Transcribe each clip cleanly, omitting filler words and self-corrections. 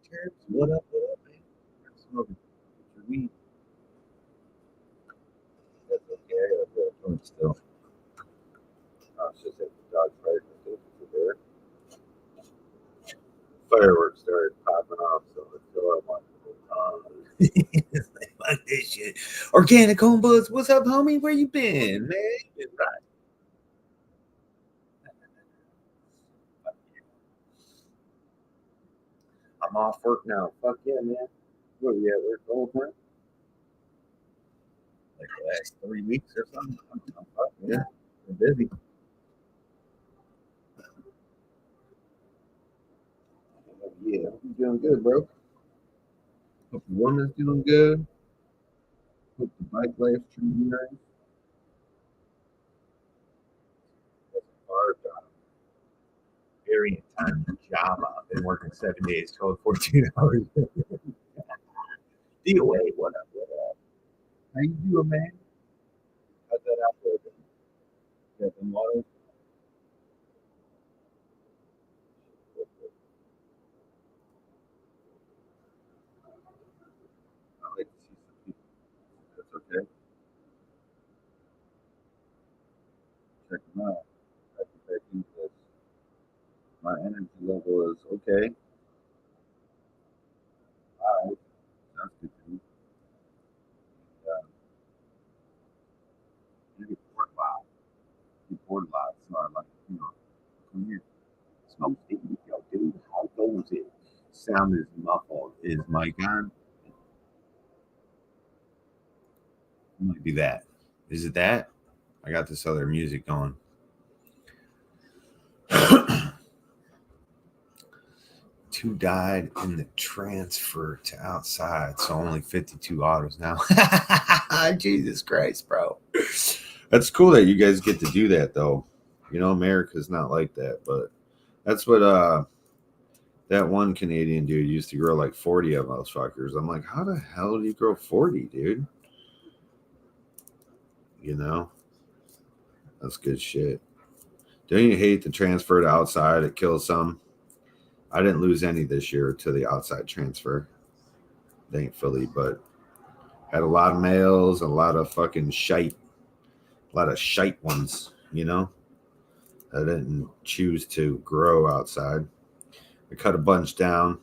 Terps, what up, man? Smoking your weed. That's okay. I got a joint still. It's just at the dog fight. There. Fireworks started popping off, so I feel I want to like this shit. Organic home buzz, what's up, homie? Where you been, man? You been right. I'm off work now. Fuck yeah, man. What are you at work all the time? Like the last 3 weeks or something? I don't know. Fuck yeah. Been busy. Yeah, I'm doing good, bro. Hope the woman's doing good. Hope the bike life's treating you nice. That's a hard job. Variant time job. I've been working 7 days, 12, 14 hours. DOA, what up, what up? How you doing, man? How's that out there? Got them water? I like to see some people. That's okay. Check them out. I think that means that my energy level is okay. All right. That's good to me. You get bored a lot. You get bored a lot. So I like, come here. Smoke stick with yo, dude. How goes it? Sound is muffled. Is mic on? It might be that. Is it that? I got this other music going. Two died in the transfer to outside, so only 52 autos now. Jesus Christ, bro. That's cool that you guys get to do that, though. America's not like that, but that's what that one Canadian dude used to grow like 40 of those fuckers. I'm like, how the hell do you grow 40, dude? That's good shit. Don't you hate the transfer to outside? It kills some. I didn't lose any this year to the outside transfer, thankfully, but had a lot of males, a lot of fucking shite, a lot of shite ones, I didn't choose to grow outside. I cut a bunch down.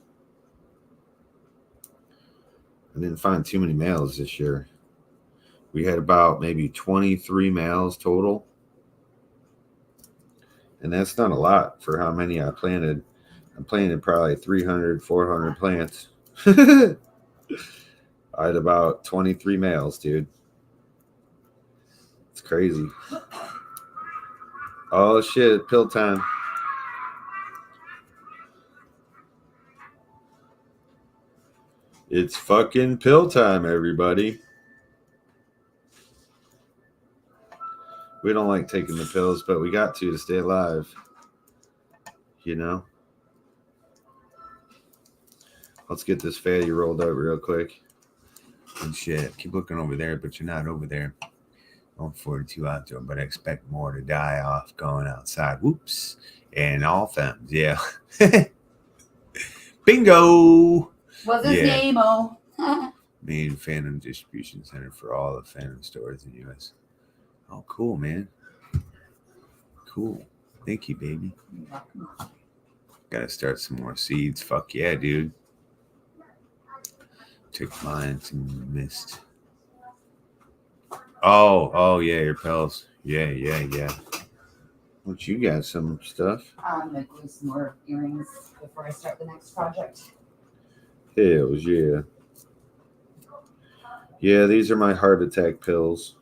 I didn't find too many males this year. We had about maybe 23 males total. And that's not a lot for how many I planted. I planted probably 300, 400 plants. I had about 23 males, dude. It's crazy. Oh, shit. Pill time. It's fucking pill time, everybody. We don't like taking the pills, but we got to stay alive. Let's get this fatty rolled up real quick. And shit, keep looking over there, but you're not over there. On 42 outdoor, but I expect more to die off going outside. Whoops. And all femmes, yeah. Bingo! What's his name, oh? Main Phantom distribution center for all the Phantom stores in the U.S. Oh, cool, man. Cool. Thank you, baby. Gotta start some more seeds. Fuck yeah, dude. Took mine to mist. Oh yeah, your pills. Yeah. What you got? Some stuff? I'm gonna glue some more earrings before I start the next project. Hells yeah. Yeah, these are my heart attack pills.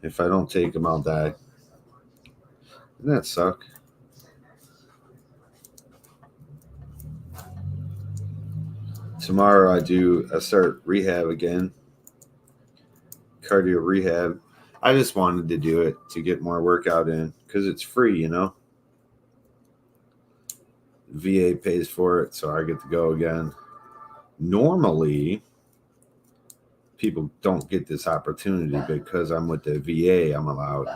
If I don't take them, I'll die. Doesn't that suck? Tomorrow I start rehab again. Cardio rehab. I just wanted to do it to get more workout in because it's free, VA pays for it, so I get to go again. Normally, people don't get this opportunity because I'm with the VA, I'm allowed.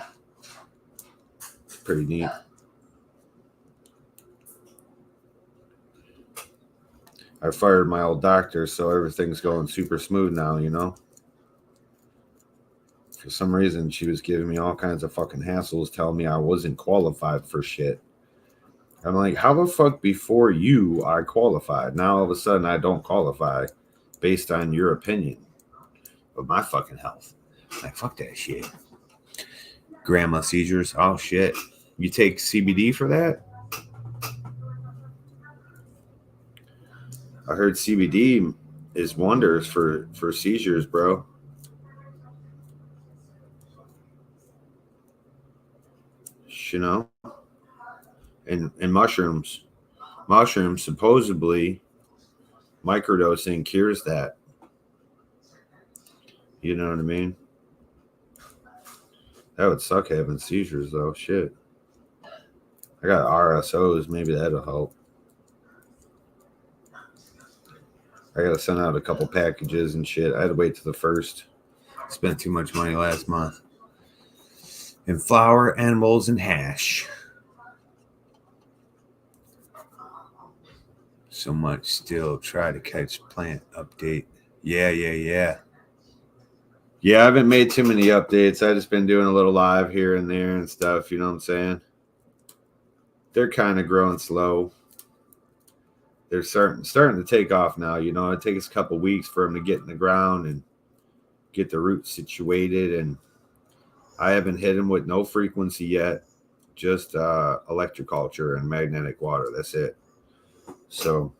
It's pretty neat. I fired my old doctor, so everything's going super smooth now, you know? For some reason, she was giving me all kinds of fucking hassles, telling me I wasn't qualified for shit. I'm like, how the fuck before you I qualified? Now all of a sudden I don't qualify based on your opinion of my fucking health. Like, fuck that shit. Grandma seizures. Oh shit. You take CBD for that? I heard CBD is wonders for seizures, bro. You know? And mushrooms. Mushrooms supposedly microdosing cures that. You know what I mean? That would suck having seizures though. Shit. I got RSOs. Maybe that'll help. I gotta send out a couple packages and shit. I had to wait till the first. Spent too much money last month. In flour, animals, and hash. So much still. Try to catch plant update. Yeah. Yeah, I haven't made too many updates. I just been doing a little live here and there and stuff. You know what I'm saying? They're kind of growing slow. They're starting to take off now. You know, it takes a couple weeks for them to get in the ground and get the roots situated. And I haven't hit them with no frequency yet, just electroculture and magnetic water. That's it. So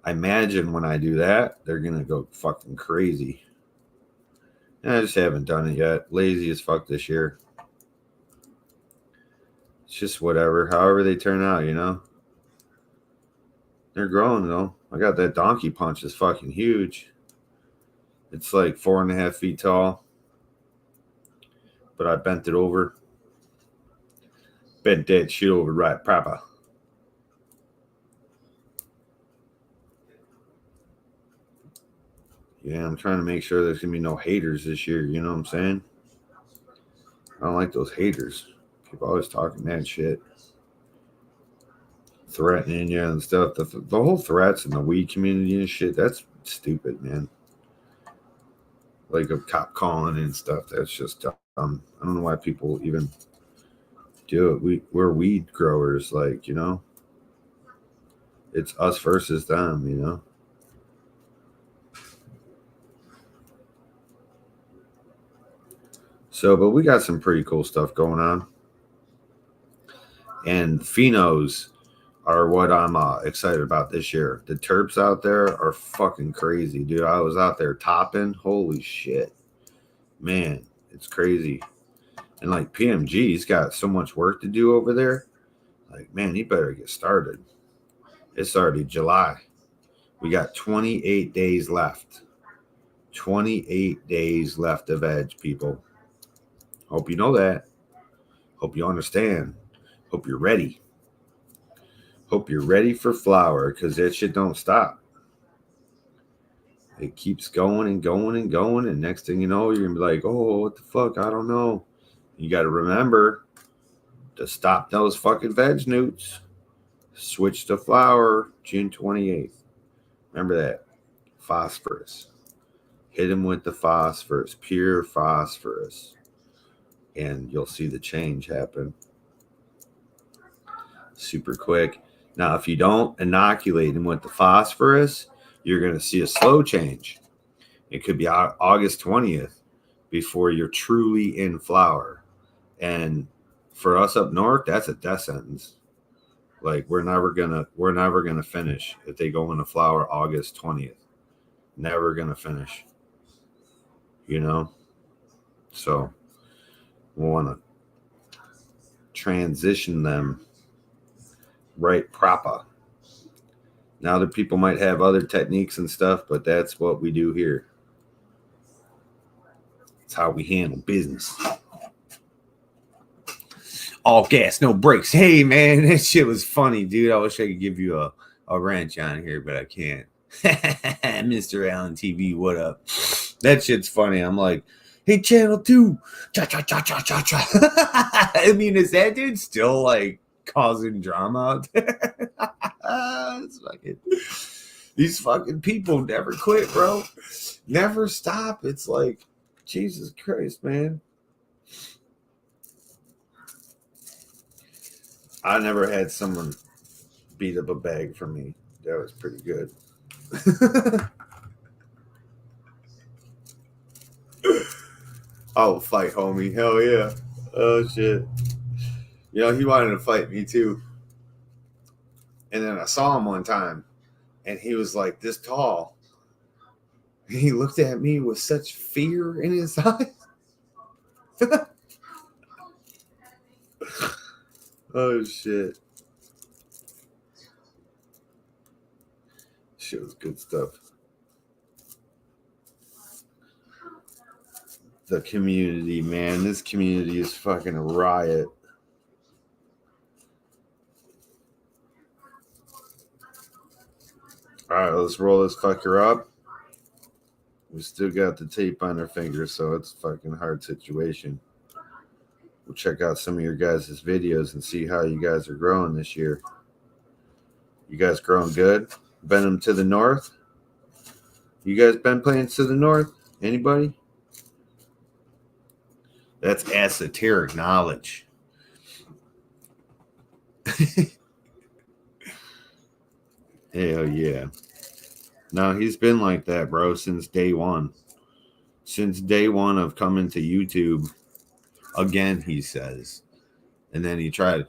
I imagine when I do that, they're going to go fucking crazy. And I just haven't done it yet. Lazy as fuck this year. It's just whatever. However they turn out, you know. They're growing though. I got that donkey punch. It's fucking huge. It's like 4.5 feet tall. But I bent it over. Bent that shit over right proper. Yeah, I'm trying to make sure there's going to be no haters this year. You know what I'm saying? I don't like those haters. People always talking that shit. Threatening you and stuff. The whole threats in the weed community and shit, that's stupid, man. Like a cop calling and stuff. That's just dumb. I don't know why people even do it. We're weed growers, like, you know. It's us versus them, you know. So, but we got some pretty cool stuff going on. And phenos are what I'm excited about this year. The terps out there are fucking crazy, dude. I was out there topping. Holy shit. Man, it's crazy. And like PMG, he's got so much work to do over there. Like, man, he better get started. It's already July. We got 28 days left. 28 days left of edge, people. Hope you know that. Hope you understand. Hope you're ready. Hope you're ready for flower, because that shit don't stop. It keeps going and going and going. And next thing you know, you're going to be like, oh, what the fuck? I don't know. You got to remember to stop those fucking veg newts. Switch to flower June 28th. Remember that. Phosphorus. Hit them with the phosphorus. Pure phosphorus. And you'll see the change happen. Super quick. Now, if you don't inoculate them with the phosphorus, you're going to see a slow change. It could be August 20th before you're truly in flower. And for us up north, that's a death sentence. Like, we're never gonna finish if they go into flower August 20th. Never gonna finish. You know? So we want to transition them right proper. Now that people might have other techniques and stuff, but that's what we do here. It's how we handle business. All gas, no brakes. Hey, man, that shit was funny, dude. I wish I could give you a wrench on here, but I can't. Mr. Allen TV, what up? That shit's funny. I'm like, hey, Channel 2. Cha-cha-cha-cha-cha-cha. I mean, is that dude still, like, causing drama out there? It's fucking... These fucking people never quit, bro. Never stop. It's like, Jesus Christ, man. I never had someone beat up a bag for me. That was pretty good. I'll fight, homie. Hell yeah. Oh, shit. You know, he wanted to fight me too. And then I saw him one time, and he was like this tall. He looked at me with such fear in his eyes. Oh, shit. Shit was good stuff. The community, man. This community is fucking a riot. All right, let's roll this fucker up. We still got the tape on our fingers, so it's a fucking hard situation. We'll check out some of your guys' videos and see how you guys are growing this year. You guys growing good? Been them to the north? You guys been playing to the north? Anybody? That's esoteric knowledge. Hell yeah. No, he's been like that, bro, since day one. Since day one of coming to YouTube. Again, he says. And then he tried,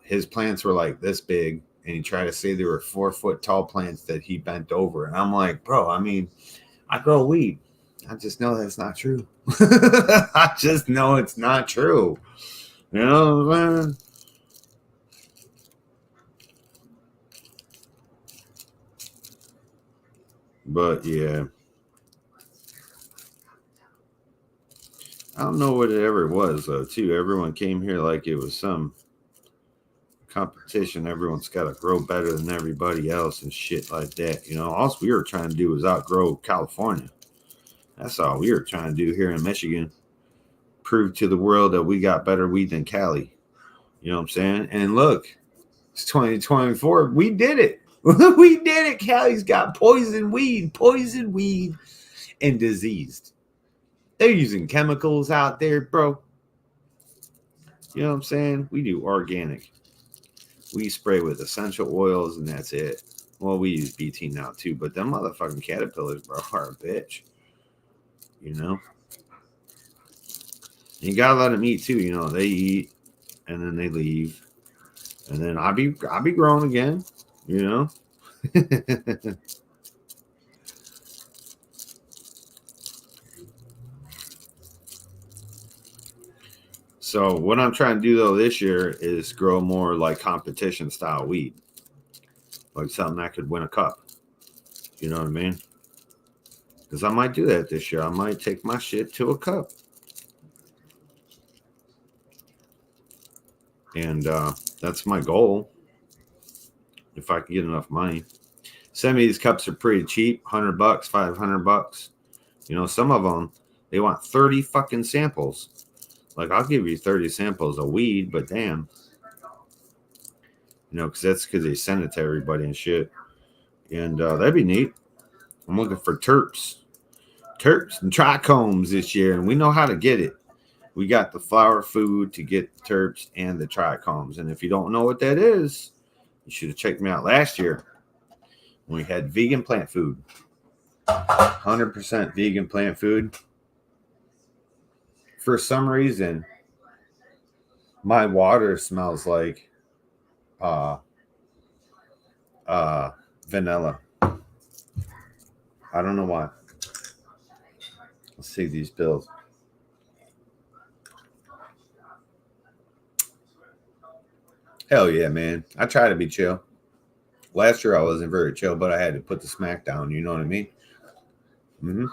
his plants were like this big, and he tried to say they were 4 foot tall plants that he bent over. And I'm like, bro, I mean, I grow weed. I just know that's not true. I just know it's not true. You know what I'm saying? But yeah. I don't know what it ever was, though, too. Everyone came here like it was some competition. Everyone's got to grow better than everybody else and shit like that. You know, all we were trying to do was outgrow California. That's all we were trying to do here in Michigan. Prove to the world that we got better weed than Cali. You know what I'm saying? And look, it's 2024. We did it. We did it. Cali's got poison weed, and diseased. They're using chemicals out there, bro. You know what I'm saying? We do organic. We spray with essential oils, and that's it. Well, we use BT now, too, but them motherfucking caterpillars, bro, are a bitch. You know? You gotta let them eat, too. You know, they eat, and then they leave. And then I'll be growing again, you know? So what I'm trying to do, though, this year is grow more like competition style weed. Like something that could win a cup. You know what I mean? Because I might do that this year. I might take my shit to a cup. And that's my goal. If I can get enough money. Some of these cups are pretty cheap. $100, $500. You know, some of them, they want 30 fucking samples. Like, I'll give you 30 samples of weed, but damn. You know, because they send it to everybody and shit. And that'd be neat. I'm looking for terps and trichomes this year, and we know how to get it. We got the flower food to get the terps and the trichomes. And if you don't know what that is, you should have checked me out last year when we had vegan plant food. 100% vegan plant food. For some reason, my water smells like vanilla. I don't know why. Let's see these pills. Hell yeah, man. I try to be chill. Last year I wasn't very chill, but I had to put the smack down. You know what I mean? Mm-hmm.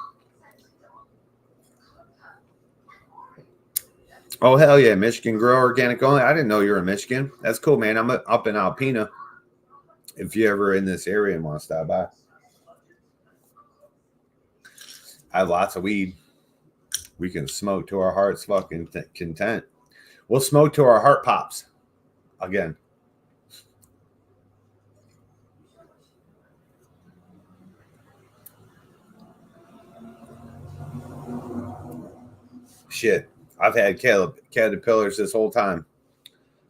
Oh, hell yeah. Michigan grow organic only. I didn't know you were in Michigan. That's cool, man. I'm up in Alpena. If you're ever in this area and want to stop by. I have lots of weed. We can smoke to our heart's fucking content. We'll smoke to our heart pops. Again. Shit, I've had caterpillars this whole time.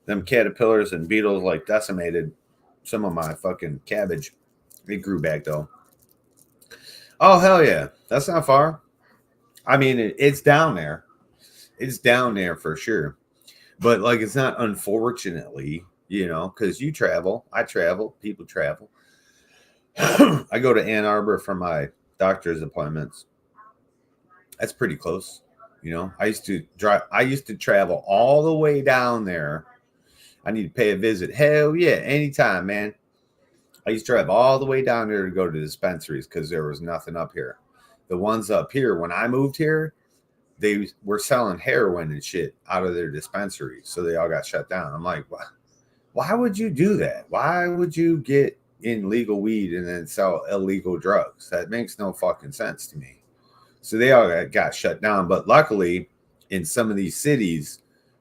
Them caterpillars and beetles like decimated some of my fucking cabbage. It grew back though. Oh hell yeah, that's not far. I mean, it's down there. It's down there for sure. But like, it's not unfortunately, because you travel, I travel, people travel. I go to Ann Arbor for my doctor's appointments. That's pretty close. I used to drive. I used to travel all the way down there. I need to pay a visit. Hell yeah, anytime, man. I used to drive all the way down there to go to dispensaries because there was nothing up here. The ones up here, when I moved here, they were selling heroin and shit out of their dispensaries. So they all got shut down. I'm like, why would you do that? Why would you get in legal weed and then sell illegal drugs? That makes no fucking sense to me. So they all got shut down. But luckily, in some of these cities,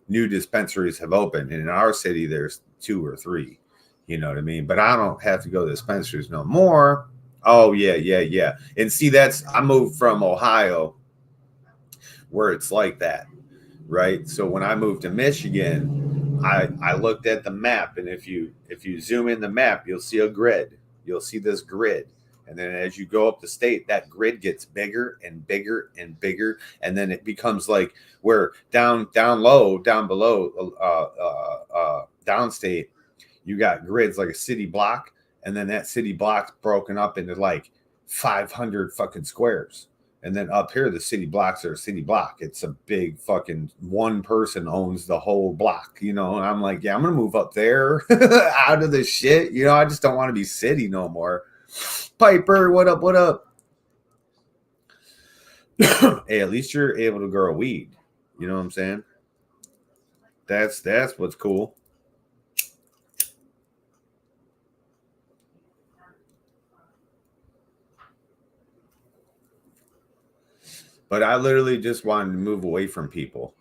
new dispensaries have opened. And in our city, there's 2 or 3. You know what I mean? But I don't have to go to dispensaries no more. Oh, yeah. And see, I moved from Ohio where it's like that, right? So when I moved to Michigan, I looked at the map, and if you zoom in the map, you'll see a grid. You'll see this grid. And then as you go up the state, that grid gets bigger and bigger and bigger. And then it becomes like where down below, downstate, you got grids like a city block. And then that city block's broken up into like 500 fucking squares. And then up here, the city blocks are a city block. It's a big fucking one person owns the whole block, And I'm like, yeah, I'm going to move up there out of this shit. I just don't want to be city no more. Piper, what up? What up? Hey, at least you're able to grow weed. You know what I'm saying? That's what's cool. But I literally just wanted to move away from people.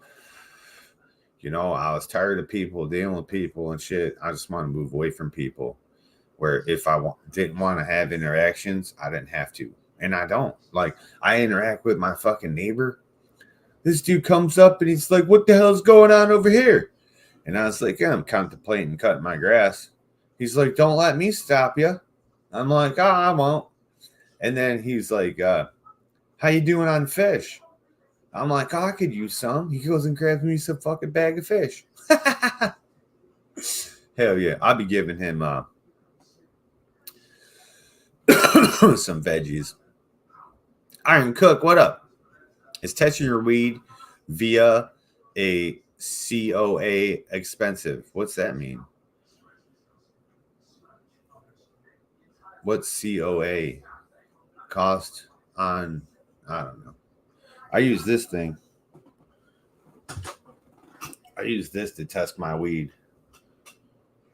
I was tired of people, dealing with people and shit. I just want to move away from people. Where if I didn't want to have interactions, I didn't have to. And I don't. Like, I interact with my fucking neighbor. This dude comes up and he's like, what the hell's going on over here? And I was like, yeah, I'm contemplating cutting my grass. He's like, don't let me stop you. I'm like, oh, I won't. And then he's like, how you doing on fish? I'm like, oh, I could use some. He goes and grabs me some fucking bag of fish. Hell yeah. I'll be giving him some veggies. Iron Cook, what up? Is testing your weed via a COA expensive? What's that mean? What's COA? Cost on, I don't know. I use this thing. I use this to test my weed.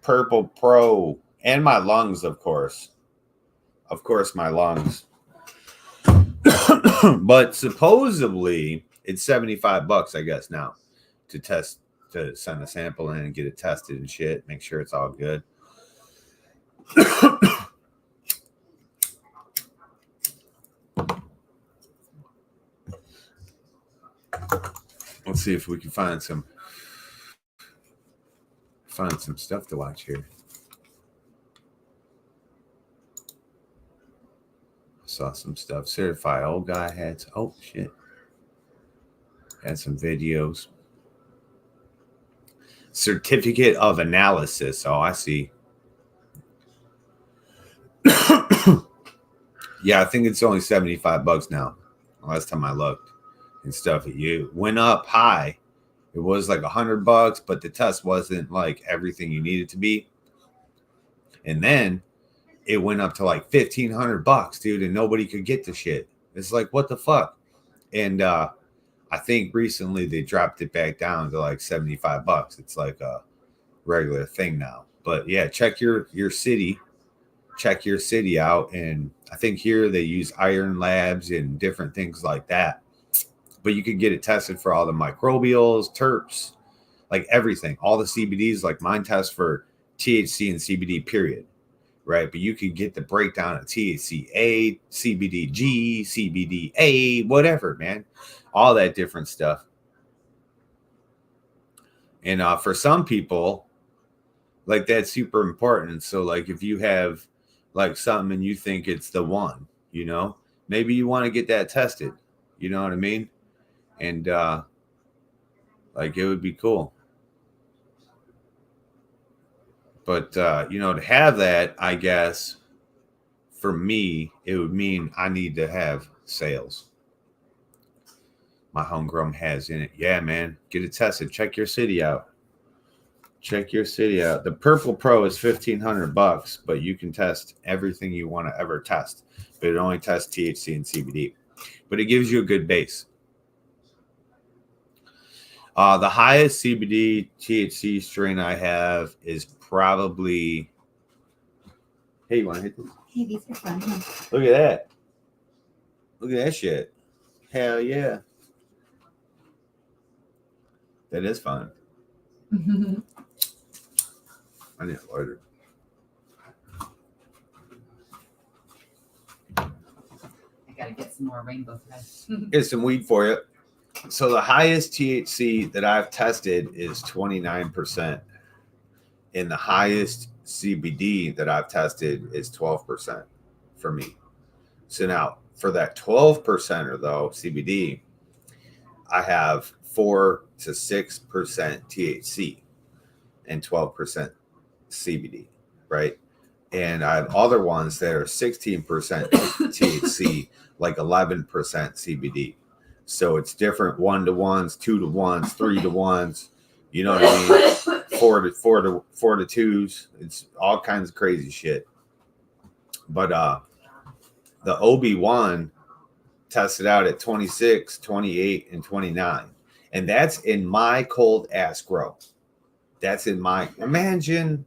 Purple Pro. And my lungs, of course. Of course, my lungs. But supposedly, it's $75, I guess, now to test, to send a sample in and get it tested and shit. Make sure it's all good. Let's see if we can find some stuff to watch here. Saw some stuff. Certified old guy had some, oh shit. Had some videos. Certificate of analysis. Oh, I see. Yeah, I think it's only $75 now. Last time I looked and stuff. It went up high. It was like $100, but the test wasn't like everything you needed to be. And then it went up to like $1,500, dude, and nobody could get the shit. It's like, what the fuck? And I think recently they dropped it back down to like $75. It's like a regular thing now. But yeah, check your city. Check your city out. And I think here they use Iron Labs and different things like that. But you could get it tested for all the microbials, terps, like everything. All the CBDs, like mine test for THC and CBD, period. Right? But you could get the breakdown of THCA, CBDG, CBDA, whatever, man. All that different stuff. And for some people, like that's super important. So like if you have like something and you think it's the one, you know, maybe you want to get that tested. You know what I mean? And like it would be cool. But you know, to have that, I guess for me, it would mean I need to have sales. My homegrown has in it. Yeah, man. Get it tested. Check your city out. Check your city out. The Purple Pro is $1,500, but you can test everything you want to ever test. But it only tests THC and CBD. But it gives you a good base. The highest CBD THC strain I have is probably. Hey, you want to hit this? Hey, these are fun. Huh? Look at that. Look at that shit. Hell yeah. That is fun. I need a lighter. I gotta get some more rainbow thread. Get some weed for you. So the highest THC that I've tested is 29%. And the highest CBD that I've tested is 12% for me. So now for that 12% though, CBD, I have 4 to 6% THC and 12% CBD, right? And I have other ones that are 16% THC, like 11% CBD. So it's different 1 to 1s, 2 to 1s, 3 to 1s. You know what I mean? 4 to 2s. It's all kinds of crazy shit. But the OB1 tested out at 26, 28, and 29. And that's in my cold ass grow. That's in my, imagine,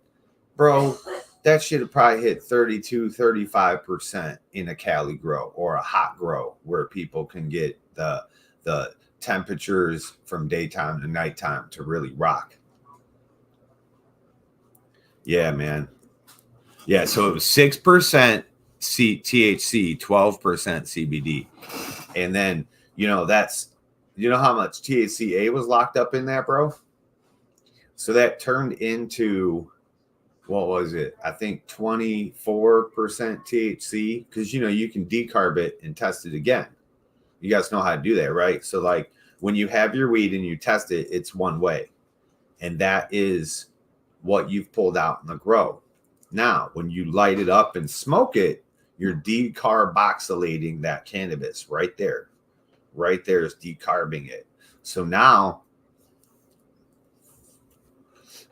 bro, that should have probably hit 32, 35% in a Cali grow or a hot grow where people can get the temperatures from daytime to nighttime to really rock. Yeah, man. Yeah, so it was 6% THC, 12% CBD. And then, you know, you know how much THCA was locked up in that, bro? So that turned into, what was it? I think 24% THC, because, you know, you can decarb it and test it again. You guys know how to do that, right? So like when you have your weed and you test it, it's one way. And that is what you've pulled out in the grow. Now, when you light it up and smoke it, you're decarboxylating that cannabis right there. Right there is decarbing it. So now,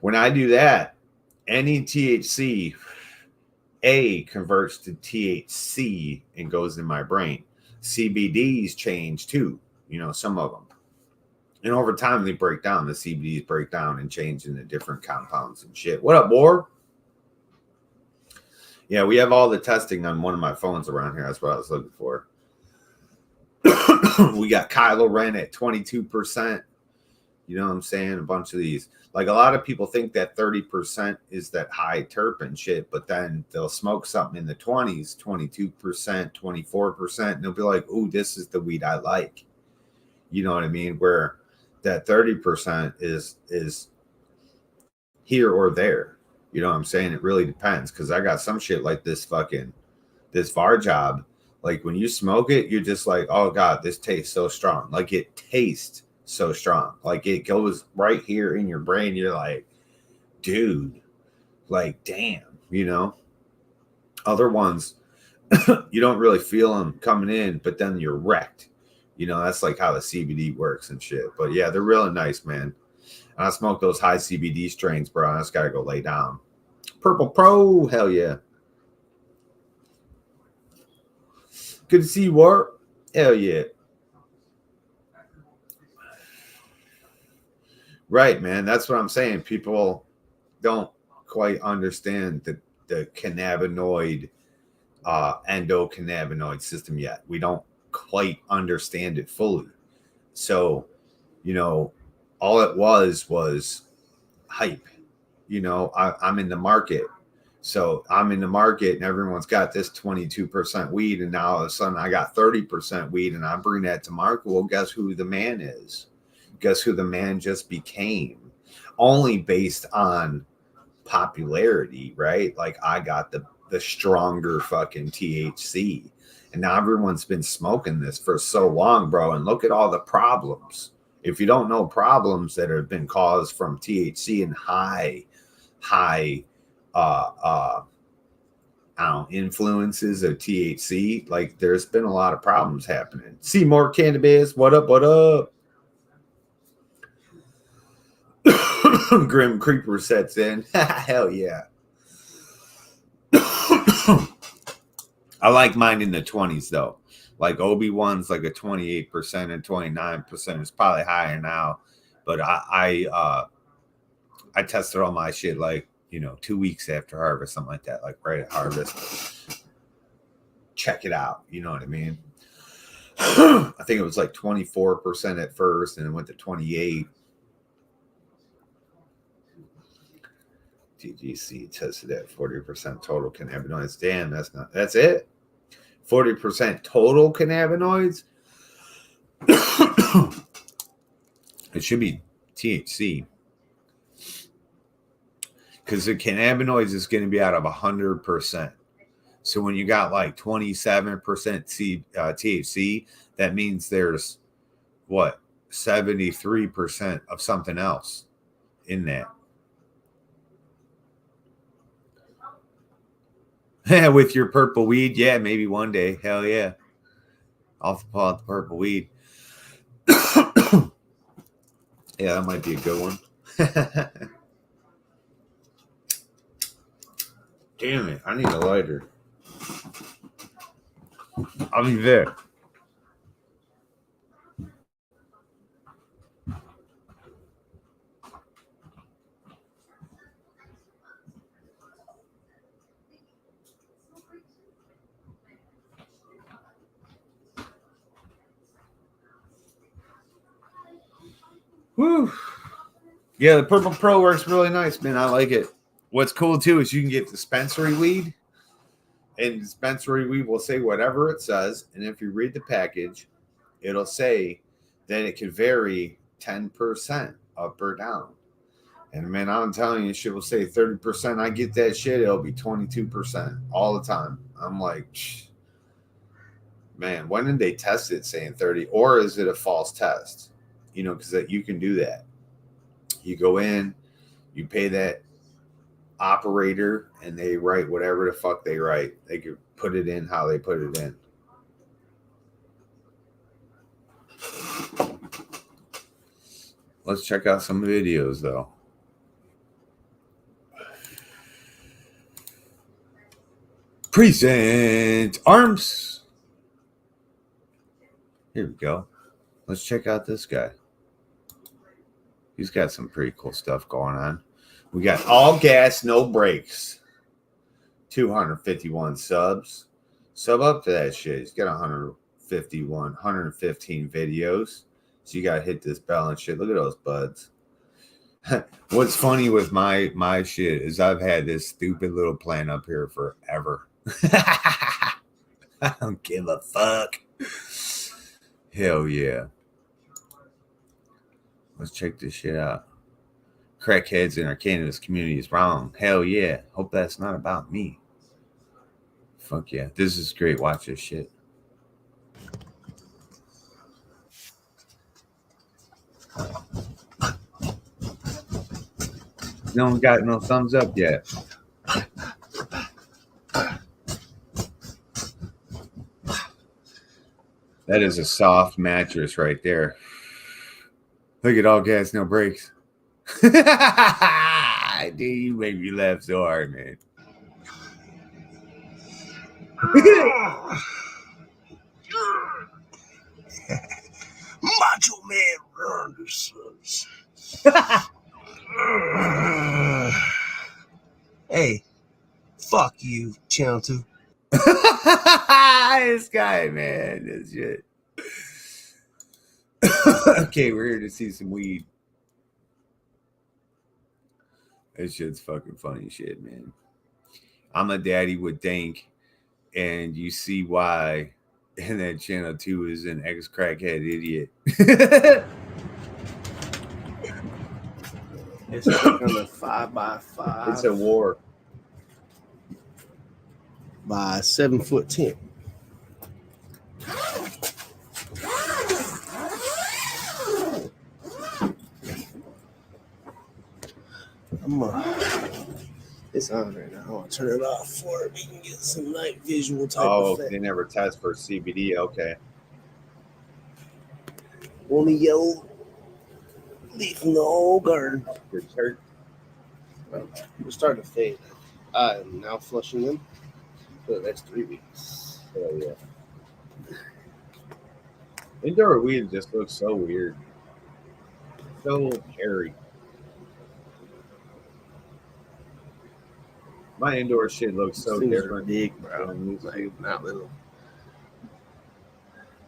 when I do that, any THC A converts to THC and goes in my brain. CBDs change too, you know, some of them. And over time, they break down. The CBDs break down and change into different compounds and shit. What up, Boar? Yeah, we have all the testing on one of my phones around here. That's what I was looking for. We got Kylo Ren at 22%. You know what I'm saying? A bunch of these. Like a lot of people think that 30% is that high terpene shit, but then they'll smoke something in the 20s, 22%, 24%, and they'll be like, ooh, this is the weed I like. You know what I mean? Where that 30% is here or there. You know what I'm saying? It really depends. Because I got some shit like this VAR job. Like when you smoke it, you're just like, oh God, this tastes so strong. Like it tastes so strong. Like it goes right here in your brain. You're like, dude, like, damn, you know. Other ones, you don't really feel them coming in, but then you're wrecked. You know, that's like how the CBD works and shit. But yeah, they're really nice, man. And I smoke those high CBD strains, bro. I just gotta go lay down. Purple Pro, hell yeah. Good to see you, Warp. Hell yeah. Right, man. That's what I'm saying. People don't quite understand the cannabinoid, endocannabinoid system yet. We don't quite understand it fully. So, you know, all it was hype. You know, I'm in the market. So I'm in the market and everyone's got this 22% weed. And now all of a sudden I got 30% weed and I bring that to market. Well, guess who the man is? Guess who the man just became? only based on popularity, right? Like I got the stronger fucking THC, and now everyone's been smoking this for so long, bro. And look at all the problems. If you don't know problems that have been caused from THC and high I don't know, influences of THC, like there's been a lot of problems happening. See more cannabis. What up? What up? Grim Creeper sets in. Hell yeah. I like mine in the 20s though. Like Obi-Wan's like a 28% and 29%. It's probably higher now. But I tested all my shit like, 2 weeks after harvest, something like that, like right at harvest. Check it out. You know what I mean? I think it was like 24% at first and it went to 28. TGC tested at 40% total cannabinoids. Damn, that's it? 40% total cannabinoids? It should be THC. Because the cannabinoids is going to be out of 100%. So when you got like 27% THC, that means there's what? 73% of something else in that. With your purple weed, yeah, maybe one day. Hell yeah. I'll pull out the purple weed. Yeah, that might be a good one. Damn it, I need a lighter. I'll be there. Woo. Yeah, the Purple Pro works really nice, man. I like it. What's cool too is you can get dispensary weed, and dispensary weed will say whatever it says, and if you read the package, it'll say that it can vary 10% up or down. And man, I'm telling you, shit will say 30%. I get that shit, it'll be 22% all the time. I'm like, man, when did they test it saying 30? Or is it a false test? Because that you can do that. You go in, you pay that operator, and they write whatever the fuck they write. They could put it in how they put it in. Let's check out some videos though. Present arms. Here we go. Let's check out this guy. He's got some pretty cool stuff going on. We got all gas, no brakes. 251 subs. Sub up to that shit. He's got 115 videos. So you got to hit this bell and shit. Look at those buds. What's funny with my shit is I've had this stupid little plant up here forever. I don't give a fuck. Hell yeah. Let's check this shit out. Crackheads in our cannabis community is wrong. Hell yeah. Hope that's not about me. Fuck yeah. This is great. Watch this shit. No one got no thumbs up yet. That is a soft mattress right there. Look at all gas, no brakes. Dude, you make me laugh so hard, man. Macho Man Andersons. Hey, fuck you, Channel 2. This guy, man, this shit. Okay, we're here to see some weed. That shit's fucking funny shit, man. I'm a daddy with Dank, and you see why. And that Channel 2 is an ex-crackhead idiot. It's like on a 5x5. It's a war. By 7'10". It's on right now. I want to turn it off for we can get some night visual type effect. They never test for CBD. Okay. Only yellow leaf in the whole garden. Good church. We're starting to fade. I'm now flushing them for the next 3 weeks. Oh yeah. Indoor weed just looks so weird. So hairy. My indoor shit looks so Things are different. big, bro. Like, not little.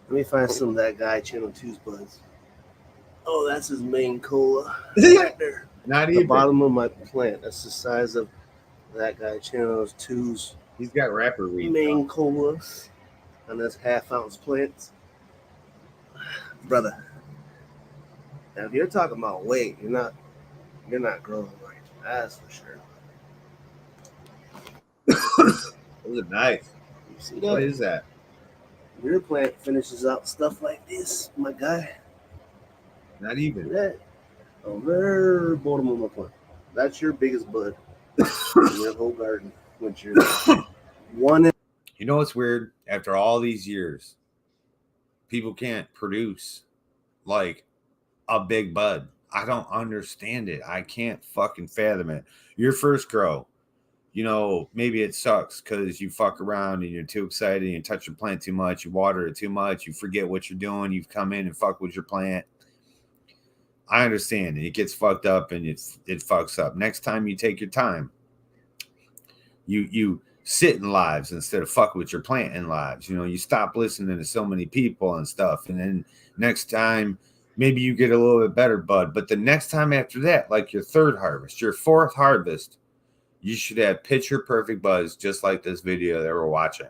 Let me find some of that guy Channel 2's buds. Oh, that's his main cola right there. Not The even. bottom of my plant. That's the size of that guy Channel 2's He's got rapper weed. main colas. And that's half-ounce plants. Brother, now if you're talking about weight, you're not growing right. That's for sure. Those are nice. You see What that? is that? Your plant finishes out stuff like this, my guy. Not even. That on the very bottom of my plant. That's your biggest bud in your whole garden. Which you're one. You know what's weird? After all these years, people can't produce like a big bud. I don't understand it. I can't fucking fathom it. Your first grow, you know, maybe it sucks because you fuck around and you're too excited and you touch your plant too much, you water it too much, you forget what you're doing, you've come in and fuck with your plant. I understand it. It gets fucked up and it fucks up. Next time you take your time. You sit in lives instead of fuck with your plant in lives. You know, you stop listening to so many people and stuff. And then next time, maybe you get a little bit better bud. But the next time after that, like your third harvest, your fourth harvest, you should have picture perfect buds just like this video that we're watching.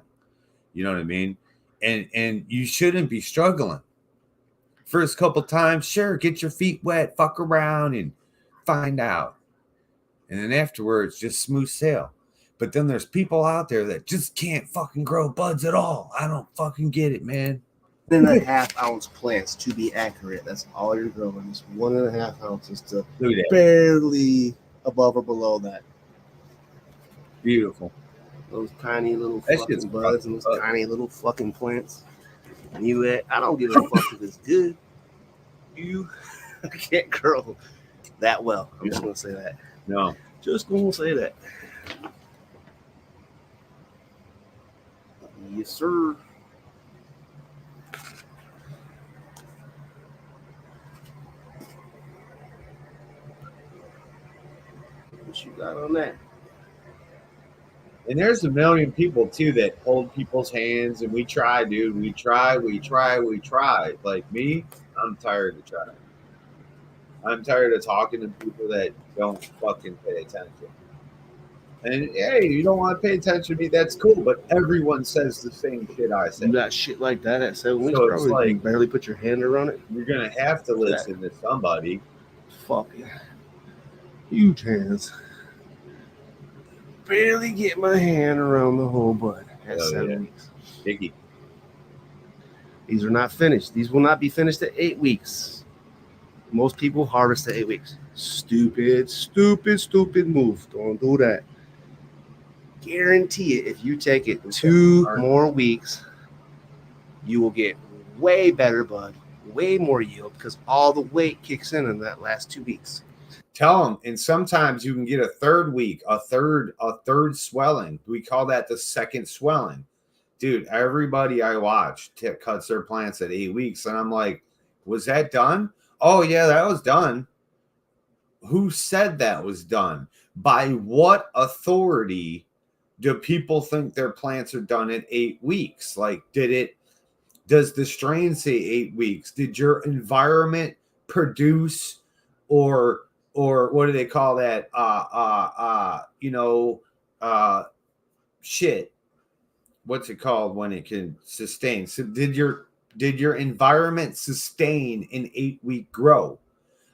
You know what I mean? And you shouldn't be struggling. First couple times, sure, get your feet wet, fuck around and find out. And then afterwards, just smooth sail. But then there's people out there that just can't fucking grow buds at all. I don't fucking get it, man. 1.5 ounce plants to be accurate. That's all you're growing is 1.5 ounces to Look at that. barely above or below that. Beautiful. Those tiny little That fucking shit's buds and those fucking tiny little fucking plants. And I don't give a fuck if it's good. You can't grow that well. I'm just gonna say that. No. Just gonna say that. Yes, sir. What you got on that? And there's a million people too that hold people's hands and we try, dude. We try. Like me, I'm tired of trying. I'm tired of talking to people that don't fucking pay attention. And hey, you don't want to pay attention to me, that's cool. But everyone says the same shit I say. You got shit like that at 7 weeks, So bro. it's You like- barely put your hand around it. You're gonna have to listen to somebody. Fuck it. Huge hands. Barely get my hand around the whole bud at 7 weeks. Diggy. These are not finished. These will not be finished at 8 weeks. Most people harvest at 8 weeks. Stupid move. Don't do that. Guarantee it. If you take it 2 more weeks, you will get way better bud, way more yield because all the weight kicks in that last 2 weeks. Tell them, and sometimes you can get a third week, a third swelling. We call that the second swelling. Dude, everybody I watch cuts their plants at 8 weeks, and I'm like, was that done? Oh yeah, that was done. Who said that was done? By what authority do people think their plants are done at 8 weeks? Like, does the strain say 8 weeks? Did your environment produce or what do they call that? Shit. What's it called when it can sustain? So did your environment sustain an 8 week grow?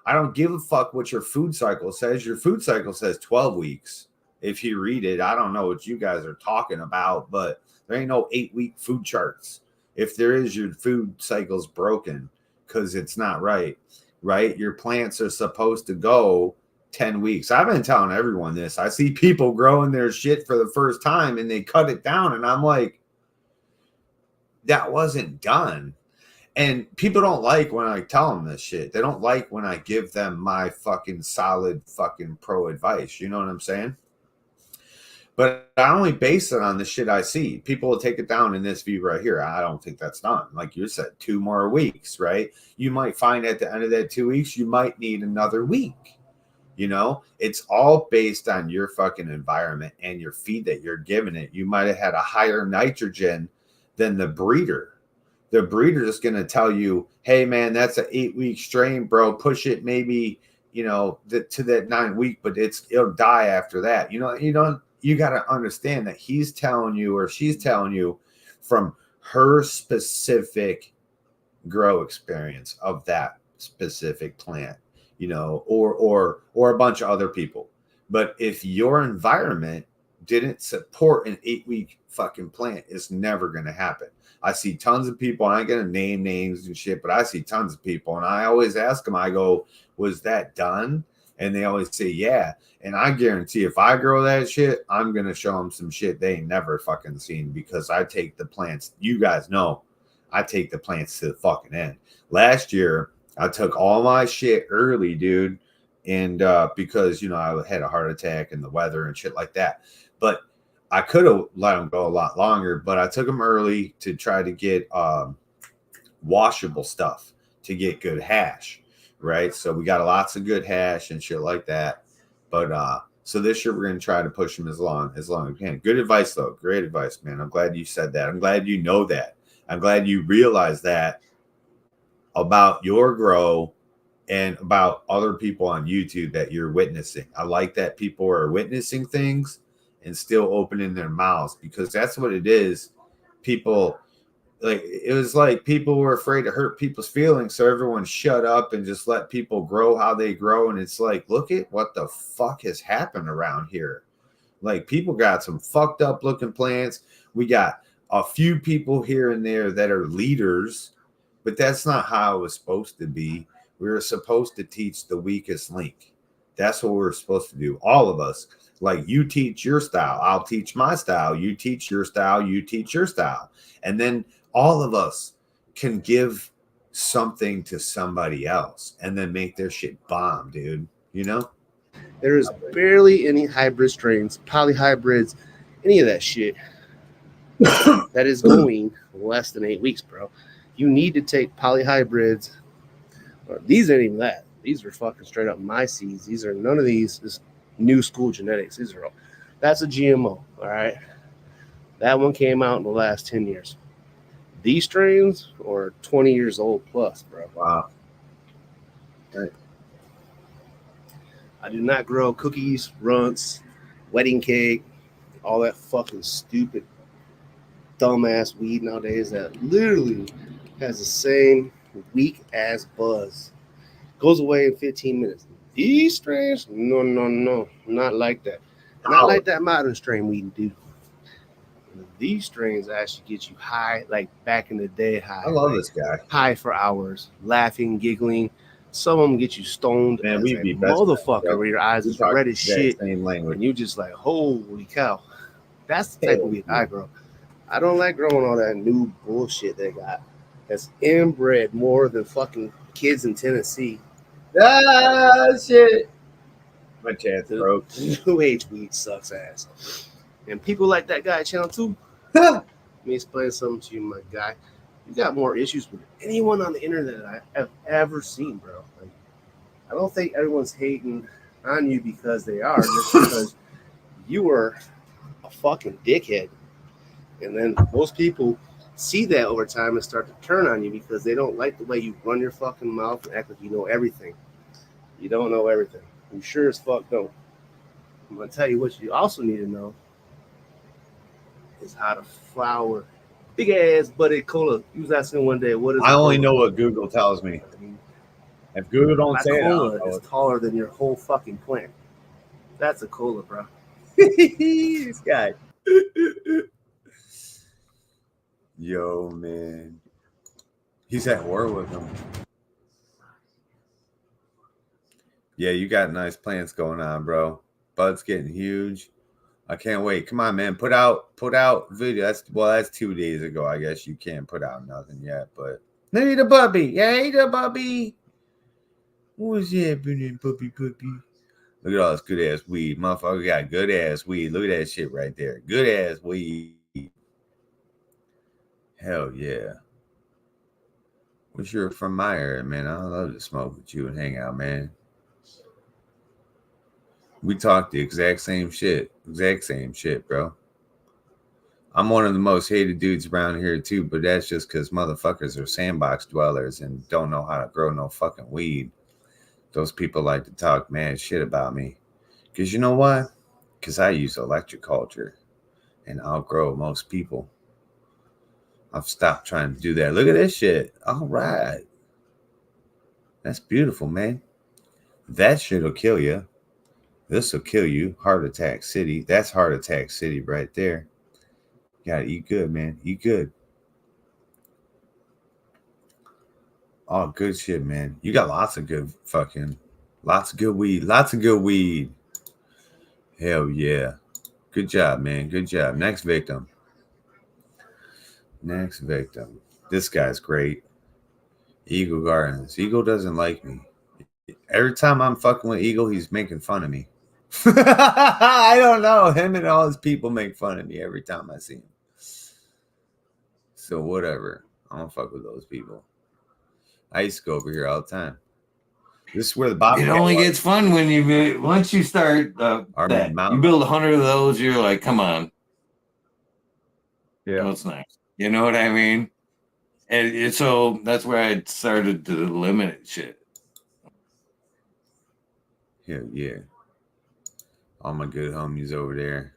I don't give a fuck what your food cycle says. Your food cycle says 12 weeks. If you read it, I don't know what you guys are talking about, but there ain't no 8-week food charts. If there is, your food cycle's broken because it's not right, right? Your plants are supposed to go 10 weeks. I've been telling everyone this. I see people growing their shit for the first time and they cut it down. And I'm like, that wasn't done. And people don't like when I tell them this shit. They don't like when I give them my fucking solid fucking pro advice. You know what I'm saying? But I only base it on the shit I see. People will take it down in this view right here. I don't think that's done. Like you said, 2 more weeks, right? You might find at the end of that 2 weeks, you might need another week. You know, it's all based on your fucking environment and your feed that you're giving it. You might have had a higher nitrogen than the breeder. The breeder is going to tell you, hey, man, that's an 8-week strain, bro. Push it maybe, you know, to that 9-week, but it'll die after that. You got to understand that he's telling you or she's telling you from her specific grow experience of that specific plant, you know, or a bunch of other people. But if your environment didn't support an 8-week fucking plant, it's never going to happen. I see tons of people, I ain't going to name names and shit, but I see tons of people. And I always ask them, I go, was that done? And they always say, yeah. And I guarantee if I grow that shit, I'm going to show them some shit they ain't never fucking seen because I take the plants. You guys know, I take the plants to the fucking end. Last year, I took all my shit early, dude. And because, you know, I had a heart attack and the weather and shit like that. But I could have let them go a lot longer, but I took them early to try to get washable stuff to get good hash, right? So we got lots of good hash and shit like that. But so this year we're going to try to push them as long as we can. Good advice, though. Great advice, man. I'm glad you said that. I'm glad you know that. I'm glad you realize that about your grow and about other people on YouTube that you're witnessing. I like that people are witnessing things and still opening their mouths because that's what it is. People, like, it was like people were afraid to hurt people's feelings, so everyone shut up and just let people grow how they grow. And it's like, look at what the fuck has happened around here. Like, people got some fucked up looking plants. We got a few people here and there that are leaders, but that's not how it was supposed to be. We were supposed to teach the weakest link. That's what we're supposed to do, all of us. Like, you teach your style, I'll teach my style. You teach your style, you teach your style. And then all of us can give something to somebody else and then make their shit bomb, dude. You know? There is barely any hybrid strains, polyhybrids, any of that shit that is going less than 8 weeks, bro. You need to take polyhybrids. These ain't even that. These are fucking straight up my seeds. These are none of these is new school genetics. These are all. That's a GMO, all right? That one came out in the last 10 years. These strains are 20 years old plus, bro. Wow. Right. I do not grow cookies, runts, wedding cake, all that fucking stupid, dumbass weed nowadays that literally has the same weak ass buzz. Goes away in 15 minutes. These strains, no, not like that. Not like that modern strain weed, dude. These strains actually get you high, like back in the day high. I love like this guy. High for hours, laughing, giggling. Some of them get you stoned Man, as we'd a be best motherfucker friends, where your eyes is red as shit. Same language. And you just like, holy cow. That's the type of weed I grow. I don't like growing all that new bullshit they got. That's inbred more than fucking kids in Tennessee. Ah, shit. My chance broke. New age weed sucks ass. And people like that guy channel too. Let me explain something to you, my guy. You got more issues with anyone on the internet that I have ever seen, bro. Like, I don't think everyone's hating on you because they are, just because you are a fucking dickhead. And then most people see that over time and start to turn on you because they don't like the way you run your fucking mouth and act like you know everything. You don't know everything. You sure as fuck don't. I'm going to tell you what you also need to know is how to flower big ass budded cola. You was asking one day, what is I only know what Google tells me. If Google don't My say it, I cola don't know is taller than your whole fucking plant. That's a cola, bro. it. This guy. Yo, man. He's at war with him. Yeah, you got nice plants going on, bro. Bud's getting huge. I can't wait. Come on, man. Put out video. That's 2 days ago. I guess you can't put out nothing yet, but hey the puppy. Hey the puppy. What's happening, puppy? Look at all this good ass weed. Motherfucker got good ass weed. Look at that shit right there. Good ass weed. Hell yeah. Wish you were from my area, man. I love to smoke with you and hang out, man. We talk the exact same shit. Bro. I'm one of the most hated dudes around here too, but that's just because motherfuckers are sandbox dwellers and don't know how to grow no fucking weed. Those people like to talk mad shit about me. Because you know what? Because I use electric culture and outgrow most people. I've stopped trying to do that. Look at this shit. All right. That's beautiful, man. That shit'll kill you. This will kill you. Heart attack city. That's heart attack city right there. You gotta eat good, man. Eat good. Oh, good shit, man. You got lots of good weed. Lots of good weed. Hell yeah. Good job, man. Good job. Next victim. This guy's great. Eagle Gardens. Eagle doesn't like me. Every time I'm fucking with Eagle, he's making fun of me. I don't know. Him and all his people make fun of me every time I see him. So whatever. I don't fuck with those people. I used to go over here all the time. This is where the Bobby. It only gets fun when once you start you build 100 of those, you're like, come on. Yeah, it's nice. You know what I mean? And so that's where I started to limit shit. Hell yeah. All my good homies over there.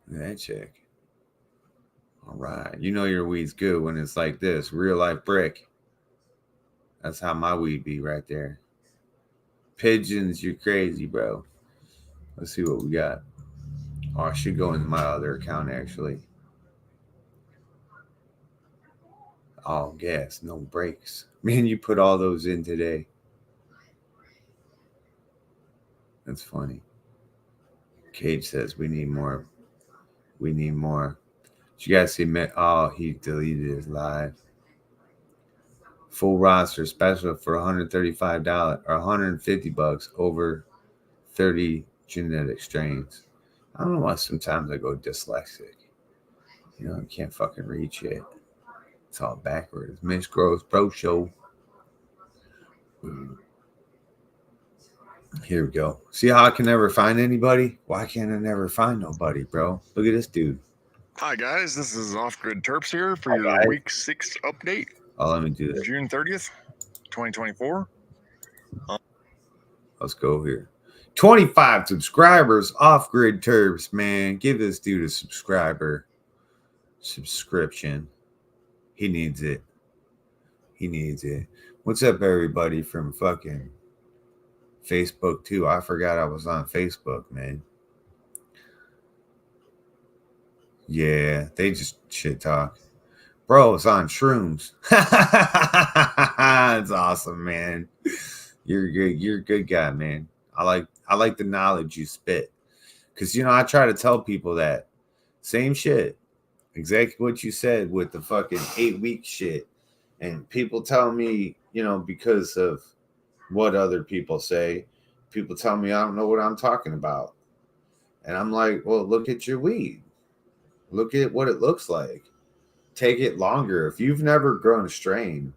Look at that chick. All right. You know your weed's good when it's like this. Real life brick. That's how my weed be right there. Pigeons, you're crazy, bro. Let's see what we got. Oh, I should go into my other account, actually. Oh, gas, no brakes. Man, you put all those in today. That's funny. Cage says we need more. We need more. Did you guys see? Oh, he deleted his live. Full roster special for $135 or $150 over 30 genetic strains. I don't know why sometimes I go dyslexic. You know, I can't fucking read shit. It's all backwards. Miss Gross Pro Show. Here we go. See how I can never find anybody? Why can't I never find nobody, bro? Look at this dude. Hi, guys. This is Off Grid Terps here for your Week 6 update. Oh, let me do this. June 30th, 2024. Let's go here. 25 subscribers, Off Grid Terps, man. Give this dude a subscription. He needs it. What's up, everybody from fucking Facebook, too? I forgot I was on Facebook, man. Yeah, they just shit talk. Bro, it's on shrooms. It's awesome, man. You're good. You're a good guy, man. I like the knowledge you spit. Because, you know, I try to tell people that same shit. Exactly what you said with the fucking 8-week shit. And people tell me, you know, because of what other people say, people tell me I don't know what I'm talking about. And I'm like, well, look at your weed. Look at what it looks like. Take it longer. If you've never grown a strain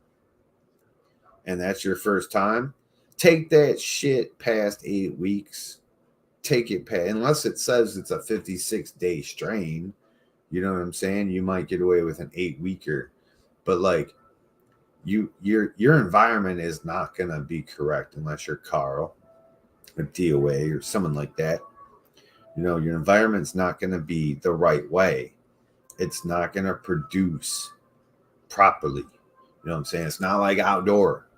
and that's your first time, take that shit past 8 weeks. Take it past, unless it says it's a 56-day strain. You know what I'm saying? You might get away with an 8-weeker. But like your environment is not gonna be correct unless you're Carl or DOA or someone like that. You know, your environment's not gonna be the right way. It's not gonna produce properly. You know what I'm saying? It's not like outdoor.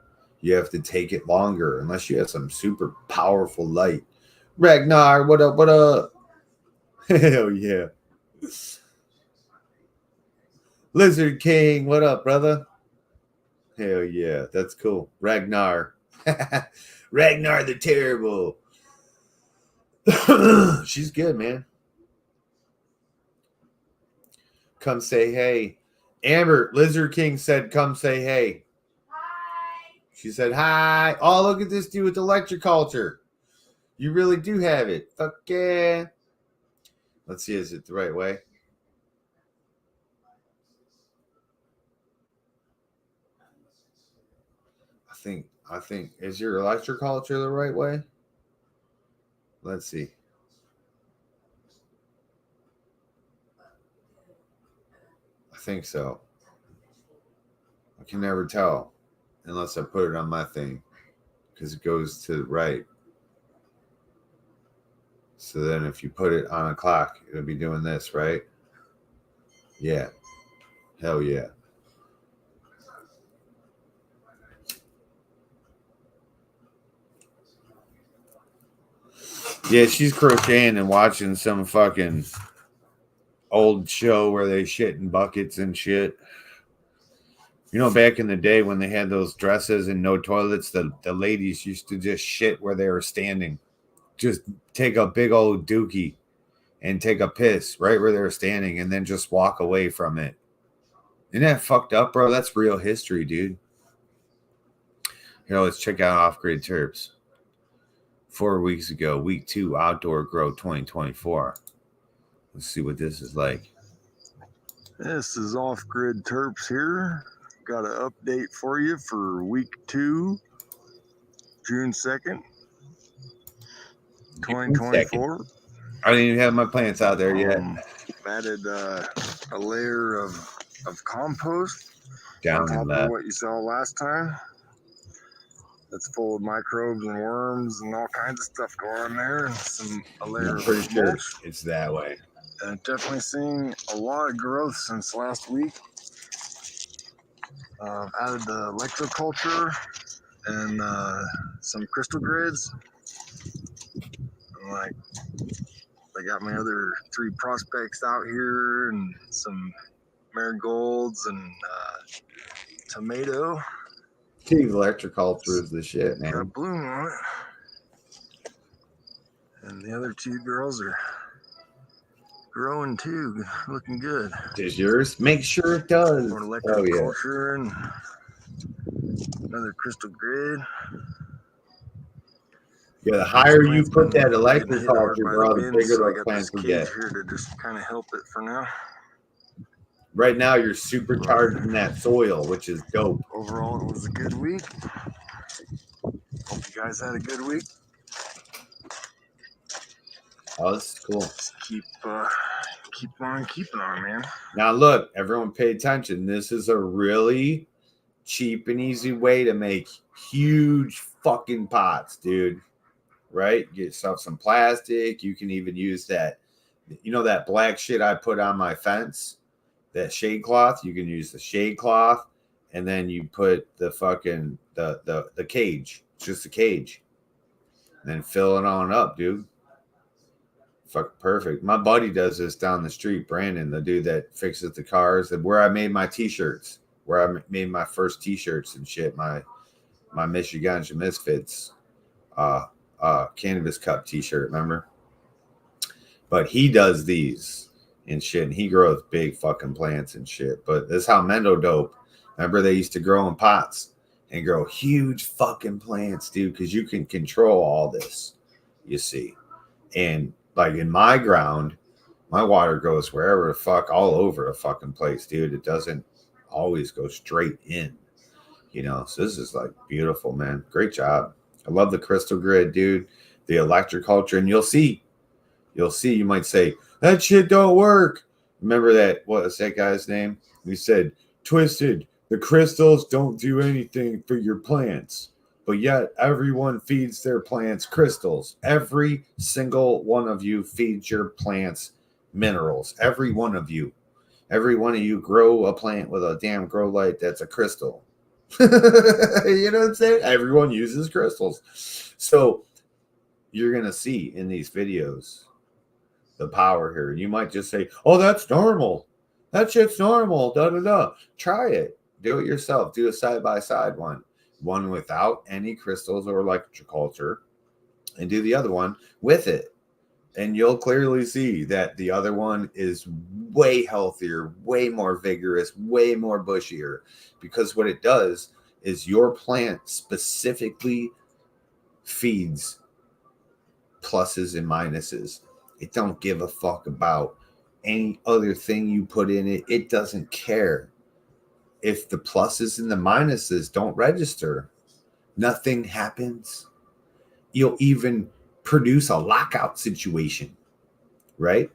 You have to take it longer unless you have some super powerful light. Ragnar, what up? What up? Hell yeah. Lizard King, what up, brother? Hell yeah, that's cool. Ragnar. Ragnar the Terrible. She's good, man. Come say hey. Amber, Lizard King said, come say hey. Hi. She said, hi. Oh, look at this dude with electroculture. You really do have it. Fuck yeah. Let's see, is it the right way? I think, is your electroculture the right way? Let's see. I think so. I can never tell unless I put it on my thing because it goes to the right. So then if you put it on a clock, it'll be doing this, right? Yeah. Hell yeah. Yeah, she's crocheting and watching some fucking old show where they shit in buckets and shit. You know, back in the day when they had those dresses and no toilets, the ladies used to just shit where they were standing. Just take a big old dookie and take a piss right where they were standing and then just walk away from it. Isn't that fucked up, bro? That's real history, dude. Here, let's check out Off-Grid Terps. 4 weeks ago, week 2, Outdoor Grow 2024. Let's see what this is like. This is Off-Grid Terps here. Got an update for you for week 2, June 2nd, 2024. I didn't even have my plants out there yet. Added a layer of compost Down on top in of what you saw last time. That's full of microbes and worms and all kinds of stuff going on there, and a layer I'm pretty of sure mulch. it's that way. And definitely seeing a lot of growth since last week. Added the electroculture and some crystal grids. And I got my other 3 prospects out here and some marigolds and tomato. King electroculture is the shit, man. Got a bloom on it. And the other 2 girls are growing too, looking good. Does yours? Make sure it does. More Oh yeah. electroculture and another crystal grid. Yeah, the higher you put that electroculture, bro, the bigger those plants will get. Here to just kind of help it for now. Right now, you're supercharging that soil, which is dope. Overall, it was a good week. Hope you guys had a good week. Oh, this is cool. Just keep on keeping on, man. Now, look, everyone pay attention. This is a really cheap and easy way to make huge fucking pots, dude. Right? Get yourself some plastic. You can even use that, you know, that black shit I put on my fence, that shade cloth. You can use the shade cloth, and then you put the fucking the cage. It's just a cage. And then fill it on up, dude. Fuck perfect. My buddy does this down the street, Brandon, the dude that fixes the cars, where I made my t-shirts, where I made my first t-shirts and shit, my Michigan Misfitz Canvas Cup t-shirt, remember? But he does these and shit, and he grows big fucking plants and shit. But this is how Mendo dope. Remember, they used to grow in pots and grow huge fucking plants, dude, because you can control all this, you see. And like in my ground, my water goes wherever the fuck, all over the fucking place, dude. It doesn't always go straight in, you know. So this is like beautiful, man. Great job. I love the crystal grid, dude. The electroculture, and you'll see. You might say that shit don't work. Remember that? What was that guy's name? He said, "Twisted. The crystals don't do anything for your plants." But yet everyone feeds their plants crystals. Every single one of you feeds your plants minerals. Every one of you. Every one of you grow a plant with a damn grow light that's a crystal. You know what I'm saying? Everyone uses crystals. So you're going to see in these videos the power here. You might just say, oh, that's normal. That shit's normal. Da da da. Try it. Do it yourself. Do a side-by-side one without any crystals or electroculture, and do the other one with it. And you'll clearly see that the other one is way healthier, way more vigorous, way more bushier, because what it does is your plant specifically feeds pluses and minuses. It don't give a fuck about any other thing you put in it. It doesn't care. If the pluses and the minuses don't register, nothing happens. You'll even produce a lockout situation, right?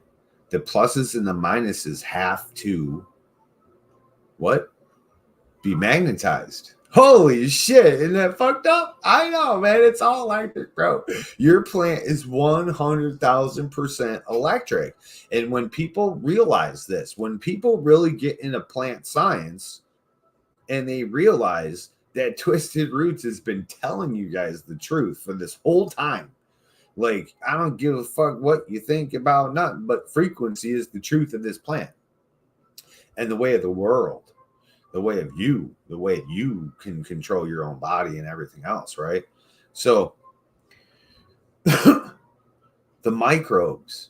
The pluses and the minuses have to what? Be magnetized. Holy shit, isn't that fucked up? I know, man. It's all electric, bro. Your plant is 100,000% electric. And when people realize this, when people really get into plant science and they realize that Twisted Roots has been telling you guys the truth for this whole time, like, I don't give a fuck what you think about nothing, but frequency is the truth of this plant and the way of the world. The way you can control your own body and everything else, right? So the microbes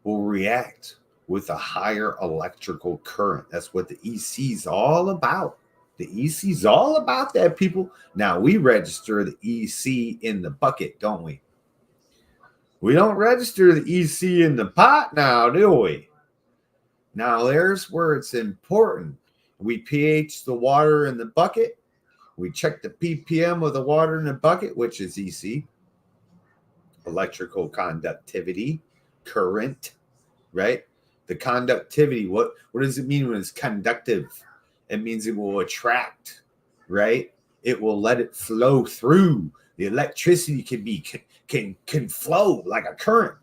will react with a higher electrical current. That's what the EC is all about. The EC is all about that, people. Now, we register the EC in the bucket, don't we? We don't register the EC in the pot now, do we? Now, there's where it's important. We pH the water in the bucket. We check the ppm of the water in the bucket, which is EC, electrical conductivity, current, right? The conductivity, what does it mean when it's conductive? It means it will attract, right? It will let it flow through. The electricity can flow like a current.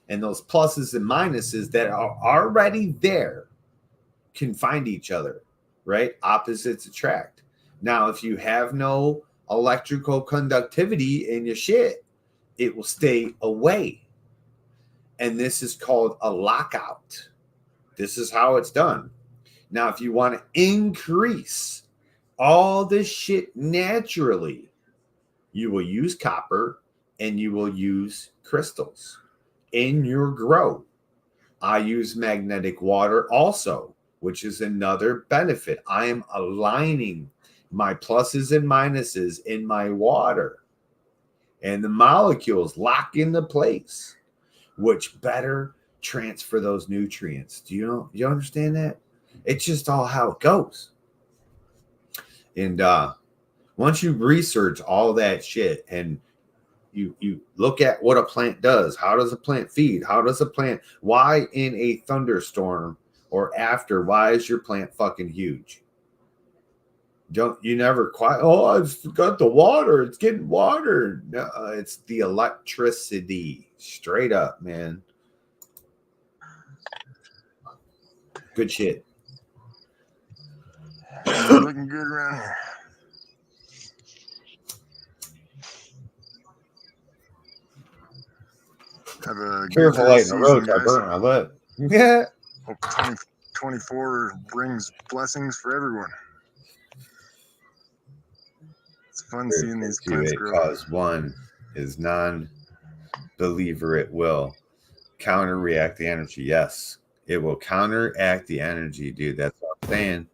And those pluses and minuses that are already there can find each other. Right? Opposites attract. Now, if you have no electrical conductivity in your shit, it will stay away. And this is called a lockout. This is how it's done. Now, if you want to increase all this shit naturally, you will use copper and you will use crystals in your grow. I use magnetic water also, which is another benefit. I am aligning my pluses and minuses in my water, and the molecules lock into place, which better transfer those nutrients. Do you understand that? It's just all how it goes. And once you research all that shit and you look at what a plant does, how does a plant feed? How does a plant, why in a thunderstorm or after, why is your plant fucking huge? You never quite, oh, I've got the water. It's getting water. No, it's the electricity. Straight up, man. Good shit. Looking good around here. Have a Careful lighting the road. I burn my lip. Yeah. Hope 2024 brings blessings for everyone. It's fun seeing these plants grow. Cause one is non-believer. It will counteract the energy. Yes, it will counteract the energy, dude. That's what I'm saying.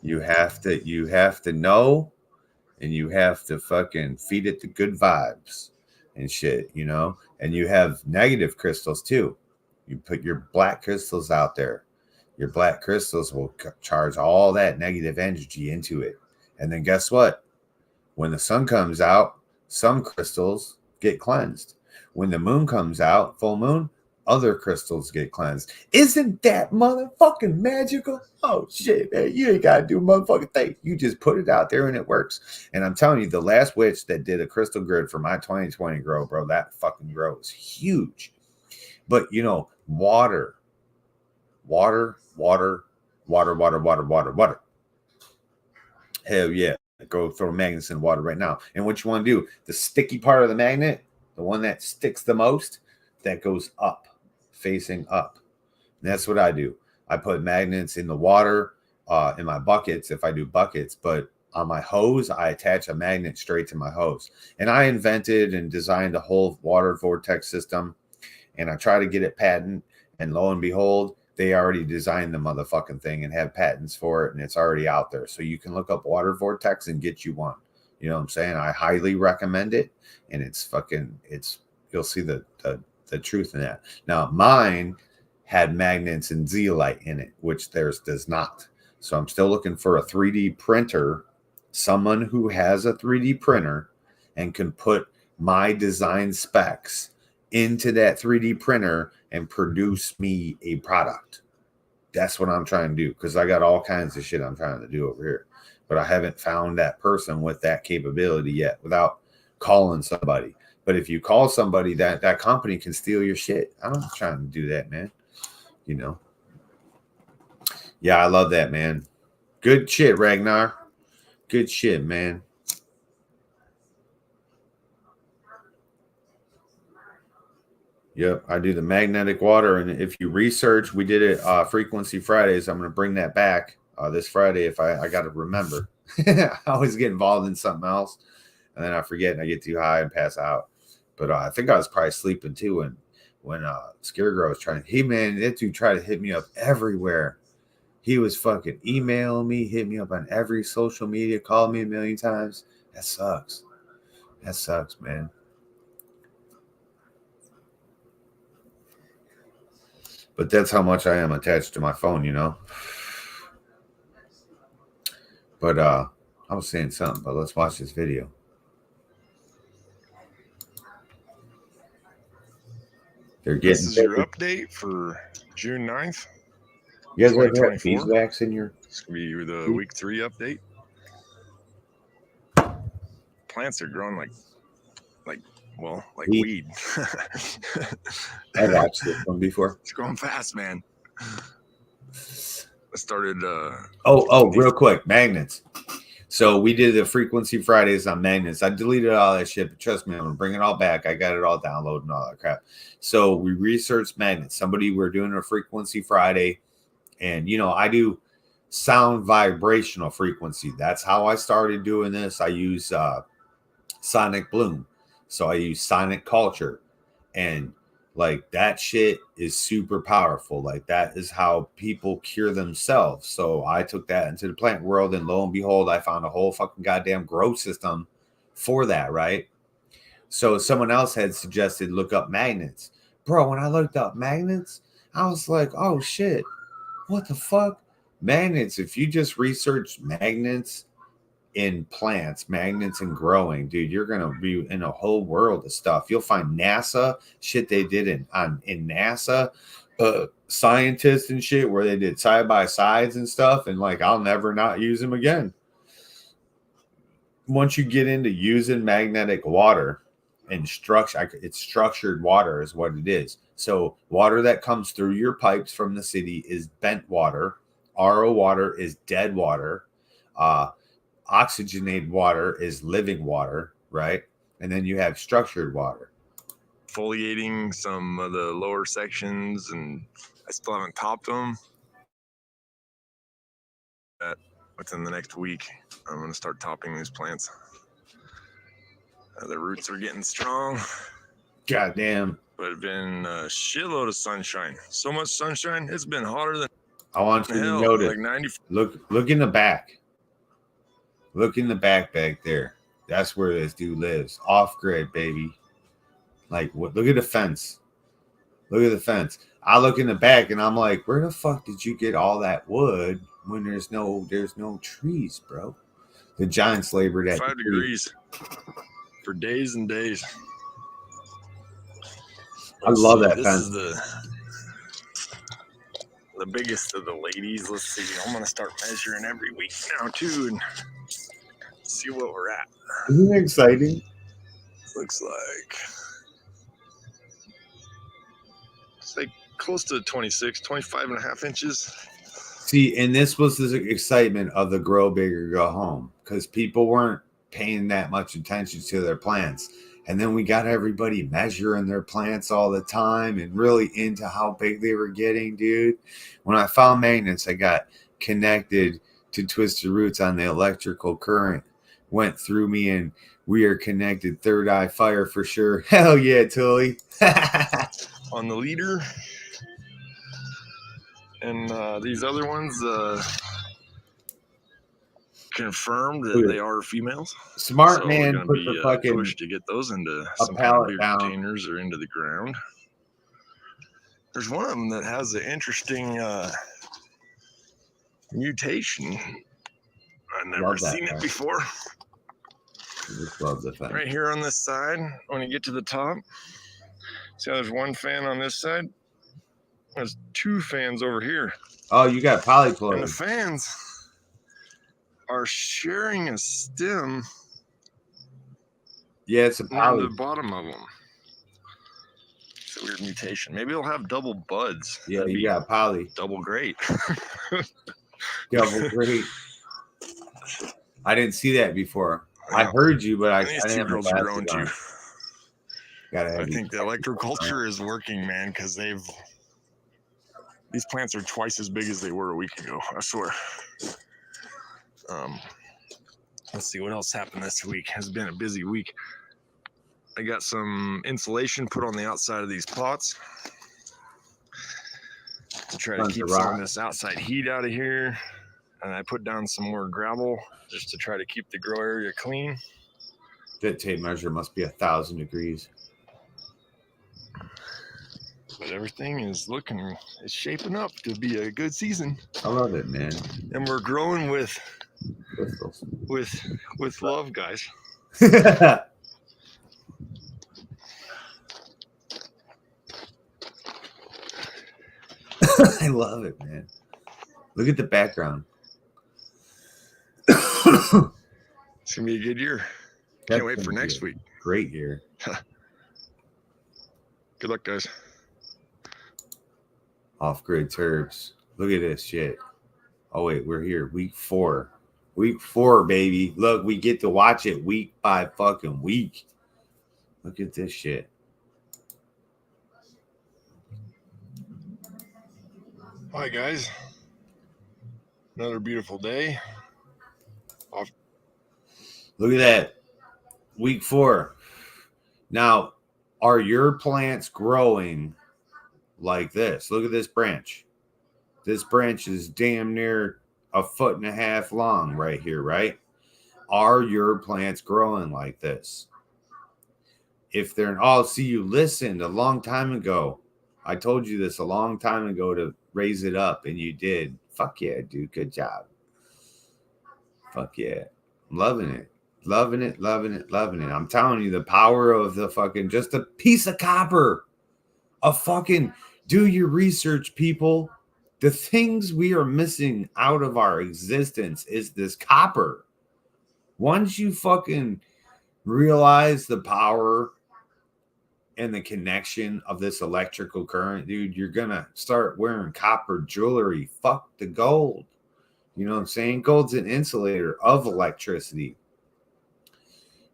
You have to know, and you have to fucking feed it the good vibes and shit, you know. And you have negative crystals too. You put your black crystals out there. Your black crystals will charge all that negative energy into it. And then guess what? When the sun comes out, some crystals get cleansed. When the moon comes out, full moon, other crystals get cleansed. Isn't that motherfucking magical? Oh shit, man. You ain't gotta do a motherfucking thing. You just put it out there and it works. And I'm telling you, the last witch that did a crystal grid for my 2020 grow, bro, that fucking grow is huge. But you know, water. Hell yeah. Go throw magnets in water right now. And what you want to do, the sticky part of the magnet, the one that sticks the most, that goes up, facing up. And that's what I do. I put magnets in the water, in my buckets, if I do buckets, but on my hose, I attach a magnet straight to my hose. And I invented and designed a whole water vortex system, and I try to get it patent. And lo and behold, they already designed the motherfucking thing and have patents for it, and it's already out there. So you can look up water vortex and get you one. You know what I'm saying? I highly recommend it, and you'll see the truth in that. Now mine had magnets and zeolite in it, which theirs does not. So I'm still looking for a 3D printer, someone who has a 3D printer and can put my design specs into that 3D printer and produce me a product. That's what I'm trying to do, because I got all kinds of shit I'm trying to do over here. But I haven't found that person with that capability yet without calling somebody. But if you call somebody, that company can steal your shit. I'm not trying to do that, man. You know. Yeah, I love that, man. Good shit, Ragnar. Good shit, man. Yep, I do the magnetic water, and if you research, we did it Frequency Fridays. I'm going to bring that back this Friday if I got to remember. I always get involved in something else, and then I forget, and I get too high and pass out. But I think I was probably sleeping too, and when Scaregirl was trying, hey man, that dude tried to hit me up everywhere. He was fucking emailing me, hit me up on every social media, called me a million times. That sucks. That sucks, man. But that's how much I am attached to my phone, you know. But I was saying something, but let's watch this video. They're getting. This is your update for June 9th. You guys ever have beeswax in your? It's gonna be the week 3 update. Plants are growing like weed. I watched this one before. It's growing fast, man. I started. Real quick, magnets. So we did the Frequency Fridays on magnets. I deleted all that shit, but trust me, I'm gonna bring it all back. I got it all downloaded and all that crap. So we researched magnets. We're doing a Frequency Friday, and I do sound vibrational frequency. That's how I started doing this. I use Sonic Bloom. So I use Sonic Culture, and like that shit is super powerful. Like that is how people cure themselves. So I took that into the plant world, and lo and behold, I found a whole fucking goddamn growth system for that, right? So someone else had suggested look up magnets. Bro, when I looked up magnets, I was like, oh shit, what the fuck? Magnets, if you just research magnets in plants, magnets and growing, dude, you're gonna be in a whole world of stuff. You'll find NASA shit they did in NASA scientists and shit where they did side by sides and stuff, and like I'll never not use them again. Once you get into using magnetic water and structure, it's structured water is what it is. So water that comes through your pipes from the city is bent water. RO water is dead water. Oxygenated water is living water, right? And then you have structured water. Foliating some of the lower sections, and I still haven't topped them. Within the next week, I'm going to start topping these plants. The roots are getting strong. Goddamn. But it's been a shitload of sunshine. So much sunshine, it's been hotter than I want you to notice. Like 90. Look in the back. Look in the back there. That's where this dude lives. Off grid, baby. Like, what? Look at the fence. Look at the fence. I look in the back and I'm like, where the fuck did you get all that wood when there's no trees, bro? The giants labored at 5 degrees for days and days. I love that this fence. Is the biggest of the ladies. Let's see. I'm gonna start measuring every week now too, and see what we're at. Isn't it exciting? Looks like it's like close to 25 and a half inches. See, and this was the excitement of the grow bigger, go home, because people weren't paying that much attention to their plants. And then we got everybody measuring their plants all the time and really into how big they were getting, dude. When I found maintenance, I got connected to Twisted Roots on the electrical current, went through me, and we are connected. Third eye fire for sure. Hell yeah, Tully. On the leader. And these other ones confirmed that they are females. Smart so man we're put gonna be the fucking pushed to get those into a some kind of pallet bigger down. containers or into the ground. There's one of them that has an interesting mutation. I've never Love that seen guy. it before. I just love the thing. Right here on this side, when you get to the top, see how there's one fan on this side? There's two fans over here. Oh, you got And the polyploid. fans are sharing a stem Yeah, it's a near poly. the bottom of them. It's a weird mutation. Maybe it'll have double buds. Yeah, That'd you be got poly. double great. Double great. I didn't see that before. I heard you, but I And these didn't two have my girls are growing glasses too. on. Gotta I have think the electroculture is working, man, because these plants are twice as big as they were a week ago. I swear. Let's see what else happened this week. It's been a busy week. I got some insulation put on the outside of these pots to try to Tons keep of some rock. of this outside heat out of here. And I put down some more gravel just to try to keep the grow area clean. That tape measure must be 1,000 degrees. But everything is shaping up to be a good season. I love it, man. And we're growing with Crystals. love, guys. I love it, man. Look at the background. It's gonna be a good year. Can't wait for next week. Great year. Good luck, guys. Off-grid terps. Look at this shit. Oh wait, we're here. Week 4. Week 4, baby. Look, we get to watch it week by fucking week. Look at this shit. Hi, guys. Another beautiful day. Look at that. Week 4. Now, are your plants growing like this? Look at this branch. This branch is damn near 1.5 feet long right here, right? Are your plants growing like this? If they're, oh, see, you listened a long time ago. I told you this a long time ago to raise it up, and you did. Fuck yeah, dude. Good job. Fuck yeah. I'm loving it. Loving it, loving it, loving it. I'm telling you, the power of the fucking, just a piece of copper. A fucking, do your research, people. The things we are missing out of our existence is this copper. Once you fucking realize the power and the connection of this electrical current, dude, you're gonna start wearing copper jewelry. Fuck the gold. You know what I'm saying? Gold's an insulator of electricity.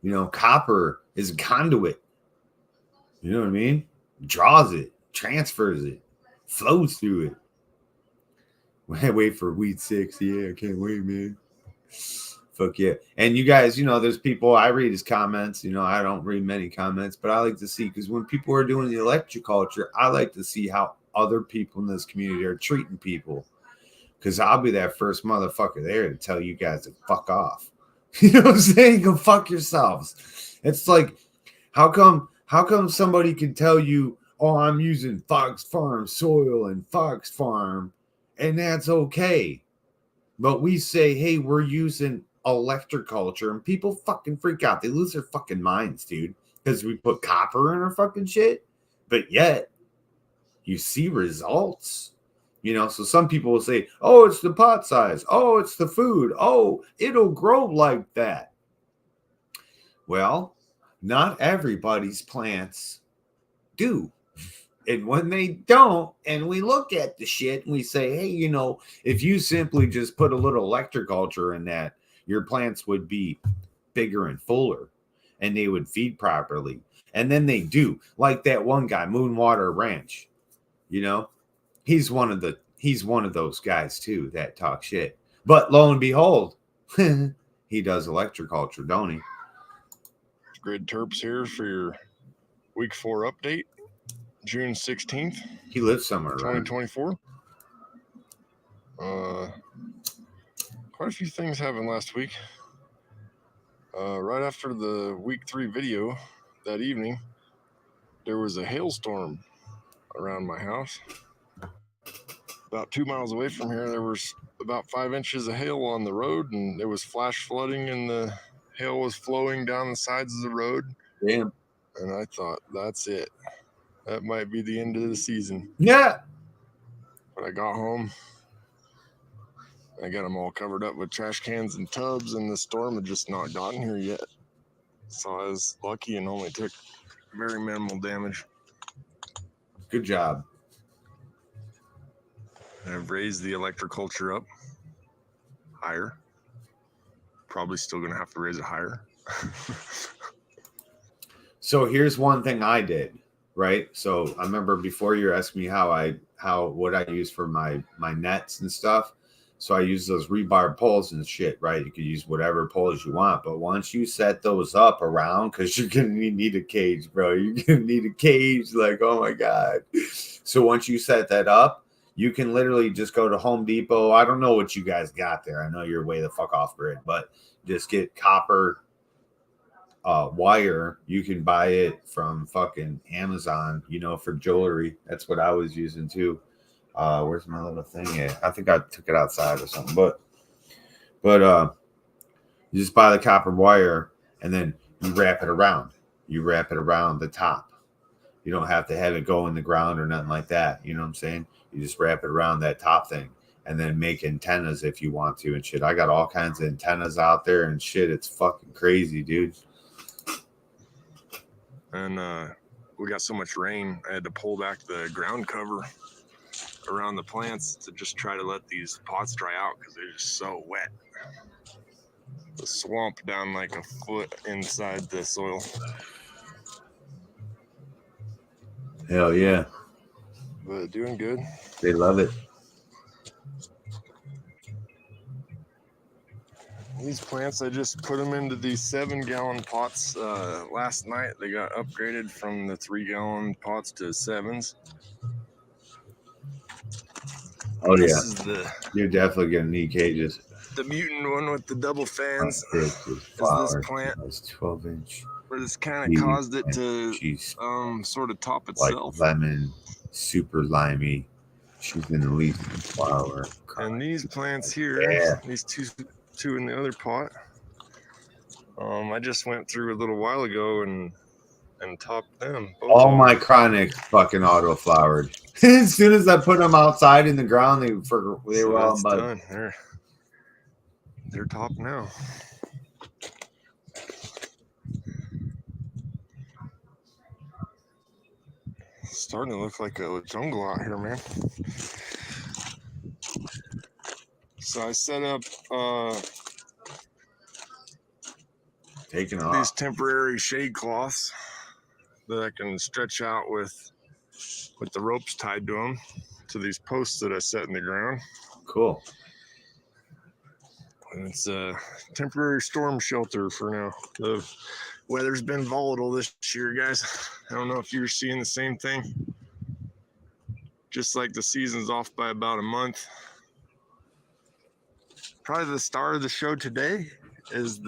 You know, copper is a conduit. You know what I mean? Draws it, transfers it, flows through it. Wait for weed 6. Yeah, I can't wait, man. Fuck yeah. And you guys, you know, there's people, I read his comments. You know, I don't read many comments, but I like to see, because when people are doing the electroculture, I like to see how other people in this community are treating people. Because I'll be that first motherfucker there to tell you guys to fuck off. You know what I'm saying? Go fuck yourselves. It's like, how come somebody can tell you, oh, I'm using Fox Farm soil and Fox Farm, and that's okay. But we say, hey, we're using electroculture, and people fucking freak out. They lose their fucking minds, dude, because we put copper in our fucking shit. But yet, you see results. You know, so some people will say, oh, it's the pot size. Oh, it's the food. Oh, it'll grow like that. Well, not everybody's plants do. And when they don't, and we look at the shit and we say, hey, you know, if you simply just put a little electroculture in that, your plants would be bigger and fuller and they would feed properly. And then they do. Like that one guy, Moonwater Ranch, you know, he's one of those guys too that talk shit. But lo and behold, he does electroculture, don't he? Grid Terps here for your week 4 update, June 16th, He lives somewhere around. 2024. Quite a few things happened last week. Right after the week 3 video that evening, there was a hailstorm around my house. About 2 miles away from here, there was about 5 inches of hail on the road, and there was flash flooding, and the hail was flowing down the sides of the road. Damn. And I thought, that's it. That might be the end of the season. Yeah. But I got home. I got them all covered up with trash cans and tubs, and the storm had just not gotten here yet. So I was lucky and only took very minimal damage. Good job. I've raised the electroculture up higher. Probably still going to have to raise it higher. So here's one thing I did, right? So I remember before you were asking me what I use for my nets and stuff. So I use those rebar poles and shit, right? You could use whatever poles you want, but once you set those up around, because you're gonna need a cage, bro. You're gonna need a cage, like, oh my god. So once you set that up, you can literally just go to Home Depot. I don't know what you guys got there. I know you're way the fuck off grid, but just get copper wire. You can buy it from fucking Amazon, you know, for jewelry. That's what I was using too. Where's my little thing at? I think I took it outside or something, but you just buy the copper wire and then you wrap it around. You wrap it around the top. You don't have to have it go in the ground or nothing like that. You know what I'm saying? You just wrap it around that top thing and then make antennas if you want to and shit. I got all kinds of antennas out there and shit. It's fucking crazy, dude. And we got so much rain, I had to pull back the ground cover around the plants to just try to let these pots dry out because they're just so wet. The swamp down like a foot inside the soil. Hell yeah. But doing good. They love it. These plants, I just put them into these 7-gallon pots. Last night they got upgraded from the 3-gallon pots to 7s. Oh yeah. This is You're definitely gonna need cages. the mutant one with the double fans. This Is flower. this plant, It's 12-inch. where this kind of caused it to She's sort of top like itself. lemon, super limey. She's gonna leave the flower. And these plants here, Yeah. these two in the other pot, I just went through a little while ago and topped them. Both All of my them. chronics fucking auto flowered. As soon as I put them outside in the ground, they So were all that's bud. done. They're top now. It's starting to look like a jungle out here, man. So I set up Taking these off. temporary shade cloths that I can stretch out with the ropes tied to them to these posts that I set in the ground. Cool. And it's a temporary storm shelter for now. The weather's been volatile this year, guys. I don't know if you're seeing the same thing. Just like the season's off by about a month. Probably the star of the show today is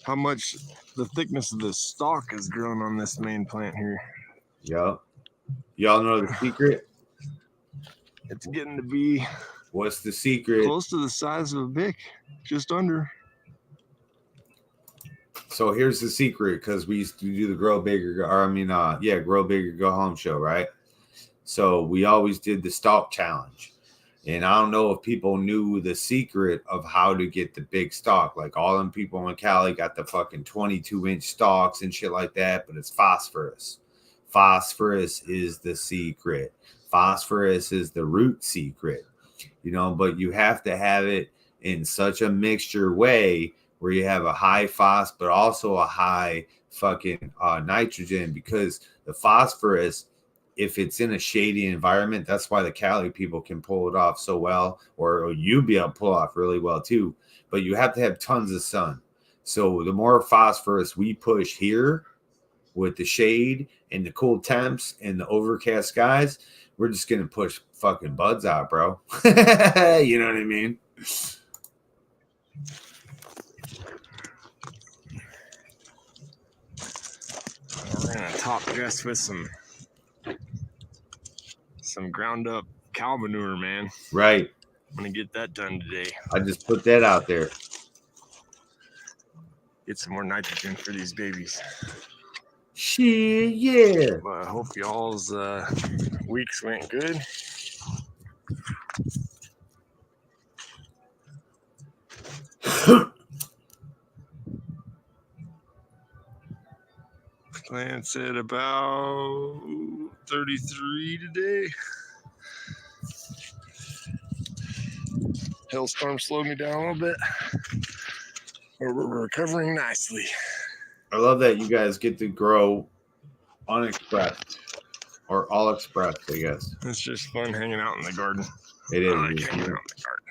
how much the thickness of the stalk has grown on this main plant here. Yup. Y'all know the secret? It's getting to be What's the secret? close to the size of a Bic, just under. So here's the secret, because we used to do the Grow Bigger, Grow Bigger, Go Home show, right? So we always did the stalk challenge. And I don't know if people knew the secret of how to get the big stalk. Like all them people in Cali got the fucking 22-inch stalks and shit like that, but it's phosphorus. phosphorus is the secret. Phosphorus is the root secret, you know, but you have to have it in such a mixture way where you have a high phos, but also a high fucking nitrogen, because the phosphorus, if it's in a shady environment, that's why the Cali people can pull it off so well, or you be able to pull off really well too. But you have to have tons of sun. So the more phosphorus we push here with the shade and the cool temps and the overcast skies, we're just going to push fucking buds out, bro. You know what I mean? We're gonna top dress with some ground up cow manure, man. Right. I'm gonna get that done today. I just put that out there. Get some more nitrogen for these babies. Shit, yeah. Well, I hope y'all's weeks went good. Plants at about 33 today. Hailstorm slowed me down a little bit, but we're recovering nicely. I love that you guys get to grow unexpressed or all expressed, I guess. It's just fun hanging out in the garden. It is. I like hanging out in the garden.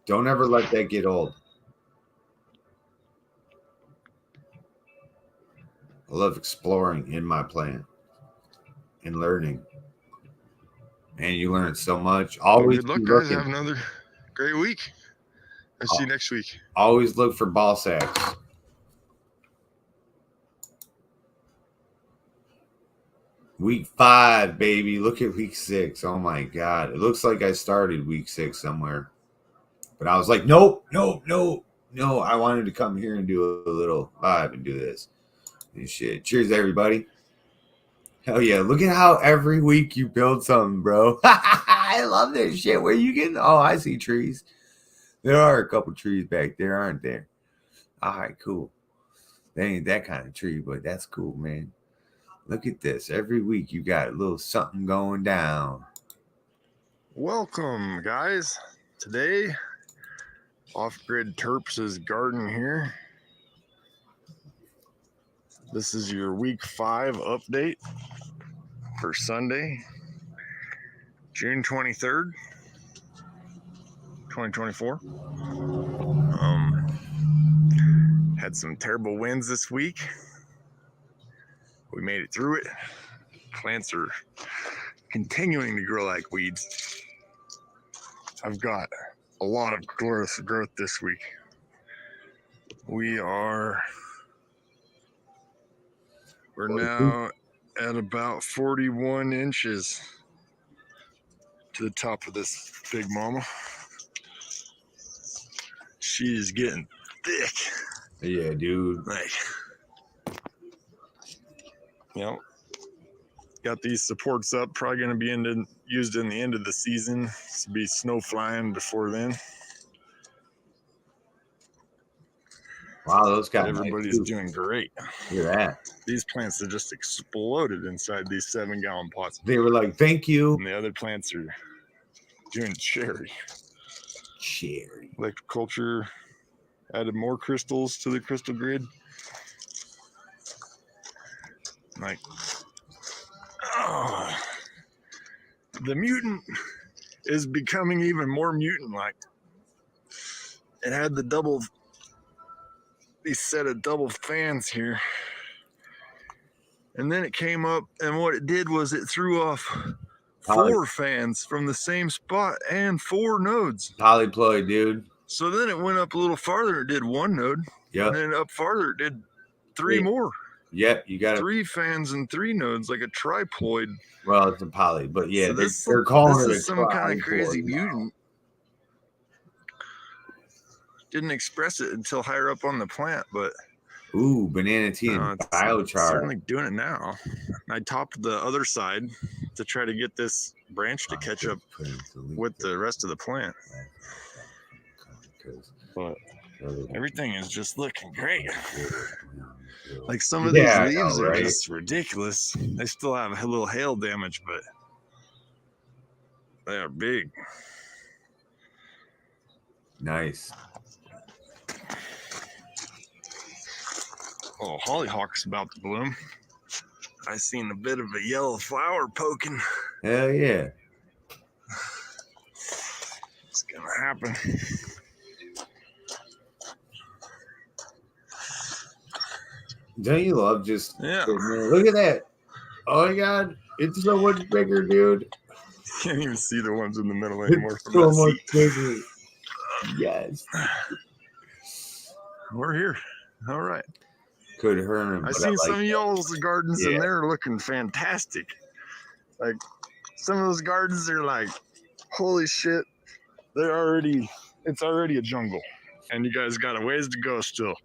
Don't ever let that get old. I love exploring in my plant and learning. And you learn so much. Always good luck, be guys. looking. Have another great week. I'll see you next week. Always look for ball sacks. Week 5, baby. Look at week 6. Oh my God. It looks like I started week 6 somewhere. But I was like, nope. I wanted to come here and do a little live and do this. And shit. Cheers, everybody. Hell yeah. Look at how every week you build something, bro. I love this shit. Where you getting? Oh, I see trees. There are a couple trees back there, aren't there? All right, cool. They ain't that kind of tree, but that's cool, man. Look at this. Every week you got a little something going down. Welcome, guys. Today, Off-Grid Terps' garden here. This is your week 5 update for Sunday, June 23rd, 2024. Had some terrible winds this week. We made it through it. Plants are continuing to grow like weeds. I've got a lot of growth this week. We're now at about 41 inches to the top of this big mama. She is getting thick. Yeah, dude. Like, got these supports up. Probably going to be used in the end of the season. To be snow flying before then. Wow, those guys. Everybody's doing great. Look at that. These plants are just exploded inside these 7-gallon pots. They were like, thank you. And the other plants are doing cherry. Cherry. Electroculture added more crystals to the crystal grid. Like, oh, the mutant is becoming even more mutant-like. It had these set of double fans here. And then it came up, and what it did was it threw off 4 fans from the same spot and 4 nodes. Polyploid, dude. So then it went up a little farther, it did 1 node. Yep. And then up farther, it did 3 more. Yep, you got 3 fans and 3 nodes, like a triploid. Well, it's a poly, but yeah, So they're calling it this is some kind of crazy mutant. Didn't express it until higher up on the plant, but ooh, banana tea and biochar. Certainly doing it now. I topped the other side to try to get this branch to catch up with the rest of the plant. But everything is just looking great. Like some of Yeah, I these leaves know, are right? just ridiculous. They still have a little hail damage, but they are big. Nice. Oh, hollyhock's about to bloom. I seen a bit of a yellow flower poking. Hell yeah. It's gonna happen. Don't you love just Yeah. look at that? Oh my god, it's so much bigger, dude. Can't even see the ones in the middle It's anymore from so that much seat. bigger. Yes. We're here. All right. Could hurt him. I seen some of y'all's gardens and they're looking fantastic. Like some of those gardens are like, holy shit, it's already a jungle. And you guys got a ways to go still.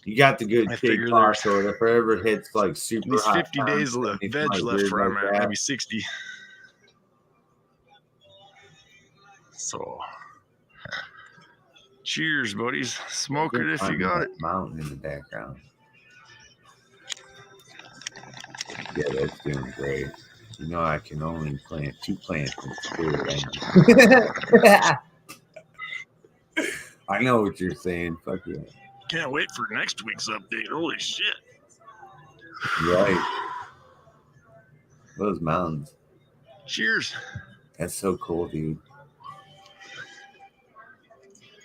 You got the good I shade figure cost, or if it ever hits like super At least hot 50 days times, left, anything veg like left weird where like I'm at, that, maybe 60. So, cheers, buddies. Smoke it if you got it. Mountain in the background. Yeah, that's doing great. You know, I can only plant 2 plants in spirit land. I know what you're saying. Fuck yeah. Can't wait for next week's update. Holy shit. Right. Those mountains. Cheers. That's so cool, dude.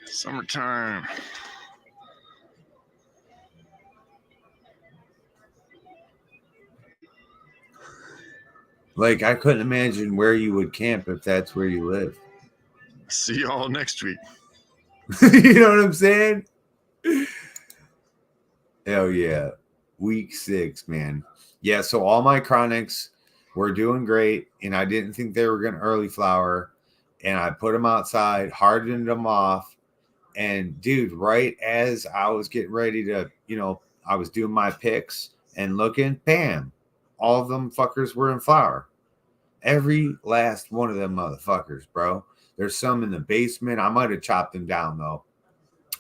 Summertime. Like, I couldn't imagine where you would camp if that's where you live. See y'all next week. You know what I'm saying? Hell yeah. Week 6, man. Yeah, so all my chronics were doing great, and I didn't think they were going to early flower, and I put them outside, hardened them off, and dude, right as I was getting ready to, I was doing my picks and looking, bam, all of them fuckers were in flower. Every last one of them motherfuckers, bro. There's some in the basement. I might have chopped them down, though.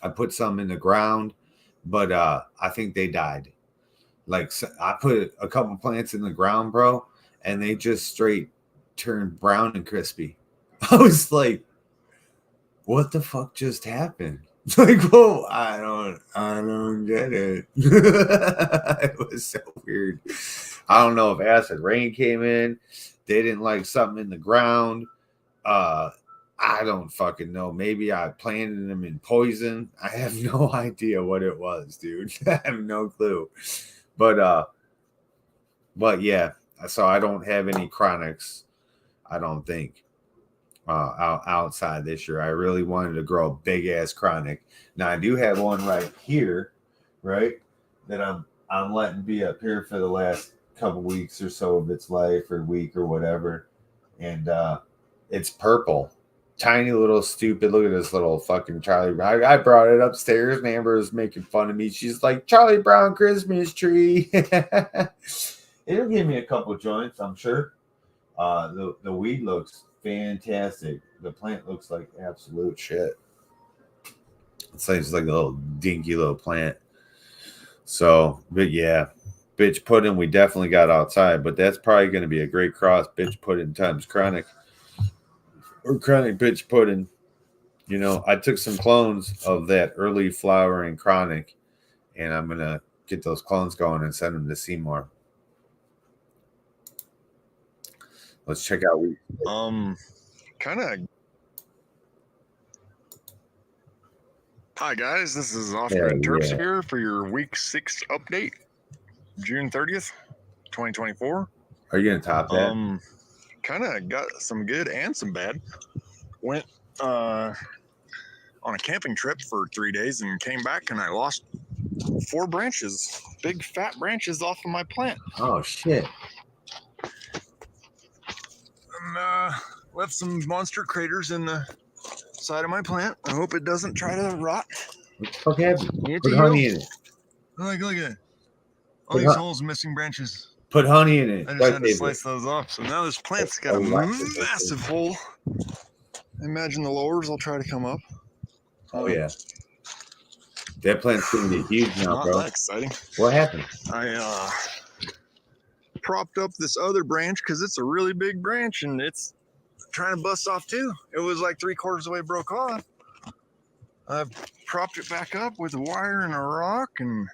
I put some in the ground, but I think they died. Like, I put a couple plants in the ground, bro, and they just straight turned brown and crispy. I was like, what the fuck just happened? Like, whoa, I don't get it. It was so weird. I don't know if acid rain came in. They didn't like something in the ground. I don't fucking know. Maybe I planted them in poison. I have no idea what it was, dude. I have no clue. But yeah. So I don't have any chronics, I don't think, outside this year. I really wanted to grow a big ass chronic. Now I do have one right here, right, that I'm letting be up here for the last couple weeks or so of its life, or week or whatever, and it's purple. Tiny little stupid. Look at this little fucking Charlie Brown. I brought it upstairs and Amber was making fun of me. She's like, Charlie Brown Christmas tree. It'll give me a couple joints, I'm sure. The weed looks fantastic. The plant looks like absolute shit. It's like a little dinky little plant. So, but yeah, bitch pudding we definitely got outside, but that's probably going to be a great cross, bitch pudding times chronic. Or chronic bitch pudding. I took some clones of that early flowering chronic, and I'm going to get those clones going and send them to Seymour. Let's check out. Kind of. Hi, guys. This is Off-Grid Terps here for your week 6 update, June 30th, 2024. Are you going to top that? Kind of got some good and some bad. Went on a camping trip for 3 days and came back and I lost 4 branches, big fat branches off of my plant. Oh shit! And left some monster craters in the side of my plant. I hope it doesn't try to rot. What the fuck happened? Put honey in it. Look at it. All these holes, missing branches. Put honey in it. I just had to slice those off. So now this plant's got a massive hole. I imagine the lowers will try to come up. Oh yeah. That plant's gonna get huge now, Not bro. that exciting. What happened? I propped up this other branch because it's a really big branch and it's trying to bust off too. It was like 3/4 of the way broke off. I propped it back up with a wire and a rock, and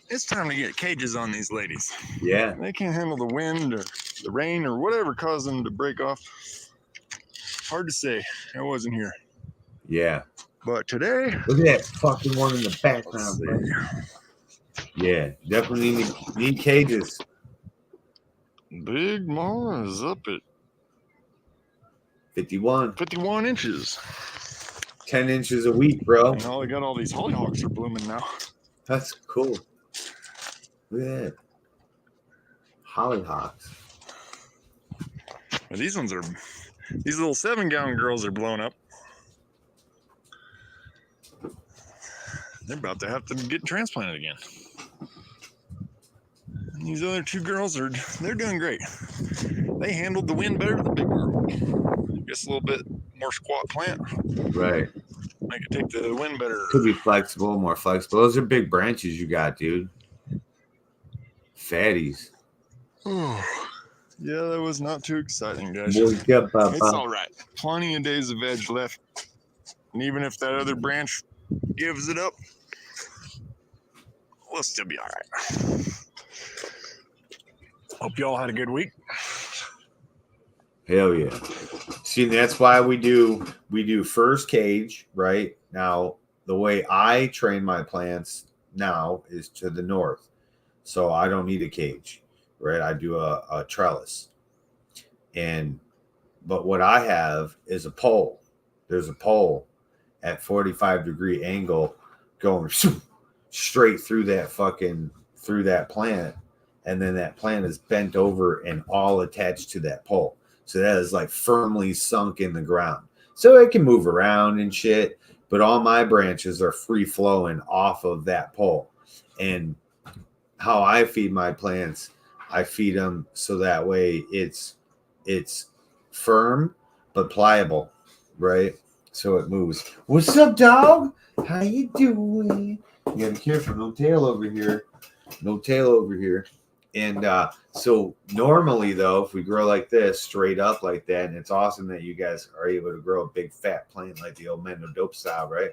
it's time to get cages on these ladies. Yeah. They can't handle the wind or the rain or whatever caused them to break off. Hard to say. I wasn't here. Yeah. But today, Look at that fucking one in the let's background, see. bro. Yeah, definitely need cages. Big Ma is up at 51. 51 inches. 10 inches a week, bro. And all I got all these hollyhocks are blooming now. That's cool. Look at that. Hollyhocks. But these ones are, these little 7-gallon girls are blown up. They're about to have to get transplanted again. And these other 2 girls they're doing great. They handled the wind better than the big girl. Just a little bit more squat plant. Right. Make it take the wind better. Could be flexible, more flexible. Those are big branches you got, dude. Fatties. Yeah, that was not too exciting, guys. Wake up, It's all right. Plenty of days of veg left. And even if that other branch gives it up, we'll still be all right. Hope y'all had a good week. Hell yeah. See, that's why we do first cage, right? Now, the way I train my plants now is to the north. So I don't need a cage, right? I do a trellis. But what I have is a pole. There's a pole at 45-degree angle going straight through that plant. And then that plant is bent over and all attached to that pole. So that is like firmly sunk in the ground. So it can move around and shit, but all my branches are free flowing off of that pole. And how I feed my plants, I feed them so that way it's firm but pliable, right? So it moves. What's up, dog? How you doing? You gotta be careful. No tail over here. No tail over here. And so normally, though, if we grow like this, straight up like that, and it's awesome that you guys are able to grow a big fat plant like the old Mendo Dope style, right?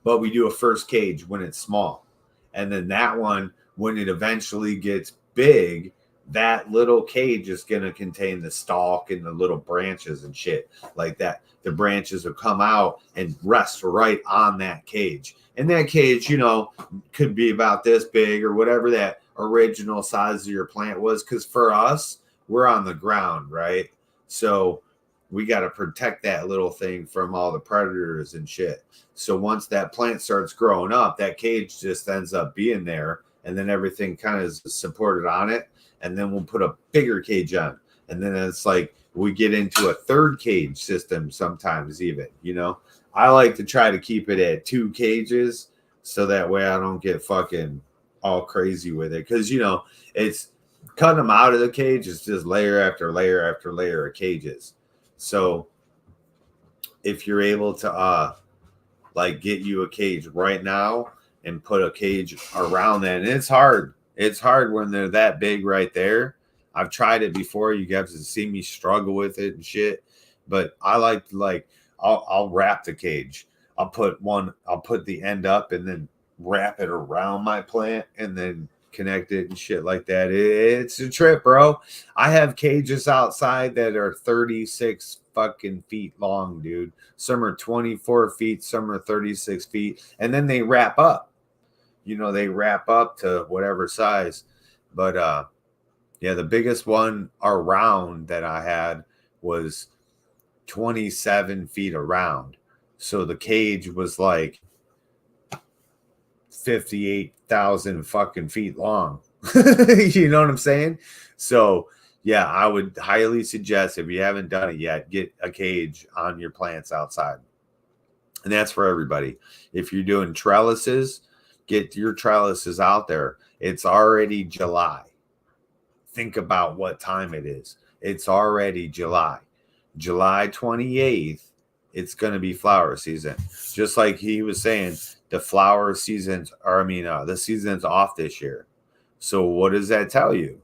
But we do a first cage when it's small. And then that one, when it eventually gets big, that little cage is going to contain the stalk and the little branches and shit like that. The branches will come out and rest right on that cage. And that cage, you know, could be about this big or whatever that original size of your plant was, because for us, we're on the ground, right? So we got to protect that little thing from all the predators and shit. So once that plant starts growing up, that cage just ends up being there, and then everything kind of is supported on it, and then we'll put a bigger cage on, and then it's like we get into a third cage system sometimes, even, you know. I like to try to keep it at 2 cages so that way I don't get fucking all crazy with it, because, you know, it's cutting them out of the cage. It's just layer after layer after layer of cages. So if you're able to like get you a cage right now and put a cage around that, and it's hard when they're that big right there. I've tried it before. You guys have seen me struggle with it and shit, but I like to I'll wrap the cage. I'll put the end up and then wrap it around my plant and then connect it and shit like that. It's a trip, bro. I have cages outside that are 36 fucking feet long, dude. Some are 24 feet, some are 36 feet, and then they wrap up. You know, they wrap up to whatever size. But yeah, the biggest one around that I had was 27 feet around. So the cage was like 58,000 fucking feet long. You know what I'm saying? So yeah, I would highly suggest, if you haven't done it yet, get a cage on your plants outside. And that's for everybody. If you're doing trellises, get your trellises out there. It's already July. Think about what time it is. It's already July. July 28th it's going to be flower season. Just like he was saying, the flower seasons, the season's off this year. So what does that tell you?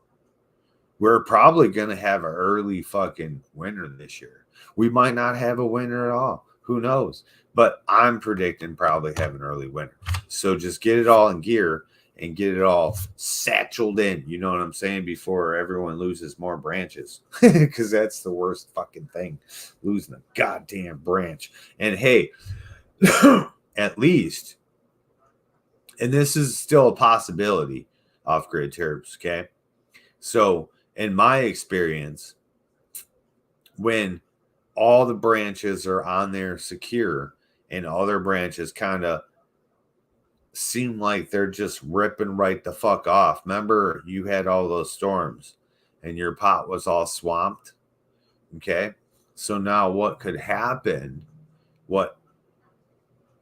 We're probably going to have an early fucking winter this year. We might not have a winter at all. Who knows? But I'm predicting probably have an early winter. So just get it all in gear and get it all satcheled in. You know what I'm saying? Before everyone loses more branches. Because that's the worst fucking thing. Losing a goddamn branch. And hey, at least, and this is still a possibility, off-grid terps, okay? So in my experience, when all the branches are on there secure and other branches kind of seem like they're just ripping right the fuck off. Remember, you had all those storms and your pot was all swamped. Okay. So now what could happen? What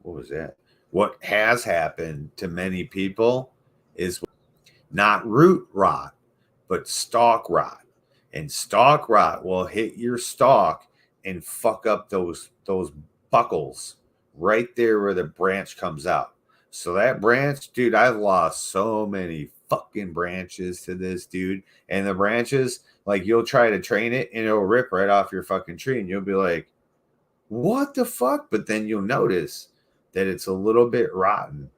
was that? What has happened to many people is not root rot, but stalk rot. And stalk rot will hit your stalk and fuck up those buckles right there where the branch comes out. So that branch, dude, I've lost so many fucking branches to this, dude. And the branches, like, you'll try to train it and it'll rip right off your fucking tree. And you'll be like, what the fuck? But then you'll notice that it's a little bit rotten.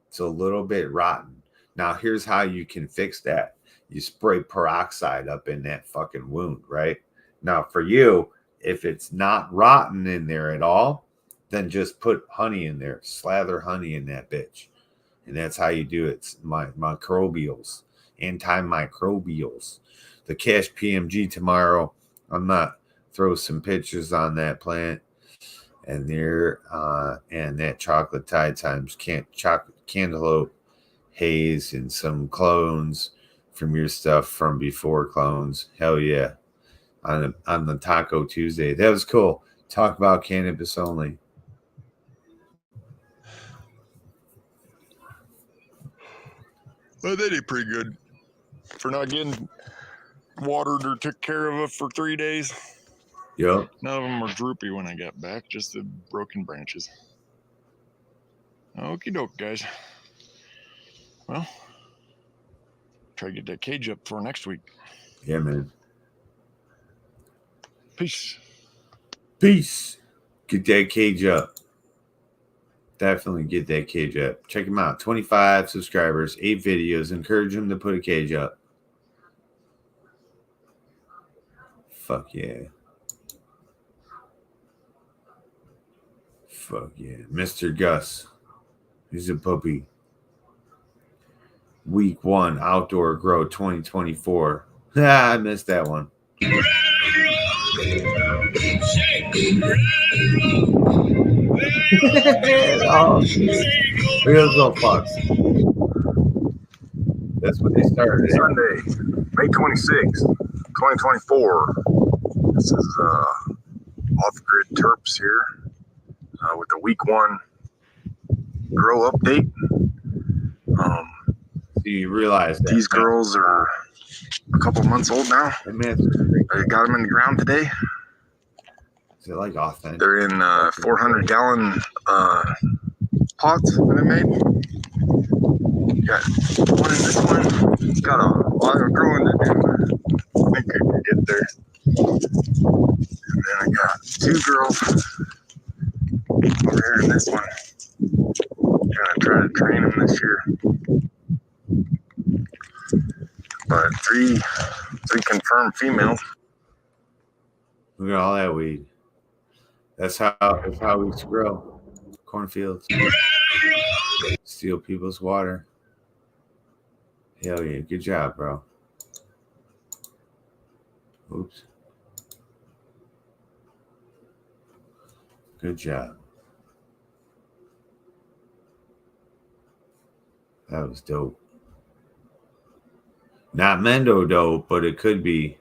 It's a little bit rotten. Now, here's how you can fix that. You spray peroxide up in that fucking wound, right? Now, for you, if it's not rotten in there at all, then just put honey in there. Slather honey in that bitch. And that's how you do it. It's microbials, antimicrobials. The Cash PMG tomorrow, I'm not throw some pictures on that plant. And there, and that chocolate Tide Times cantaloupe haze and some clones from your stuff from before clones. Hell yeah. On the Taco Tuesday. That was cool. Talk about cannabis only. Well, they did pretty good for not getting watered or took care of it for 3 days. Yep. None of them were droopy when I got back, just the broken branches. Okie doke, guys. Well, try to get that cage up for next week. Yeah, man. Peace. Peace. Get that cage up. Definitely get that cage up. Check him out. 25 subscribers, 8 videos. Encourage him to put a cage up. Fuck yeah. Fuck yeah. Mr. Gus. He's a puppy. Week 1 Outdoor Grow 2024. I missed that one. Oh, real go fuck. That's what they started. Sunday, May 26th, 2024. This is off-grid terps here with the week 1 grow update. Do you realize that These girls are a couple months old now. I got them in the ground today. Is it like authentic? They're in 400-gallon pots that I made. Got one in this one. It's got a lot of growing to do. I think I can get there. And then I got 2 girls over here in this one. Gonna try to train them this year. But three confirmed females. Look at all that weed. That's how weeds grow. Cornfields. Steal people's water. Hell yeah. Good job, bro. Oops. Good job. That was dope. Not Mendo dope, but it could be.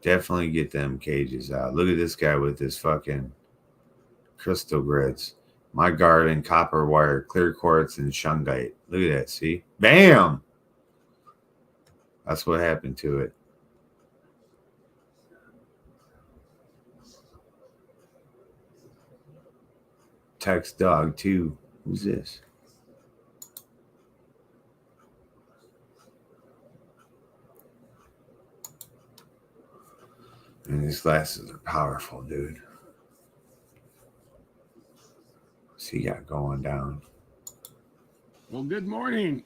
Definitely get them cages out. Look at this guy with his fucking crystal grids. My garden, copper wire, clear quartz, and shungite. Look at that. See? Bam! That's what happened to it. text dog too. Who's this? And these glasses are powerful, dude. What's he got going down? Well, good morning.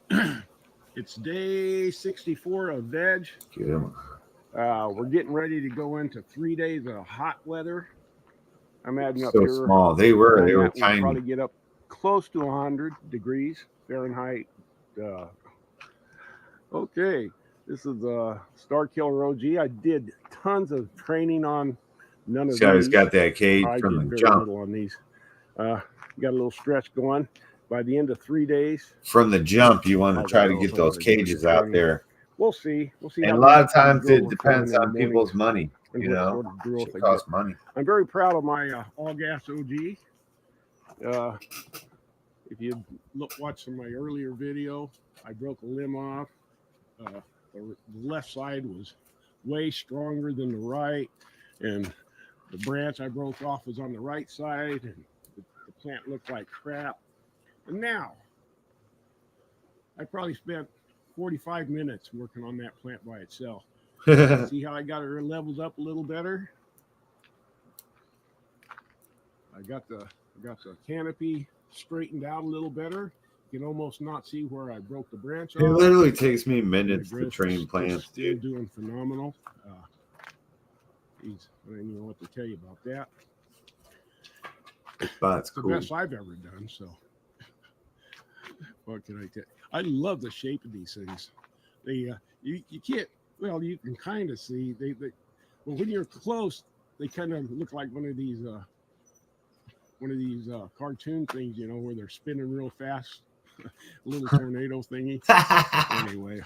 It's day 64 of veg. Get him. We're getting ready to go into 3 days of hot weather. I'm adding up So here. small. They were We'll tiny. probably get up close to 100 degrees Fahrenheit. Okay, this is Star Killer OG. I did tons of training on none of This guy's these. got that cage I from did the very jump. little on these. Got a little stretch going. By the end of 3 days, From the jump, you want to I'll try to go get if I those gotta do cages some out training. there. We'll see. We'll see. And how a lot these of times grow it before depends in the on people's mornings money. and You what know, sort of growth it I costs get. money. I'm very proud of my all gas OG. If you watch some of my earlier video, I broke a limb off. The left side was way stronger than the right, and the branch I broke off was on the right side, and the plant looked like crap. And now I probably spent 45 minutes working on that plant by itself. See how I got her levels up a little better? I got the canopy straightened out a little better. You can almost not see where I broke the branch It off. literally takes me My minutes to growth train is plants, still dude. doing phenomenal. I don't even know what to tell you about that. That's It's the cool. best I've ever done. So, what can I tell you? I love the shape of these things. They you can't. Well, you can kind of see well, when you're close, they kind of look like one of these cartoon things, you know, where they're spinning real fast, a little tornado thingy. Anyway,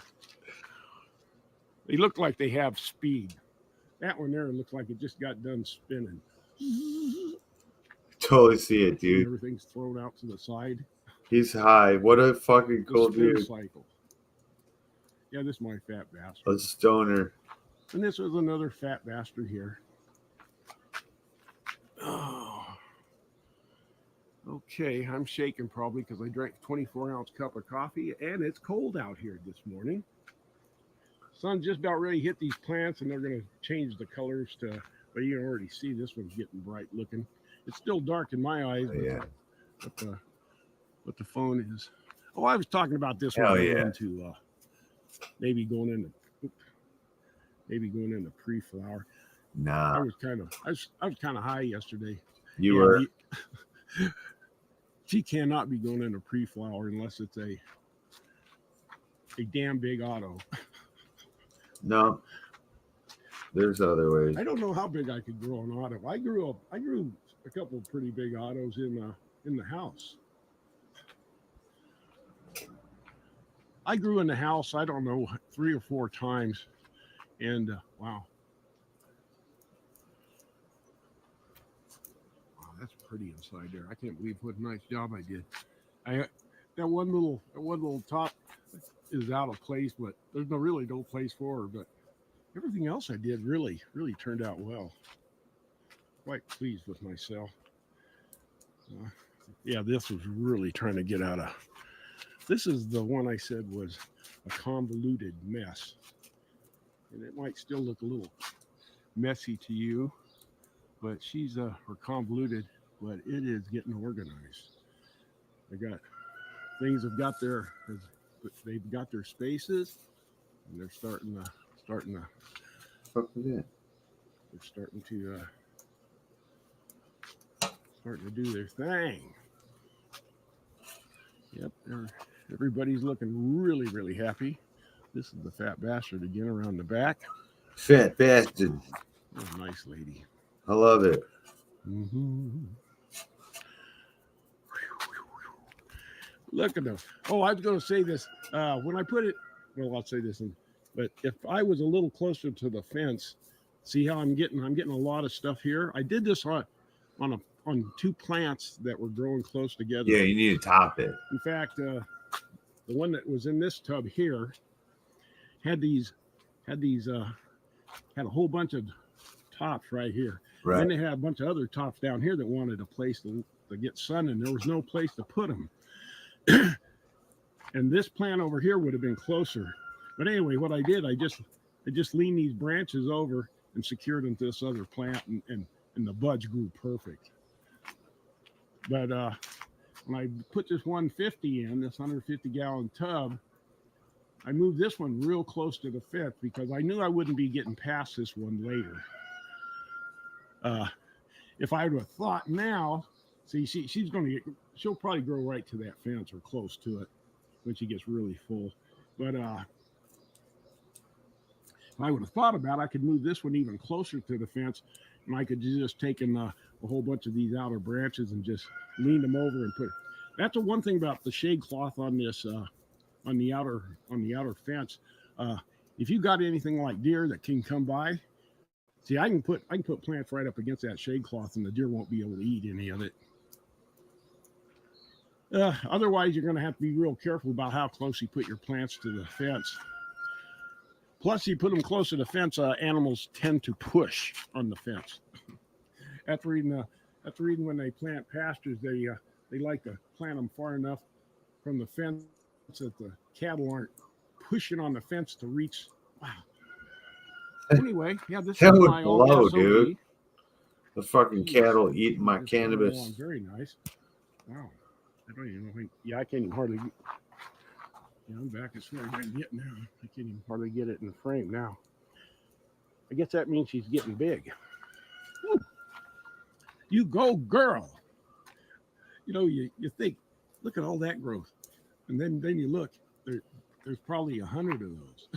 they look like they have speed. That one there looks like it just got done spinning. Totally see it, And dude. everything's thrown out to the side. He's high. What a fucking The cool spin dude. cycle. Yeah, this is my fat bastard. A stoner. And this was another fat bastard here. Oh. Okay, I'm shaking probably because I drank a 24-ounce cup of coffee, and it's cold out here this morning. Sun's just about ready to hit these plants, and they're going to change the colors to, well, you can already see this one's getting bright looking. It's still dark in my eyes, Oh, yeah. but the phone is. Oh, I was talking about this one Hell going yeah. into maybe going into pre-flower. Nah. I was kind of high yesterday. You were. She cannot be going into pre-flower unless it's a damn big auto. No. There's other ways. I don't know how big I could grow an auto. I grew a couple of pretty big autos in the house. I grew in the house, I don't know, 3 or 4 times. And wow. Wow, that's pretty inside there. I can't believe what a nice job I did. That one little top is out of place, but there's really no place for her. But everything else I did really turned out well. Quite pleased with myself. Yeah, this was really trying to get out of. This is the one I said was a convoluted mess. And it might still look a little messy to you, but she's or convoluted, but it is getting organized. I got things have got they've got their spaces, and they're starting to Fuck was that? they're starting to do their thing. Yep, everybody's looking really happy. This is the fat bastard again around the back. Fat bastard. Oh, nice lady. I love it. Mm-hmm. Look at them. Oh, I was going to say this. When I put it, well, I'll say this. But if I was a little closer to the fence, see how I'm getting a lot of stuff here. I did this on 2 plants that were growing close together. Yeah, you need to top it. In fact, the one that was in this tub here had a whole bunch of tops right here. Right. And then they had a bunch of other tops down here that wanted a place to to get sun, and there was no place to put them. And this plant over here would have been closer. But anyway, what I did, I just leaned these branches over and secured them to this other plant, and the buds grew perfect. But when I put this 150 in, this 150-gallon tub, I moved this one real close to the fence because I knew I wouldn't be getting past this one later. If I would have thought now, see, she'll probably grow right to that fence or close to it when she gets really full. But if I would have thought about it, I could move this one even closer to the fence, and I could just taken a whole bunch of these outer branches and just lean them over and put. That's the one thing about the shade cloth on this on the outer fence. If you got anything like deer that can come by, see, I can put plants right up against that shade cloth, and the deer won't be able to eat any of it. Otherwise, you're going to have to be real careful about how close you put your plants to the fence. Plus, you put them close to the fence, animals tend to push on the fence. After reading when they plant pastures, they like to plant them far enough from the fence that the cattle aren't pushing on the fence to reach. Wow. Anyway, yeah, this That is would my blow, all dude. The fucking cattle eating my Just going cannabis. along very nice. Wow. I don't even know. Yeah, I can't even hardly. Yeah, I'm back as far as I can get now. I can't even hardly get it in the frame now. I guess that means she's getting big. Woo. You go, girl. You know, you think, look at all that growth. And then you look, there's probably 100 of those.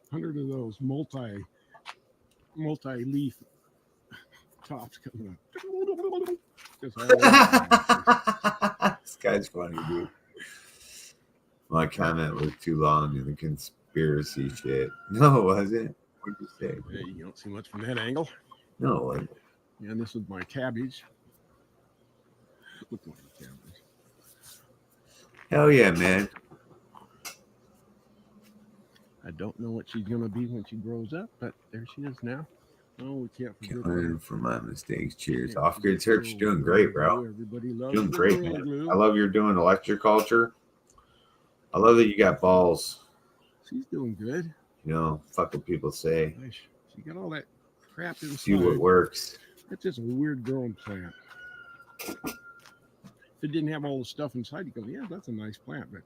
100 of those multi-leaf tops coming up. This guy's funny, dude. My comment was too long in the conspiracy shit. No, it wasn't. What'd you say? Hey, you don't see much from that angle. No, it wasn't. Yeah, and this is my cabbage. Look like the cabbage. Hell yeah, man. I don't know what she's going to be when she grows up, but there she is now. Oh, we can't forget. Learn from my mistakes. Cheers. Off Grid Search, you're doing great, bro. Everybody loves Doing great, man. I love you're doing electroculture. I love that you got balls. She's doing good. You know, fuck what people say. She got all that crap inside. See what works. It's just a weird growing plant. If it didn't have all the stuff inside, you go, yeah, that's a nice plant, but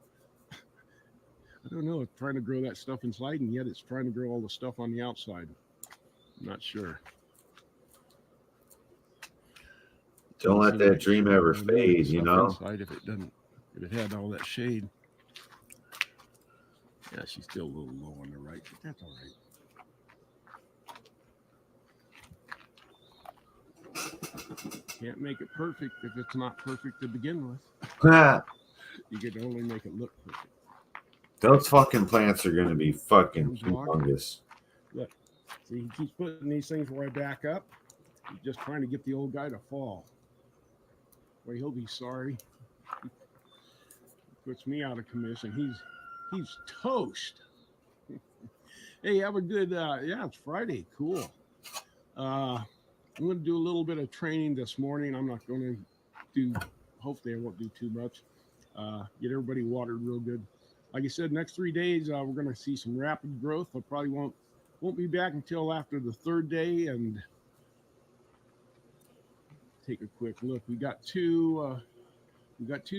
I don't know. It's trying to grow that stuff inside, and yet it's trying to grow all the stuff on the outside. I'm not sure. Don't let that dream ever fade, you know? Inside if it had all that shade. Yeah, she's still a little low on the right, but that's all right. Can't make it perfect if it's not perfect to begin with. You can only make it look perfect. Those fucking plants are going to be fucking humongous. Look, see, he keeps putting these things where I back up. He's just trying to get the old guy to fall. Well, he'll be sorry. He puts me out of commission. He's toast. Hey, have a good, yeah, it's Friday. Cool. I'm going to do a little bit of training this morning. I'm not going to do, hopefully I won't do too much. Get everybody watered real good. Like I said, next 3 days, we're going to see some rapid growth. I probably won't be back until after the third day, and take a quick look. We got two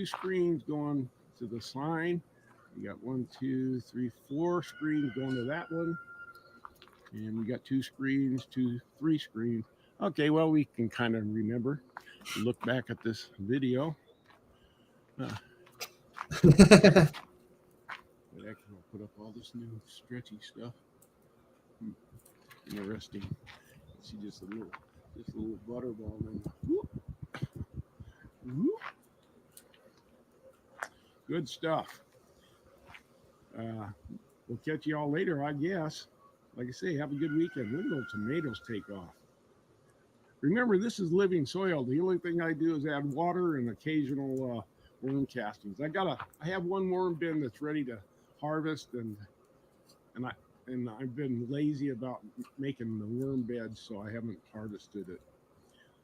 screens going to the sign. We got 1, 2, 3, 4 screens going to that one. And we got 2 screens, 3 screens. Okay, well, we can kind of remember. Look back at this video. I'll put up all this new stretchy stuff. Interesting. See just a little butterball in. Whoop. Whoop. Good stuff. We'll catch you all later, I guess. Like I say, have a good weekend. When those tomatoes take off. Remember, this is living soil. The only thing I do is add water and occasional worm castings. I have one worm bin that's ready to harvest, and I've been lazy about making the worm beds, so I haven't harvested it.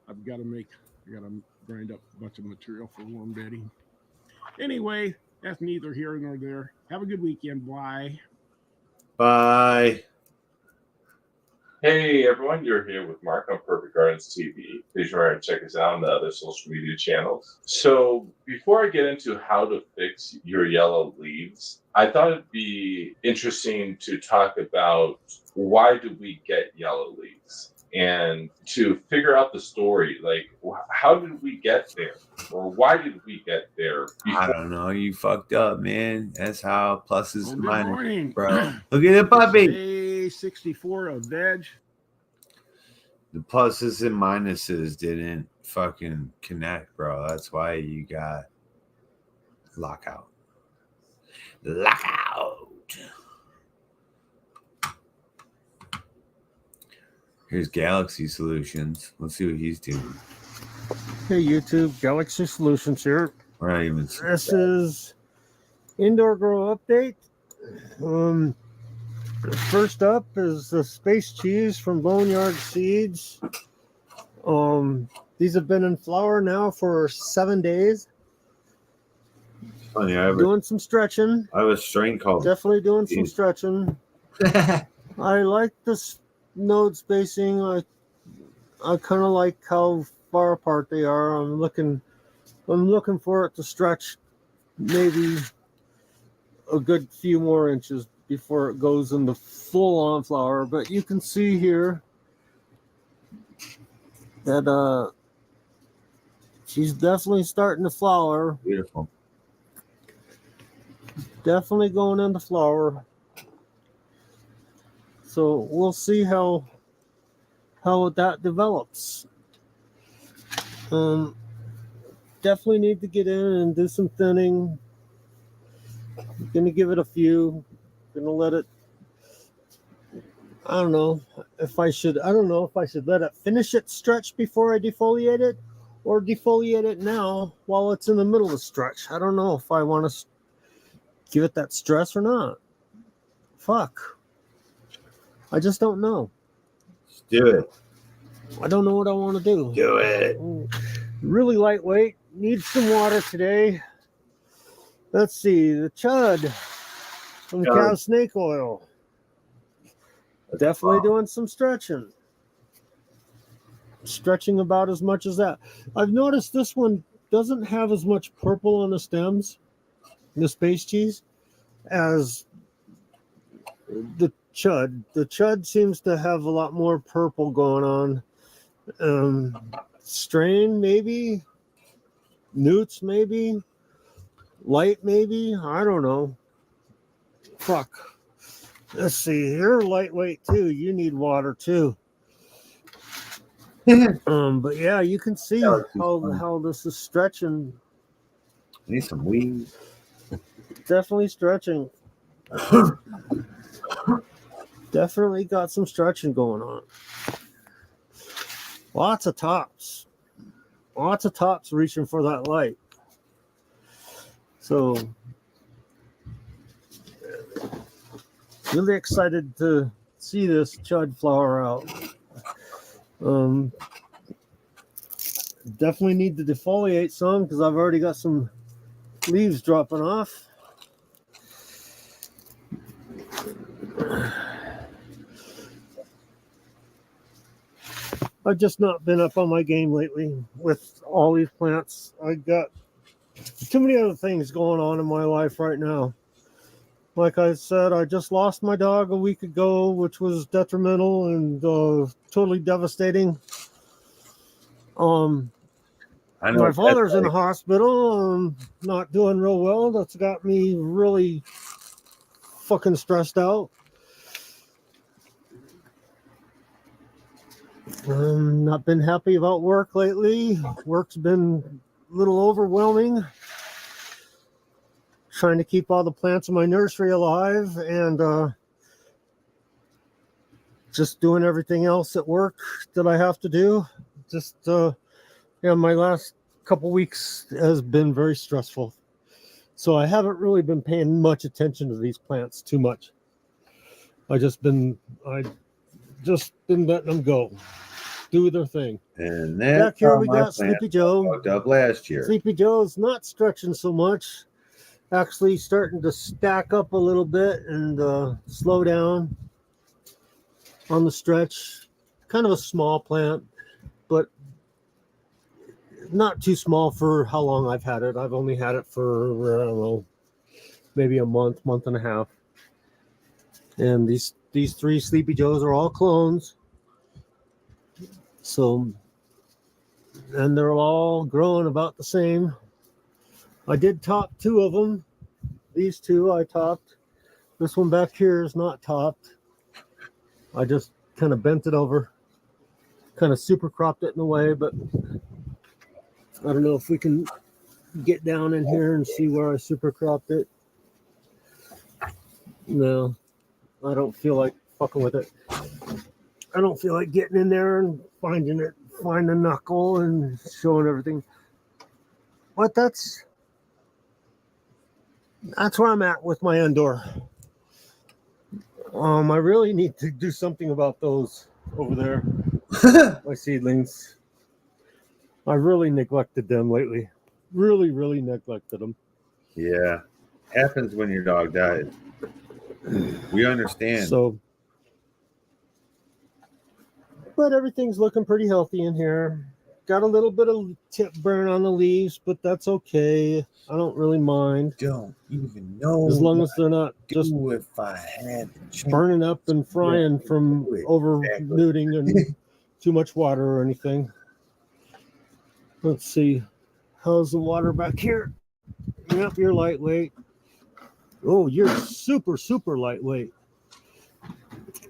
I've got to make I got to grind up a bunch of material for warm bedding. Anyway, that's neither here nor there. Have a good weekend. Bye. Bye. Hey everyone, you're here with Mark on Perfect Gardens TV. Please remember to check us out on the other social media channels. So before I get into how to fix your yellow leaves, I thought it'd be interesting to talk about why do we get yellow leaves and to figure out the story. Like, how did we get there? Or why did we get there? I don't know. You fucked up, man. That's how pluses Well, and good minuses, morning. bro. Look at the puppy. Day 64 of veg. The pluses and minuses didn't fucking connect, bro. That's why you got lockout. Lockout. Here's Galaxy Solutions. Let's see what he's doing. Hey YouTube, Galaxy Solutions here. We're not even. This is indoor grow update. First up is the space cheese from Boneyard Seeds. These have been in flower now for 7 days. Funny, I Doing some stretching. have a strain called. Definitely doing some stretching. I like this node spacing. I kind of like how far apart they are. I'm looking for it to stretch maybe a good few more inches before it goes into full on flower. But you can see here that she's definitely starting to flower. Beautiful. Definitely going into flower. So we'll see how that develops. Definitely need to get in and do some thinning. I'm gonna give it a few. Gonna let it. I don't know if I should let it finish its stretch before I defoliate it, or defoliate it now while it's in the middle of the stretch. I don't know if I want to give it that stress or not. Fuck. I just don't know. Let's do it. I don't know what I want to do. Do it. Really lightweight. Needs some water today. Let's see. The chud from cow snake oil. Definitely doing some stretching. Stretching about as much as that. I've noticed this one doesn't have as much purple on the stems, the space cheese, as the chud. The chud seems to have a lot more purple going on. Strain maybe, newts maybe, light maybe. I don't know. Fuck. Let's see. You're lightweight too. You need water too. But yeah, you can see how this is stretching. Need some weed. Definitely stretching. Definitely got some stretching going on. Lots of tops. Lots of tops reaching for that light. So really excited to see this chud flower out. Definitely need to defoliate some because I've already got some leaves dropping off. I've just not been up on my game lately with all these plants. I got too many other things going on in my life right now. Like I said, I just lost my dog a week ago, which was detrimental and totally devastating. My father's in the hospital, not doing real well. That's got me really fucking stressed out. Not been happy about work lately. Work's been a little overwhelming. Trying to keep all the plants in my nursery alive and just doing everything else at work that I have to do. Just, my last couple weeks has been very stressful. So I haven't really been paying much attention to these plants too much. I just been letting them go. do their thing. And that's Back here how we my got plants Sleepy Joe. fucked up last year. Sleepy Joe's not stretching so much. Actually starting to stack up a little bit and slow down on the stretch. Kind of a small plant, but not too small for how long I've had it. I've only had it for, I don't know, maybe a month and a half. And these 3 Sleepy Joes are all clones. So, and they're all growing about the same. I did top 2 of them. These 2 I topped. This one back here is not topped. I just kind of bent it over. Kind of super cropped it in a way, but I don't know if we can get down in here and see where I super cropped it. No, I don't feel like fucking with it. I don't feel like getting in there and finding the knuckle and showing everything. But that's where I'm at with my indoor. I really need to do something about those over there. My seedlings. I really neglected them lately. Really neglected them. Yeah. Happens when your dog dies. We understand. So, but everything's looking pretty healthy in here. Got a little bit of tip burn on the leaves, but that's okay. I don't really mind. Don't even know. As long as they're not just if I had burning up and frying from over nuding and too much water or anything. Let's see. How's the water back here? Yep, you're lightweight. Oh, you're super lightweight.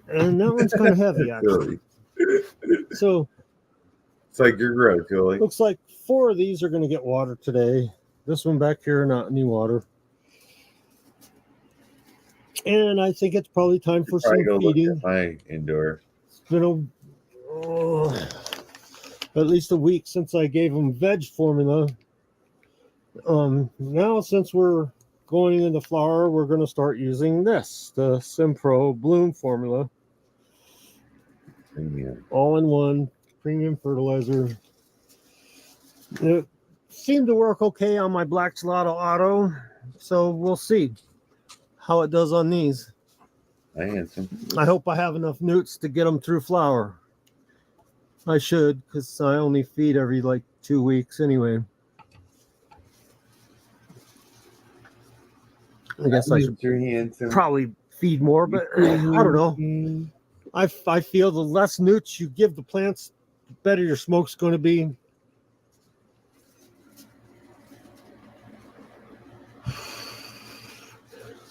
And that one's kind of heavy, actually. So it's like your growth, Julie. Looks like 4 of these are going to get water today. This one back here, not any water. And I think it's probably time for some feeding. My indoor. It's been at least a week since I gave them veg formula. Now since we're going into flower, we're going to start using this, the Simpro Bloom formula. Premium. All-in-one premium fertilizer. It seemed to work okay on my Black Gelato Auto, so we'll see how it does on these. I hope I have enough newts to get them through flower. I should, because I only feed every like 2 weeks anyway. I guess I should probably feed more, but I don't know. I feel the less newts you give the plants, the better your smoke's going to be.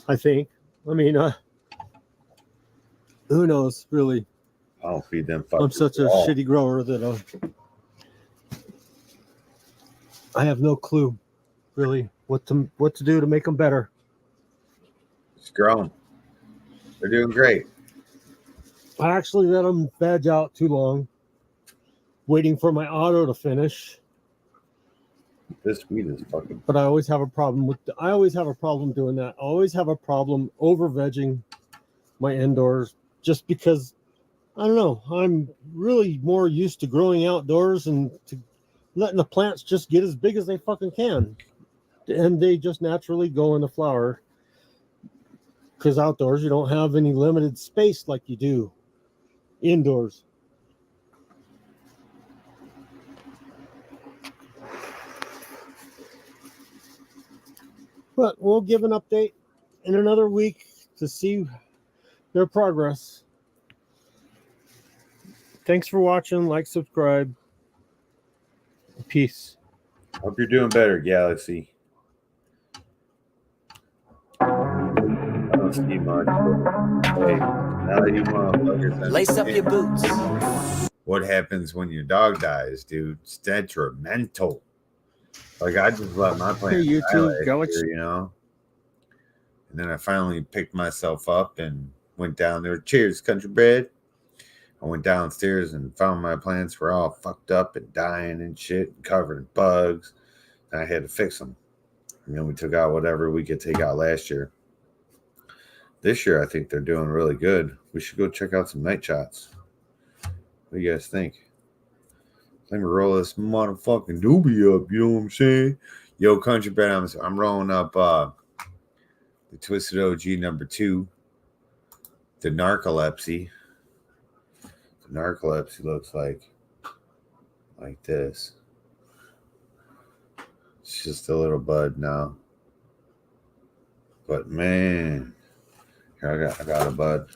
I think. I mean, who knows, really? I'll feed them. I'm such a shitty grower that I have no clue, really, what to do to make them better. It's growing. They're doing great. I actually let them veg out too long, waiting for my auto to finish. This weed is fucking. But I always have a problem doing that. I always have a problem over vegging my indoors, just because I don't know. I'm really more used to growing outdoors and to letting the plants just get as big as they fucking can, and they just naturally go into flower. Because outdoors you don't have any limited space like you do indoors. But we'll give an update in another week to see their progress. Thanks for watching. Like, subscribe. Peace. Hope you're doing better, Galaxy. I don't see much. Hey, now that you motherfuckers lace up your boots. What happens when your dog dies, dude? It's detrimental. Like, I just let my plant die last year, you know? And then I finally picked myself up and went down there. Cheers, country bred. I went downstairs and found my plants were all fucked up and dying and shit, and covered in bugs. And I had to fix them. And then we took out whatever we could take out last year. This year, I think they're doing really good. We should go check out some night shots. What do you guys think? Let me roll this motherfucking doobie up. You know what I'm saying? Yo, Country Bad, I'm rolling up the Twisted OG number 2, the Narcolepsy. The Narcolepsy looks like this. It's just a little bud now. But man, here I got a bud.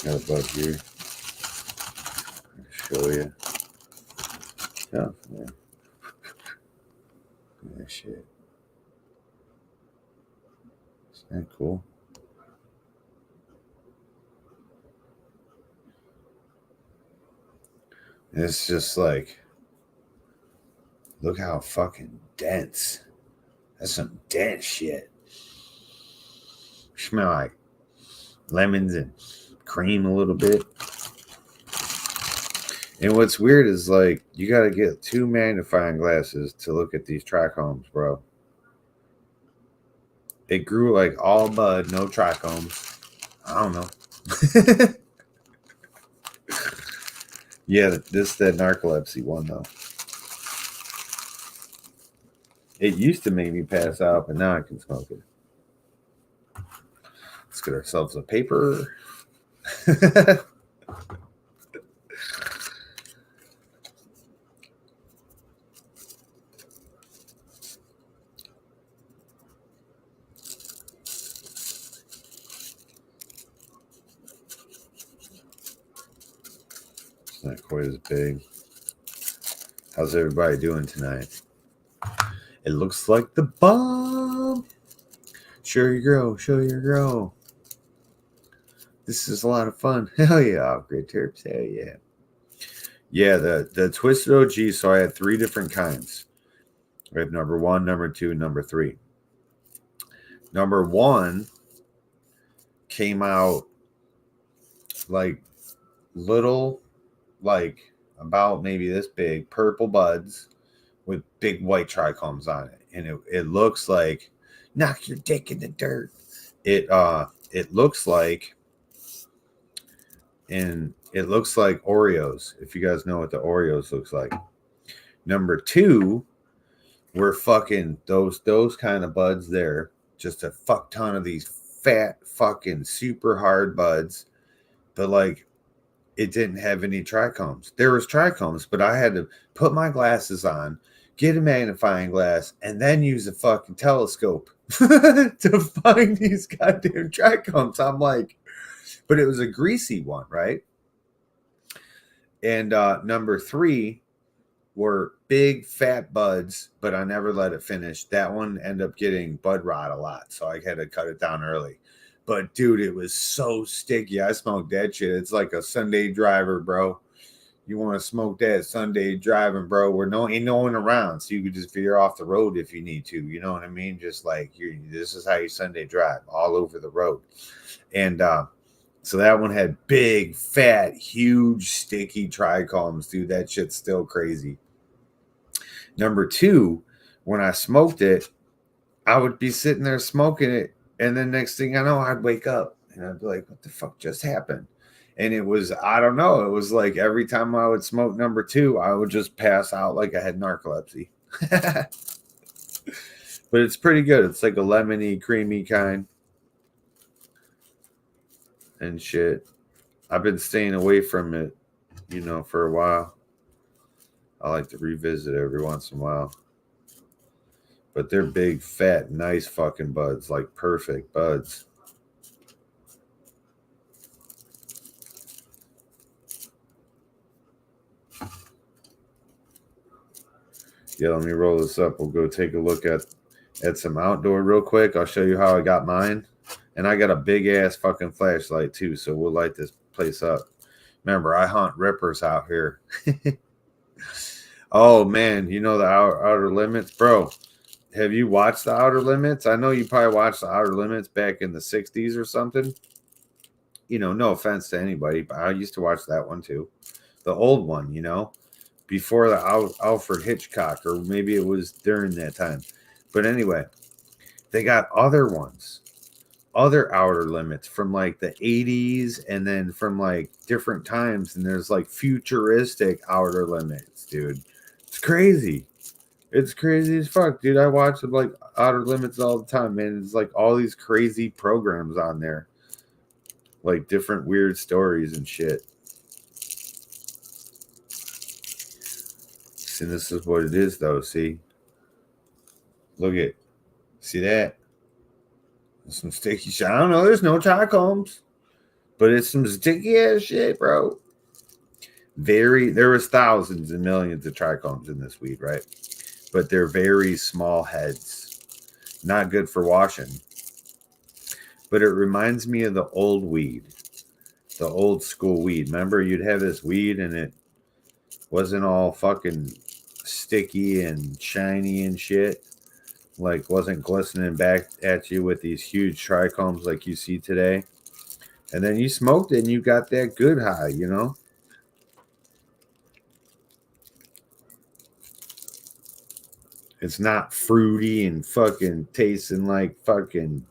Got a bud here. I'll show you. Oh, yeah. Yeah, shit. Isn't that cool? It's just like, look how fucking dense. That's some dense shit. Smell like lemons and cream a little bit. And what's weird is like you got to get 2 magnifying glasses to look at these trichomes, bro. It grew like all bud, no trichomes. I don't know. Yeah, this is that narcolepsy one though. It used to make me pass out, but now I can smoke it. Let's get ourselves a paper. It's not quite as big. How's everybody doing tonight? It looks like the bomb. Show your grow, show your grow. This is a lot of fun. Hell yeah, great terps. Hell yeah. Yeah, the Twisted OG. So I had 3 different kinds. We have number 1, number 2, number 3. Number 1 came out like little, like about maybe this big, purple buds with big white trichomes on it, and it looks like knock your dick in the dirt. It looks like, and it looks like Oreos. If you guys know what the Oreos looks like. Number 2 were fucking those kind of buds there. Just a fuck ton of these fat fucking super hard buds, but like it didn't have any trichomes. There was trichomes, but I had to put my glasses on, get a magnifying glass, and then use a fucking telescope to find these goddamn trichomes. I'm like, but it was a greasy one, right? And number 3 were big fat buds, but I never let it finish. That one ended up getting bud rot a lot, so I had to cut it down early. But dude, it was so sticky. I smoked that shit. It's like a Sunday driver, bro. You want to smoke that Sunday driving, bro, where ain't no one around, so you could just veer off the road if you need to. You know what I mean? Just like this is how you Sunday drive, all over the road. And so that one had big, fat, huge, sticky trichomes, dude. That shit's still crazy. Number 2, when I smoked it, I would be sitting there smoking it, and then next thing I know, I'd wake up and I'd be like, what the fuck just happened? And it was, I don't know, it was like every time I would smoke number 2, I would just pass out like I had narcolepsy. But it's pretty good. It's like a lemony, creamy kind and shit. I've been staying away from it, for a while. I like to revisit every once in a while. But they're big, fat, nice fucking buds, like perfect buds. Yeah, let me roll this up. We'll go take a look at some outdoor real quick. I'll show you how I got mine. And I got a big ass fucking flashlight too, so we'll light this place up. Remember, I hunt rippers out here. Oh man, the Outer Limits, bro. Have you watched the Outer Limits? I know you probably watched the Outer Limits back in the 60s or something. No offense to anybody, but I used to watch that one too. The old one, before the Alfred Hitchcock, or maybe it was during that time. But anyway, they got other ones other outer limits from like the 80s and then from like different times, and there's like futuristic outer limits, dude. It's crazy. It's crazy as fuck, dude. I watch like Outer Limits all the time, man. It's like all these crazy programs on there, like different weird stories and shit. See, this is what it is, though. See, look at, see that? Some sticky shit. I don't know. There's no trichomes, but it's some sticky ass shit, bro. There was thousands and millions of trichomes in this weed, right? But they're very small heads. Not good for washing. But it reminds me of the old weed, the old school weed. Remember, you'd have this weed and it wasn't all fucking sticky and shiny and shit. Like, wasn't glistening back at you with these huge trichomes like you see today. And then you smoked it and you got that good high, you know? It's not fruity and fucking tasting like fucking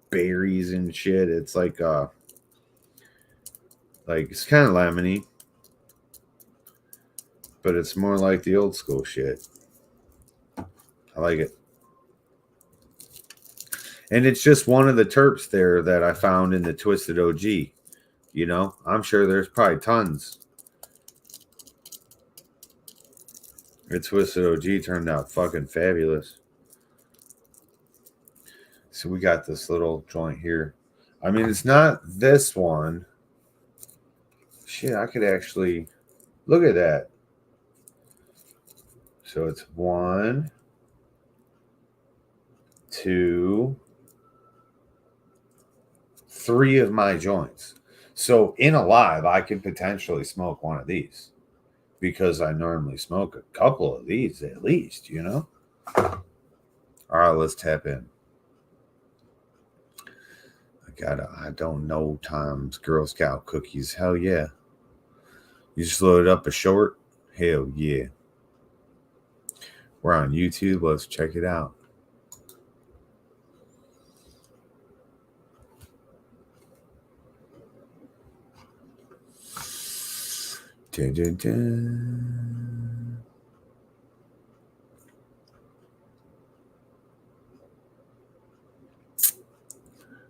berries and shit. It's like it's kind of lemony, but it's more like the old school shit. I like it. And it's just one of the terps there that I found in the Twisted OG. You know, I'm sure there's probably tons. The Twisted OG turned out fucking fabulous. So we got this little joint here. I mean, it's not this one. Shit, I could actually look at that. So it's 1, 2, 3 of my joints. So in a live, I could potentially smoke one of these because I normally smoke a couple of these at least, you know? All right, let's tap in. I don't know times Girl Scout cookies. Hell yeah. You just loaded up a short? Hell yeah. We're on YouTube. Let's check it out. Dun, dun, dun.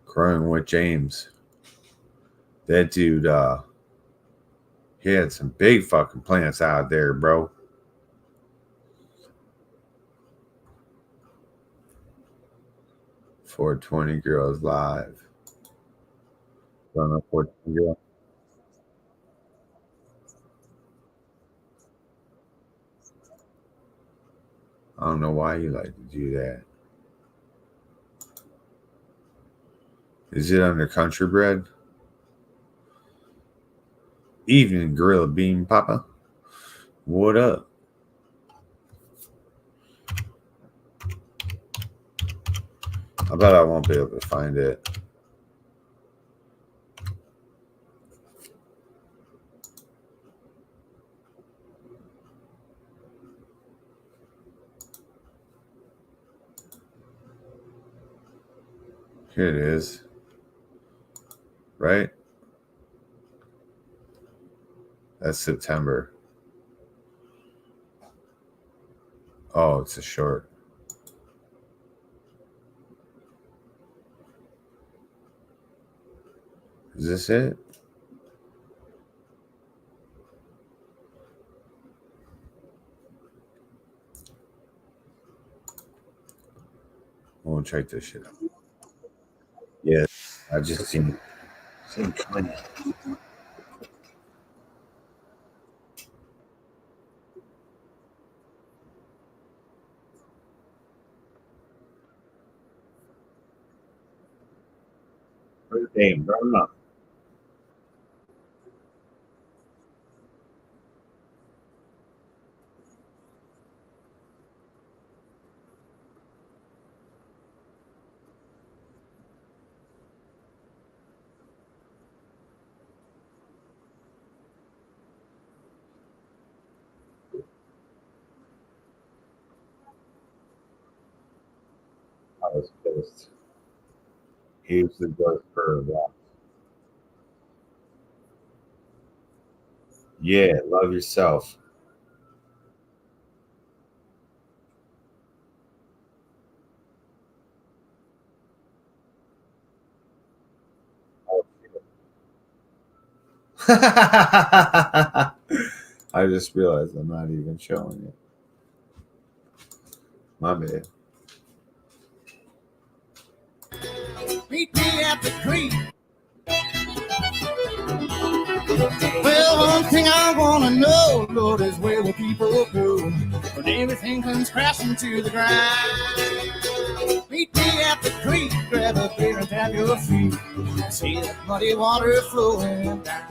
Growing with James. That dude, he had some big fucking plants out there, bro. "420 Girls Live." Don't know 420 Girl. I don't know why you like to do that. Is it under Country Bread? Evening, Gorilla Bean Papa. What up? I bet I won't be able to find it. Here it is. Right? That's September. Oh, it's a short. Is this it? We'll check this shit out. Yeah, I just seen coming. Damn, bro. I was pissed. He usually goes for that. Yeah, love yourself. I just realized I'm not even showing it. My bad. Meet me at the creek. Well, one thing I wanna know, Lord, is where will people go when everything comes crashing to the ground? Meet me at the creek, grab a beer and tap your feet. See that muddy water flowing down.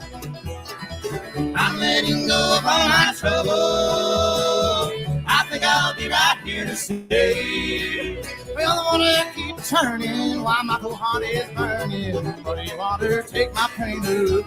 I'm letting go of all my trouble. I think I'll be right here to stay. Well, the water keeps turning while my whole heart is burning. Muddy water, take my pain away.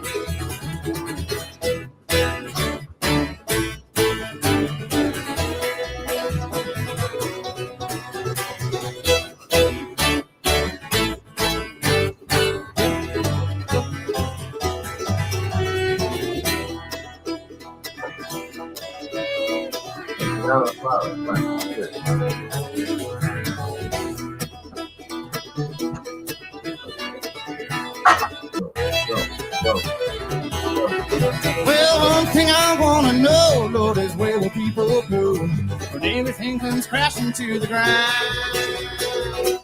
Well, one thing I wanna know, Lord, is where will people go when everything comes crashing to the ground?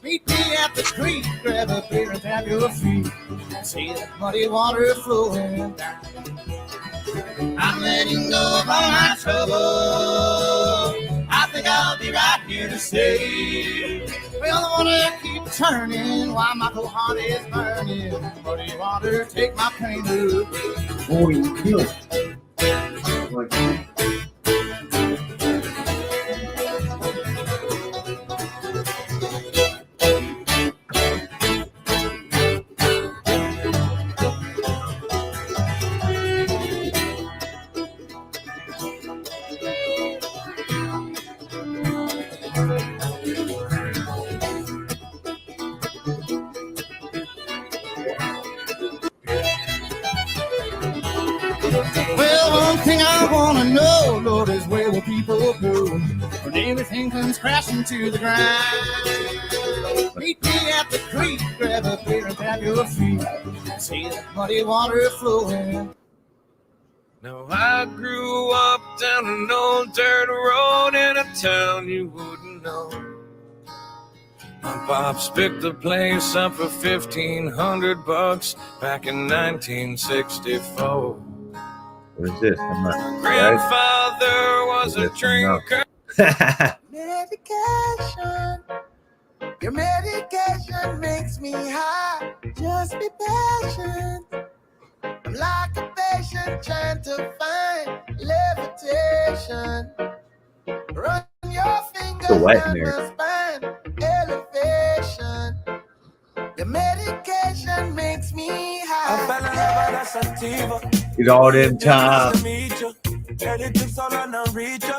Meet me at the creek, grab a beer and tap your feet. See that muddy water flowing down. I'm letting go of all my trouble. I think I'll be right here to stay. Well, the water keeps turning while my whole heart is burning. Muddy water, take my pain away. Oh, you feel it. Well, one thing I wanna know, Lord, is where will people go when everything comes crashing to the ground? Meet me at the creek, grab a beer and tap your feet. See that muddy water flowing. Now I grew up down an old dirt road in a town you wouldn't know. My pops picked the place up for $1,500 back in 1964. What is this? I'm not. Grandfather was a drinker. Medication, your medication makes me high. Just be patient. I'm like a patient trying to find levitation. Run your fingers So wet in down there. the spine, elevation. Your medication makes me high. It's all in time.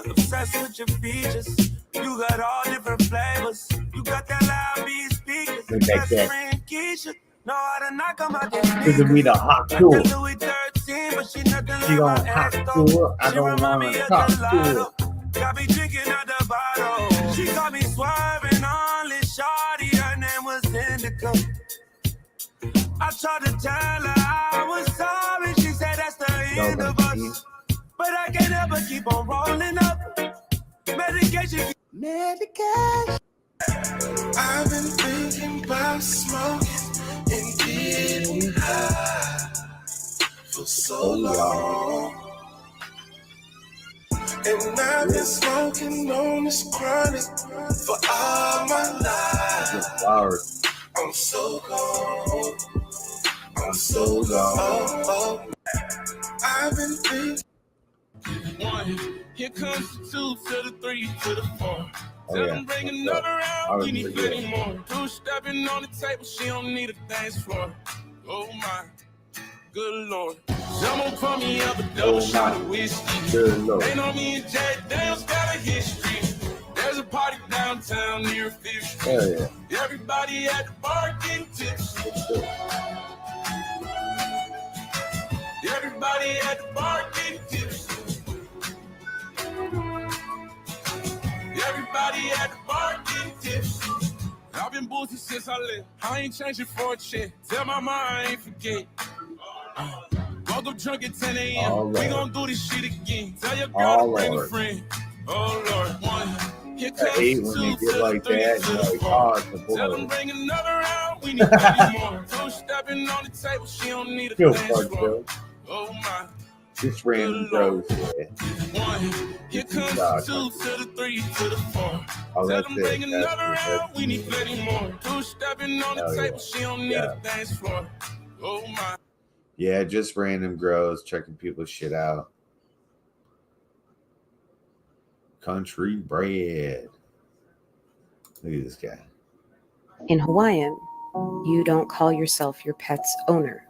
Obsessed with your features. You got all different flavors. You got that loud beat speakers. Look like Best that. friend Keisha. Know how to knock 'em out their This will be the hot tool. Louis 13, but she nothing She like gonna my hot ex, to though. it. I She don't remind want me to of talk to gelato. it. Got me drinking out the bottle. She got me swerving on this shawty. Her name was Indica. I tried to tell her I was sorry. She said that's the end of us. But I can't ever keep on rolling up. Medication. Medication. I've been thinking about smoking and getting high for so long. And I've been smoking on this chronic for all my life. Flowers. I'm so gone. I'm so gone. I've been thinking. One, here comes the 2 to the 3 to the 4. Oh, yeah. Seven, bring another I round. was We need forget. 30 more. Two stepping on the table. She don't need a dance floor. Oh my, good lord. Someone pour me up a double Oh, shot my. of whiskey. Good Lord. They know me and Jack Daniels got a history. There's a party downtown near Fish. Hell yeah. Everybody at the bar getting tips. Everybody at the bar getting tips. Everybody at the bar getting tips. I've been boozy since I left. I ain't changing for a check. Tell my mom I ain't forget. Woke up drunk at 10 a.m. All We right. gon' do this shit again. Tell your girl All to bring right. a friend. Oh Lord, one. Here I hate comes when they two get to like the three that. to You're the like, four. oh, it's a Tell them boy. bring another round. We need 30 more. Two stepping on the table. She don't need a Yo, dance fuck, floor. Joe. Oh my. Just random bros. Yeah. One. Here comes the two to the three to the four. Oh, Tell that's them it. bring another That's round. We need it. plenty more. Two stepping on the Hell table. yeah. She don't need Yeah. a dance floor. Oh my. Yeah, just random grows, checking people's shit out. Country bread. Look at this guy. In Hawaiian, you don't call yourself your pet's owner.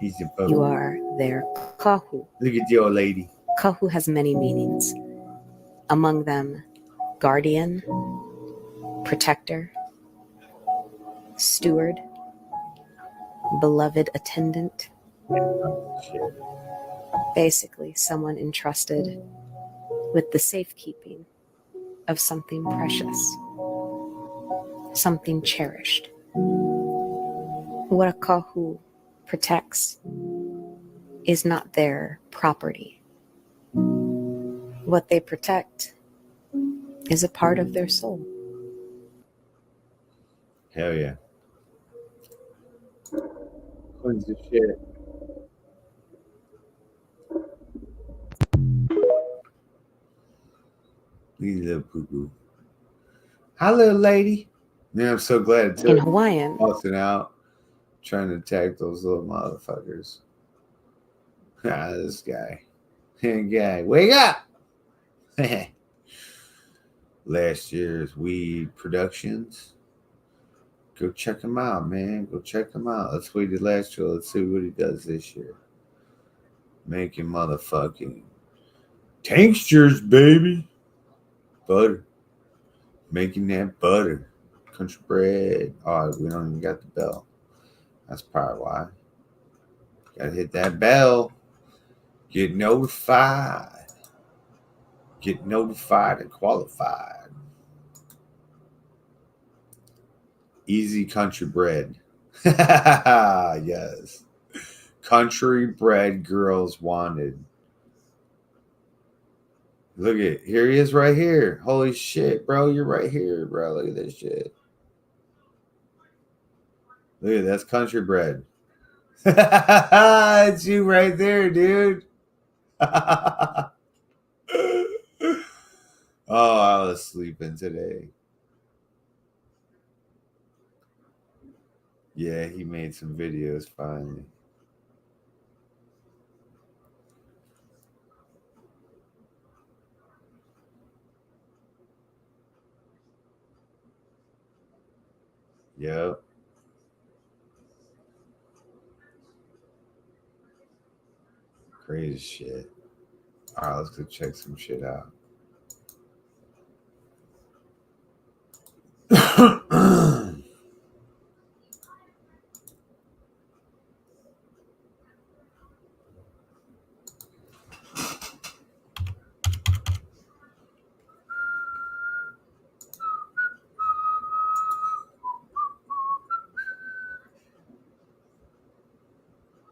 He's a You are their kahu. Look at the old lady. Kahu has many meanings. Among them, guardian, protector, steward, beloved attendant. Shit. Basically, someone entrusted with the safekeeping of something precious, something cherished. What a kahu protects is not their property. What they protect is a part of their soul. Hell yeah. Cleans the shit. These little poo poo. Hi, little lady. Man, I'm so glad to In Hawaiian, busting out, trying to attack those little motherfuckers. Ah, this guy. Guy, wake up! Last year's weed productions. Go check him out, man. Go check him out. That's what he did last year. Let's see what he does this year. Making motherfucking tinctures, baby. Butter. Making that butter. Country bread. Oh, we don't even got the bell. That's probably why. Gotta hit that bell. Get notified. Get notified and qualified. Easy country bread. Yes. Country bread girls wanted. Look at, here he is right here. Holy shit, bro. You're right here, bro. Look at this shit. Look at that's country bread. It's you right there, dude. Oh, I was sleeping today. Yeah, he made some videos finally. Yep. Crazy shit. All right, let's go check some shit out.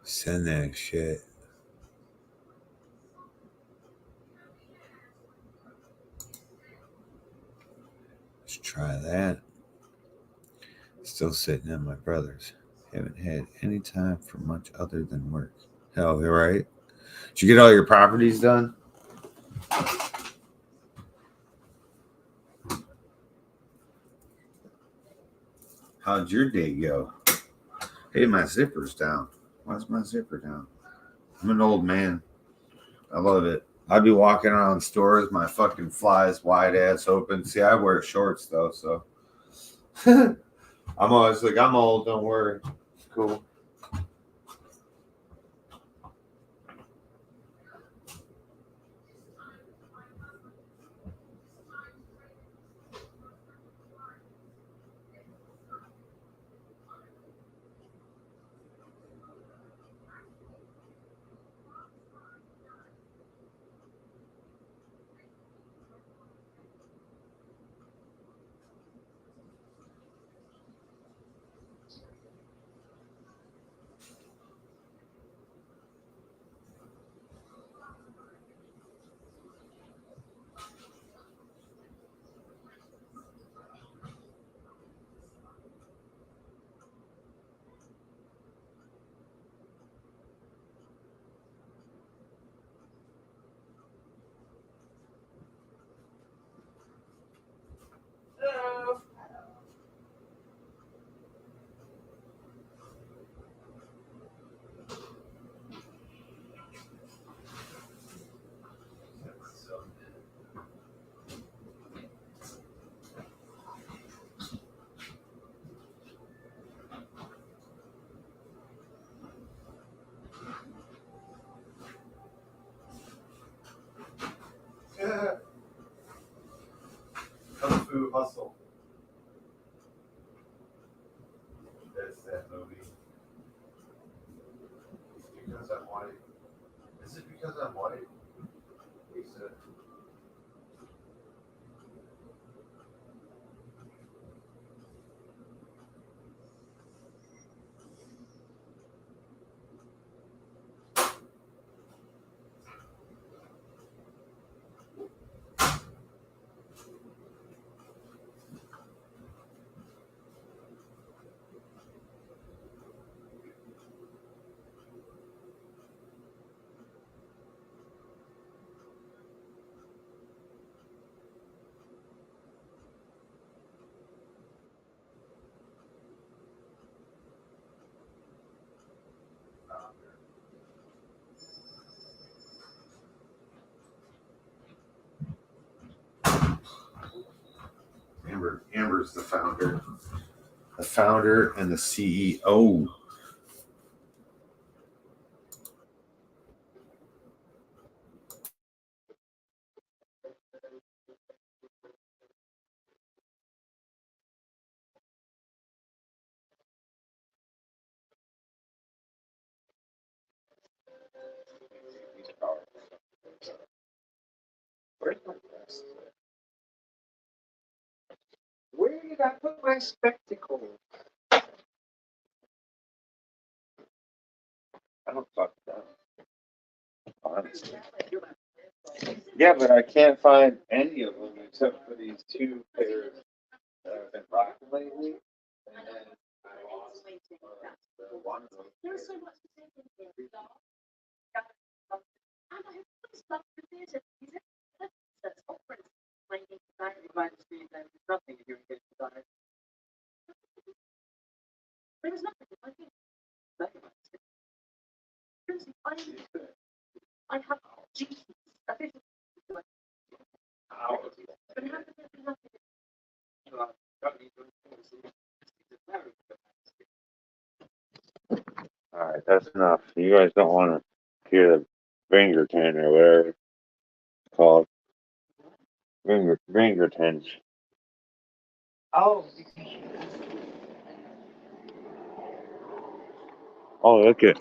Send that shit. Let's try that. Still sitting at my brother's. Haven't had any time for much other than work. Hell, you're right. Did you get all your properties done? How'd your day go? Hey, my zipper's down. Why's my zipper down? I'm an old man. I love it. I'd be walking around stores, my fucking flies wide ass open. See, I wear shorts though, so I'm always like, I'm old, don't worry. It's cool. Fu Hustle. That's that movie. Because I'm white. Is it because I'm white? He said. Amber's the founder and the CEO. Where did I put my spectacles? I don't fuck that. Honestly. Yeah, but I can't find any of them except for these two pairs that I've been rocking lately. And then I lost one of them. All right, that's enough. You guys don't want to hear the Bingerton or whatever it's called. Bingertons. Oh, look at.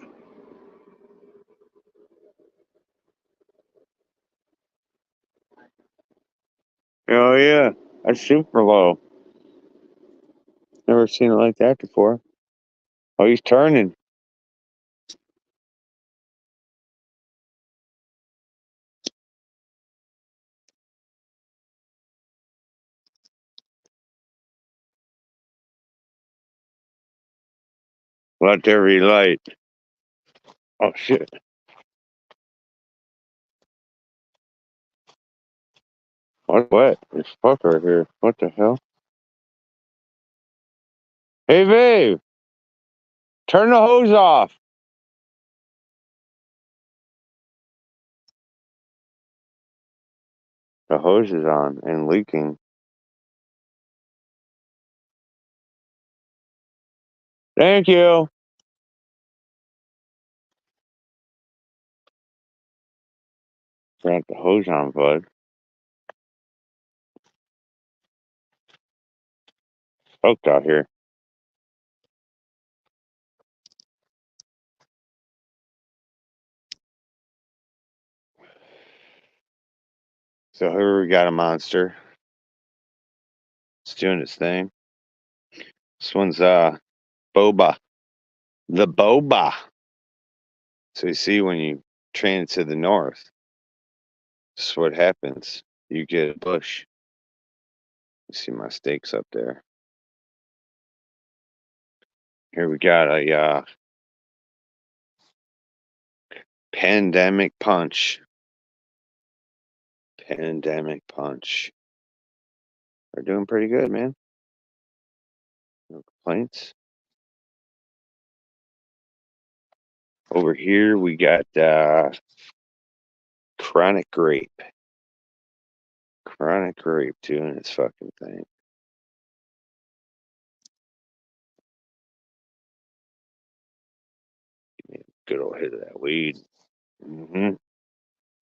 Oh yeah, that's super low. Never seen it like that before. Oh, he's turning. Let there be light. Oh shit. What's wet? It's fuck right here. What the hell? Hey babe, turn the hose off. The hose is on and leaking. Thank you. Got the hose on, bud. Soaked out here. So here we got a monster. It's doing its thing. This one's boba. The boba. So you see when you train it to the north, this is what happens. You get a bush. You see my stakes up there. Here we got a pandemic punch. Pandemic punch. We're doing pretty good, man. No complaints. Over here we got chronic grape. Chronic grape doing its fucking thing. Good old hit of that weed.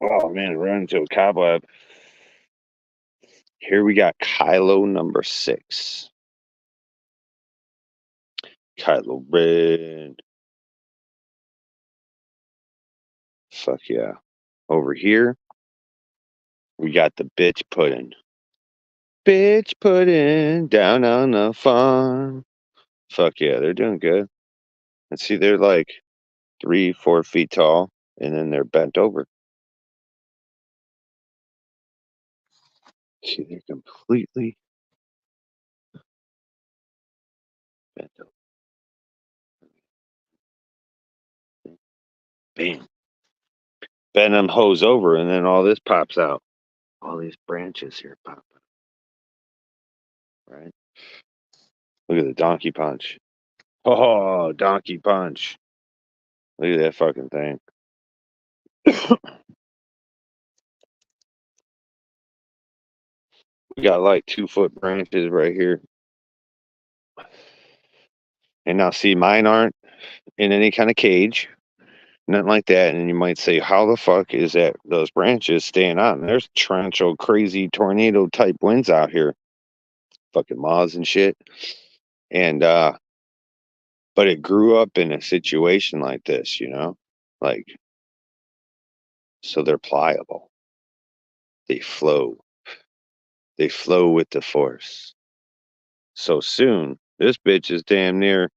Oh man, run into a cobweb. Here we got Kylo number 6. Kylo Ren. Fuck yeah. Over here, we got the bitch pudding. Bitch pudding down on the farm. Fuck yeah, they're doing good. And see, they're like 3-4 feet tall, and then they're bent over. See, they're completely bent over. Bam. Bend them hose over, and then all this pops out. All these branches here pop out. Right? Look at the donkey punch. Oh, donkey punch. Look at that fucking thing. We got like 2-foot branches right here. And now, see, mine aren't in any kind of cage. Nothing like that. And you might say, how the fuck is that those branches staying on? There's torrential, crazy tornado type winds out here. Fucking moths and shit. And but it grew up in a situation like this, you know? Like, so they're pliable. They flow. They flow with the force. So soon, this bitch is damn near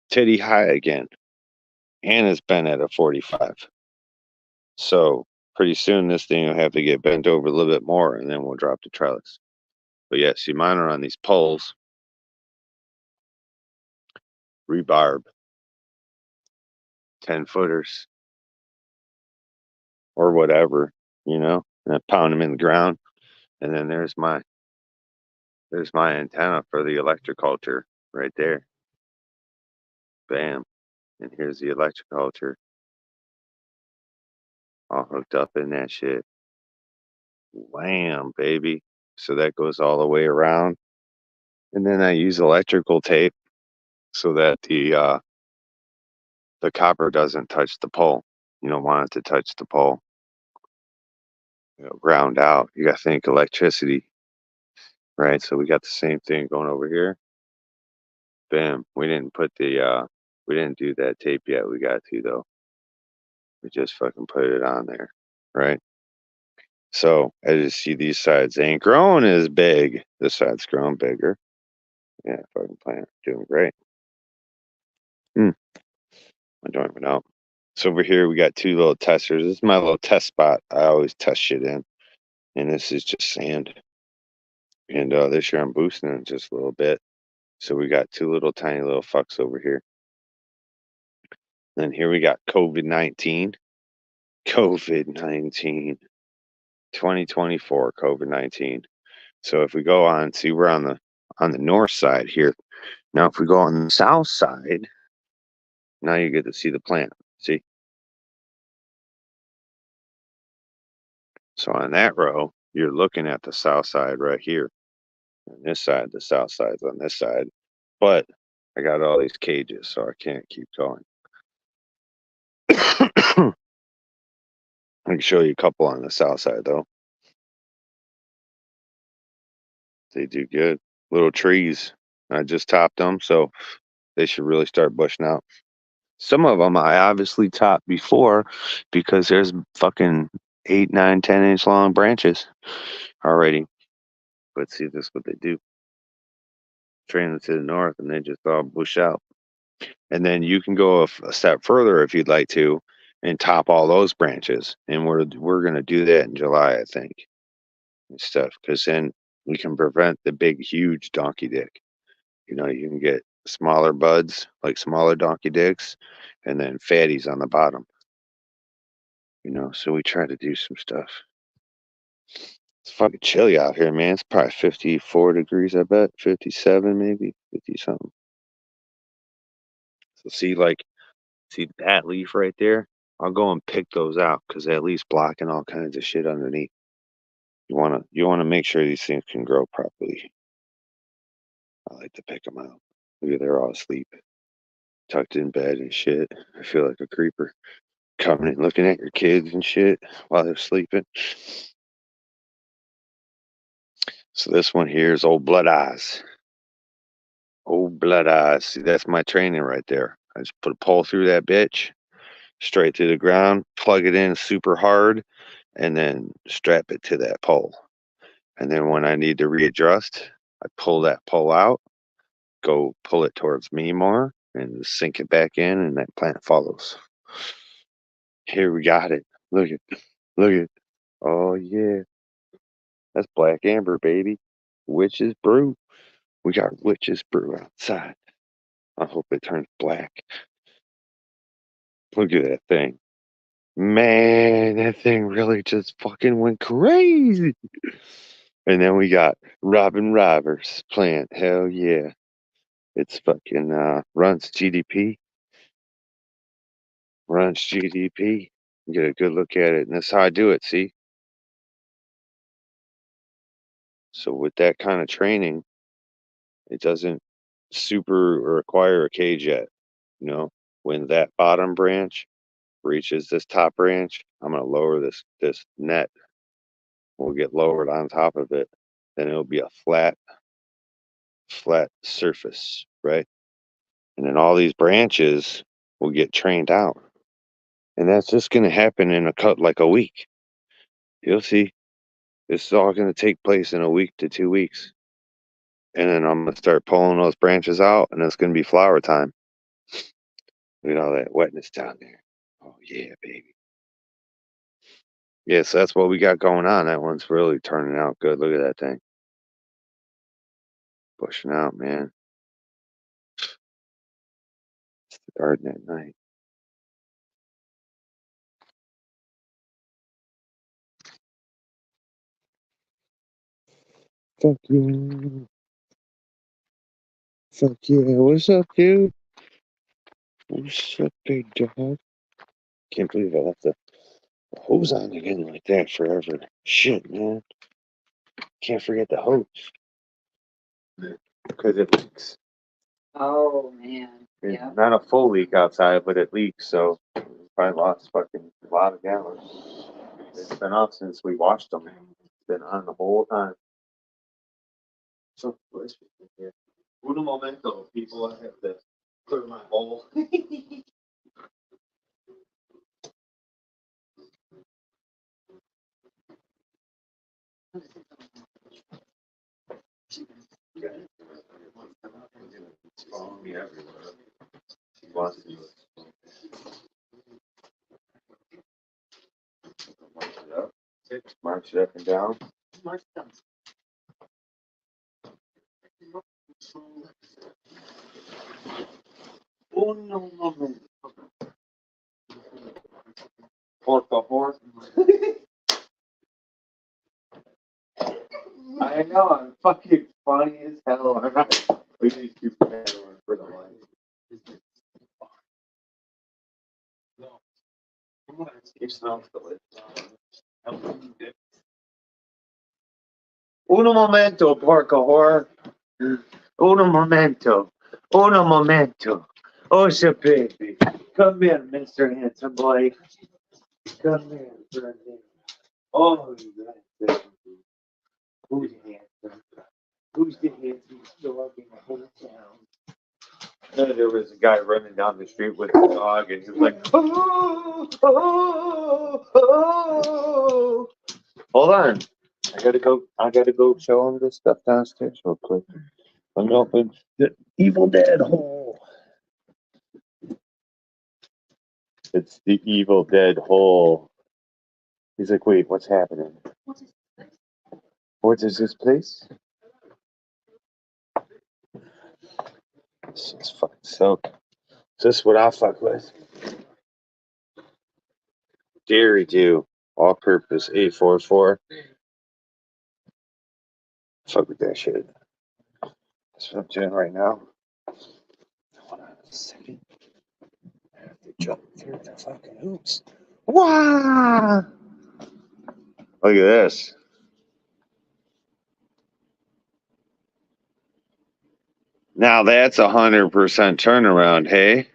titty high again. And it's been at a 45. So pretty soon this thing will have to get bent over a little bit more, and then we'll drop the trellis. But yeah, see, mine are on these poles. Rebarb. 10-footers. Or whatever, you know? And I pound them in the ground. And then there's my antenna for the electriculture right there. Bam. And here's the electriculture. All hooked up in that shit. Wham, baby. So that goes all the way around. And then I use electrical tape so that the copper doesn't touch the pole. You don't want it to touch the pole. You know, ground out. You got to think electricity, right? So we got the same thing going over here. Bam. We didn't do that tape yet. We got to, though. We just fucking put it on there, right? So as you see, these sides ain't growing as big. This side's growing bigger. Yeah, fucking plant doing great. I don't even know. So over here we got 2 little testers. This is my little test spot. I always test shit in, and this is just sand. And this year I'm boosting it just a little bit. So we got 2 little tiny little fucks over here. Then here we got COVID-19. COVID-19. 2024 COVID-19. So if we go on, see, we're on the north side here. Now if we go on the south side, now you get to see the plant. See? So on that row, you're looking at the south side right here. On this side, the south side's on this side. But I got all these cages, so I can't keep going. I can show you a couple on the south side, though. They do good. Little trees. I just topped them, so they should really start bushing out. Some of them I obviously topped before because there's fucking 8, 9, 10-inch long branches already. But see, this is what they do. Train them to the north, and they just all bush out. And then you can go a step further if you'd like to, and top all those branches. And we're gonna do that in July, I think, and stuff, because then we can prevent the big, huge donkey dick. You know, you can get smaller buds, like smaller donkey dicks, and then fatties on the bottom. You know, so we try to do some stuff. It's fucking chilly out here, man. It's probably 54 degrees, I bet. 57, maybe 50 something. So see that leaf right there? I'll go and pick those out because that leaf's blocking all kinds of shit underneath. You wanna make sure these things can grow properly. I like to pick them out. Look at, they're all asleep, tucked in bed and shit. I feel like a creeper coming and looking at your kids and shit while they're sleeping. So this one here is Old Blood Eyes. Old Blood Eyes. See, that's my training right there. I just put a pole through that bitch, straight to the ground, plug it in super hard, and then strap it to that pole. And then when I need to readjust, I pull that pole out, go pull it towards me more, and sink it back in, and that plant follows. Here we got it. Look at, look at. Oh yeah, that's black amber, baby. Witch's brew. We got witch's brew outside. I hope it turns black. Look at that thing. Man, that thing really just fucking went crazy. And then we got Robin Roberts plant. Hell yeah. It's fucking runs GDP. Runs GDP. Get a good look at it. And that's how I do it, see? So with that kind of training, it doesn't super require a cage yet. You know, when that bottom branch reaches this top branch, I'm gonna lower this net. Will get lowered on top of it. Then it'll be a flat surface, right? And then all these branches will get trained out. And that's just gonna happen in a week. You'll see. This is all gonna take place in a week to 2 weeks. And then I'm gonna start pulling those branches out, and it's gonna be flower time. Look at all that wetness down there. Oh yeah, baby. Yeah, so that's what we got going on. That one's really turning out good. Look at that thing. Pushing out, man. It's the garden at night. Fuck yeah. Fuck yeah. What's up, dude? What's up, big dog? Can't believe I left the hose on again like that forever. Shit, man. Can't forget the hose. Because it leaks. Oh man. It's Yeah. not a full leak outside, but it leaks, so probably lost fucking a lot of gallons. It's been off since we washed them. It's been on the whole time. So, here. Uno momento, people. I have to clear my hole. It's following me everywhere. She wants to march it up. March it up and down. Mark them. Uno momento. Por favor. I know, I'm fucking funny as hell. We need to keep that on for the life. You smell delicious. Uno momento, por favor. Uno momento. Uno momento. Oh, so baby. Come here, Mr. Handsome Boy. Come here, Brendan. Oh, you got it. Who's handsome? Who's the handsomest dog in the whole town? There was a guy running down the street with a dog, and he was like, oh, oh, oh. Hold on. I gotta go show him this stuff downstairs real quick. Let me open the Evil Dead hole. It's the Evil Dead hole. He's like, wait, what's happening? What is this place? This is fucking soak. Is this what I fuck with? Dairy Dew. All purpose 844. Fuck with that shit. That's what I'm doing right now. Hold on a second. I have to jump through the fucking hoops. Wow! Look at this. Now that's 100% turnaround, hey?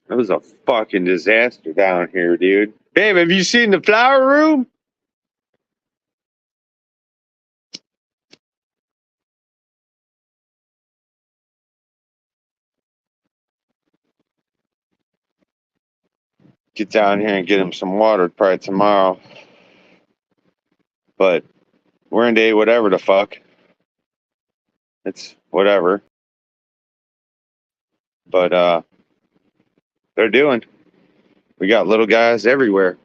It was a fucking disaster down here, dude. Babe, have you seen the flower room? Get down here and get him some water probably tomorrow. But we're in day whatever the fuck. It's whatever. But they're doing. We got little guys everywhere.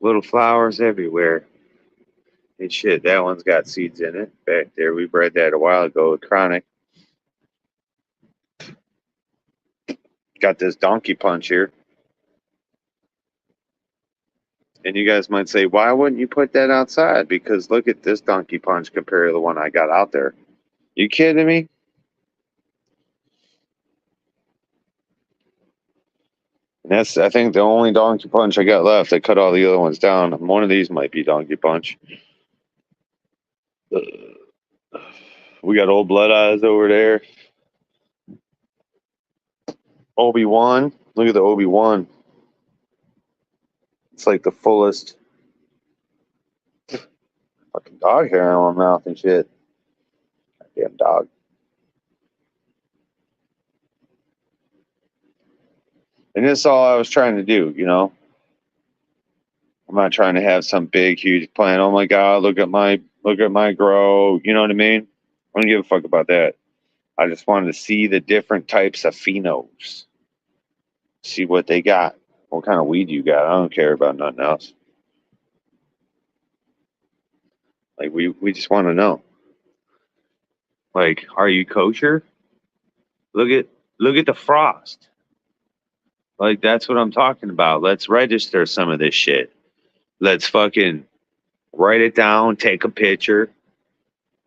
Little flowers everywhere. And shit, that one's got seeds in it. Back there, we bred that a while ago with Chronic. Got this donkey punch here. And you guys might say, why wouldn't you put that outside? Because look at this donkey punch compared to the one I got out there. You kidding me? And that's, I think, the only donkey punch I got left. I cut all the other ones down. One of these might be donkey punch. We got old blood eyes over there. Obi-Wan. Look at the Obi-Wan. It's like the fullest fucking dog hair on my mouth and shit. Damn dog. And that's all I was trying to do, you know. I'm not trying to have some big, huge plan. Oh my God, look at my grow. You know what I mean? I don't give a fuck about that. I just wanted to see the different types of phenos. See what they got. What kind of weed you got. I don't care about nothing else. Like we just want to know. Like, are you kosher? Look at the frost. Like, that's what I'm talking about. Let's register some of this shit. Let's fucking write it down, take a picture,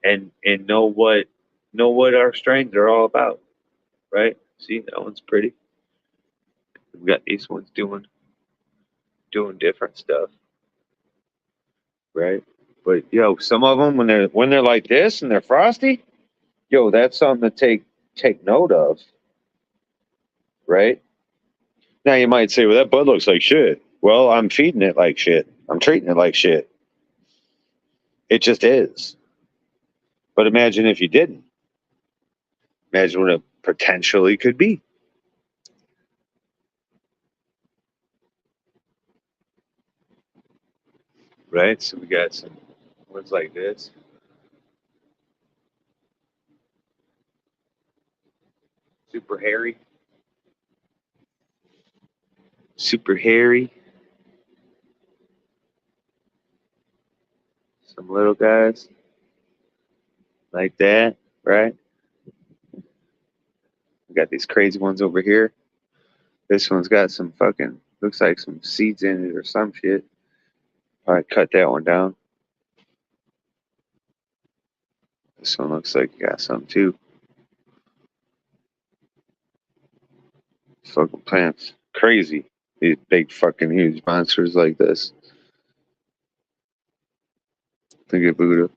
and know what our strains are all about. Right? See, that one's pretty. We've got these ones doing different stuff. Right? But yo, some of them when they're like this and they're frosty, yo, that's something to take note of. Right? Now you might say, well, that bud looks like shit. Well, I'm feeding it like shit. I'm treating it like shit. It just is. But imagine if you didn't. Imagine what it potentially could be. Right? So we got some ones like this. Super hairy. Super hairy. Some little guys. Like that. Right? We got these crazy ones over here. This one's got some fucking, looks like some seeds in it or some shit. Probably cut that one down. This one looks like it got some too. Fucking plants. Crazy. These big fucking huge monsters like this. Look at Buddha.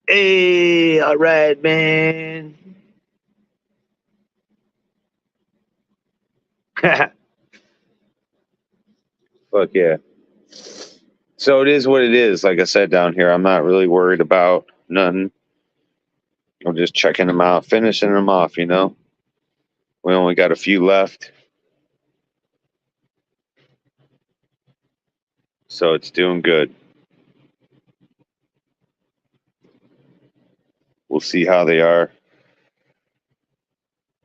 Hey, all right, man. Fuck yeah. So it is what it is. Like I said down here, I'm not really worried about nothing. I'm just checking them out, finishing them off, you know. We only got a few left. So it's doing good. We'll see how they are,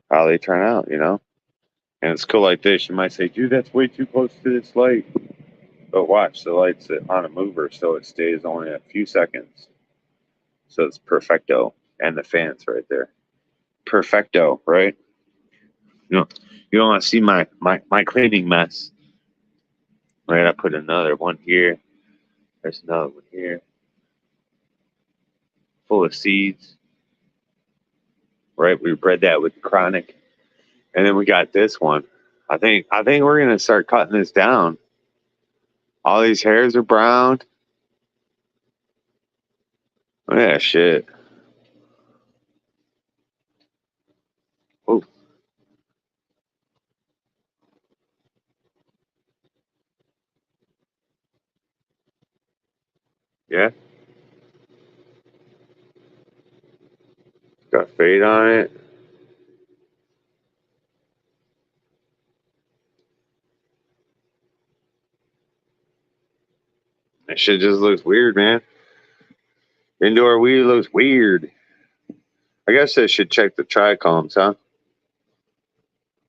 how they turn out, you know. And it's cool like this. You might say, dude, that's way too close to this light. But watch, the light's on a mover, so it stays only a few seconds. So it's perfecto. And the fan's right there. Perfecto, right? You don't want to see my cleaning mess. Right, I put another one here. There's another one here. Full of seeds. Right, we bred that with Chronic. And then we got this one. I think we're gonna start cutting this down. All these hairs are brown. Oh, yeah, shit. bait on it. That shit just looks weird, man. Indoor weed looks weird. I guess I should check the trichomes, huh?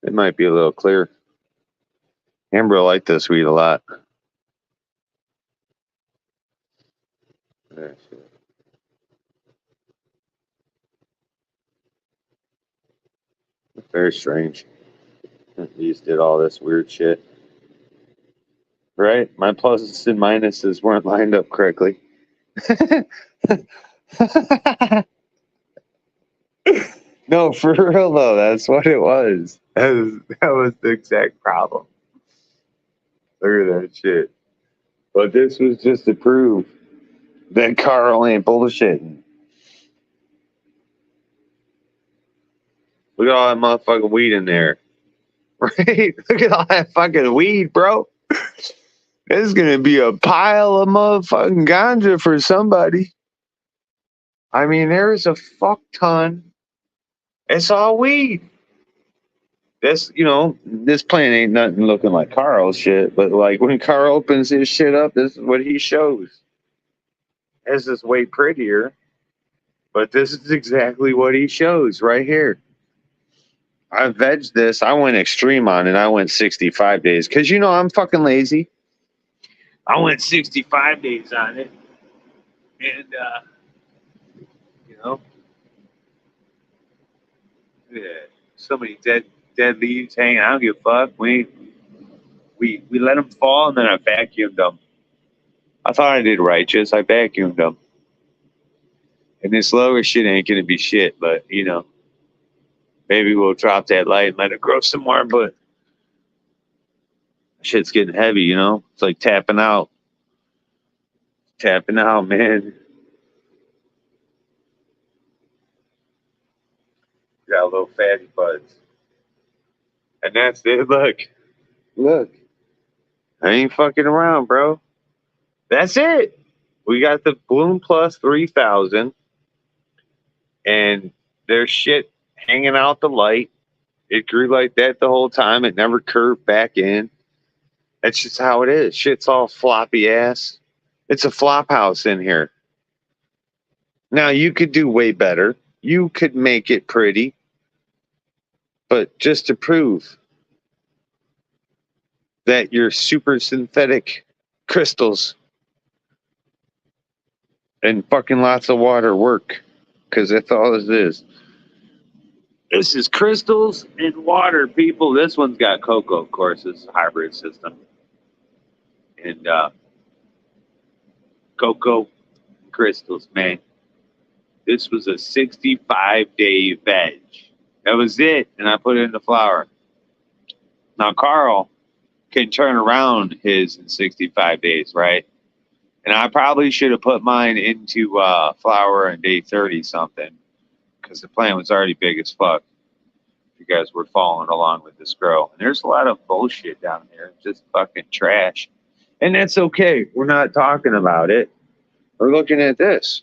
It might be a little clear. Amber liked this weed a lot. Very strange. These did all this weird shit. Right? My pluses and minuses weren't lined up correctly. No, for real though, that's what it was. That was the exact problem. Look at that shit. But this was just to prove that Carl ain't bullshitting. Look at all that motherfucking weed in there. Right? Look at all that fucking weed, bro. This is gonna be a pile of motherfucking ganja for somebody. I mean, there's a fuck ton. It's all weed. This, this plant ain't nothing looking like Carl's shit, but like when Carl opens his shit up, this is what he shows. This is way prettier, but this is exactly what he shows right here. I vegged this. I went extreme on it. I went 65 days because I'm fucking lazy. I went 65 days on it, and yeah, so many dead leaves hanging. I don't give a fuck. We let them fall, and then I vacuumed them. I thought I did righteous. I vacuumed them. And this lower shit ain't gonna be shit, but maybe we'll drop that light and let it grow some more. But shit's getting heavy, It's like tapping out. Tapping out, man. Got little fatty buds. And that's it. Look. I ain't fucking around, bro. That's it. We got the Bloom Plus 3000. And there's shit hanging out the light. It grew like that the whole time. It never curved back in. That's just how it is. Shit's all floppy ass. It's a flop house in here. Now, you could do way better. You could make it pretty. But just to prove that your super synthetic crystals and fucking lots of water work, because that's all this is. This is crystals and water, people. This one's got cocoa, of course. This is a hybrid system. And cocoa crystals, man. This was a 65-day veg. That was it, and I put it in the flour. Now, Carl can turn around his in 65 days, right? And I probably should have put mine into flour on day 30 something, because the plant was already big as fuck. If you guys were following along with this grow. And there's a lot of bullshit down there, just fucking trash. And that's okay. We're not talking about it. We're looking at this.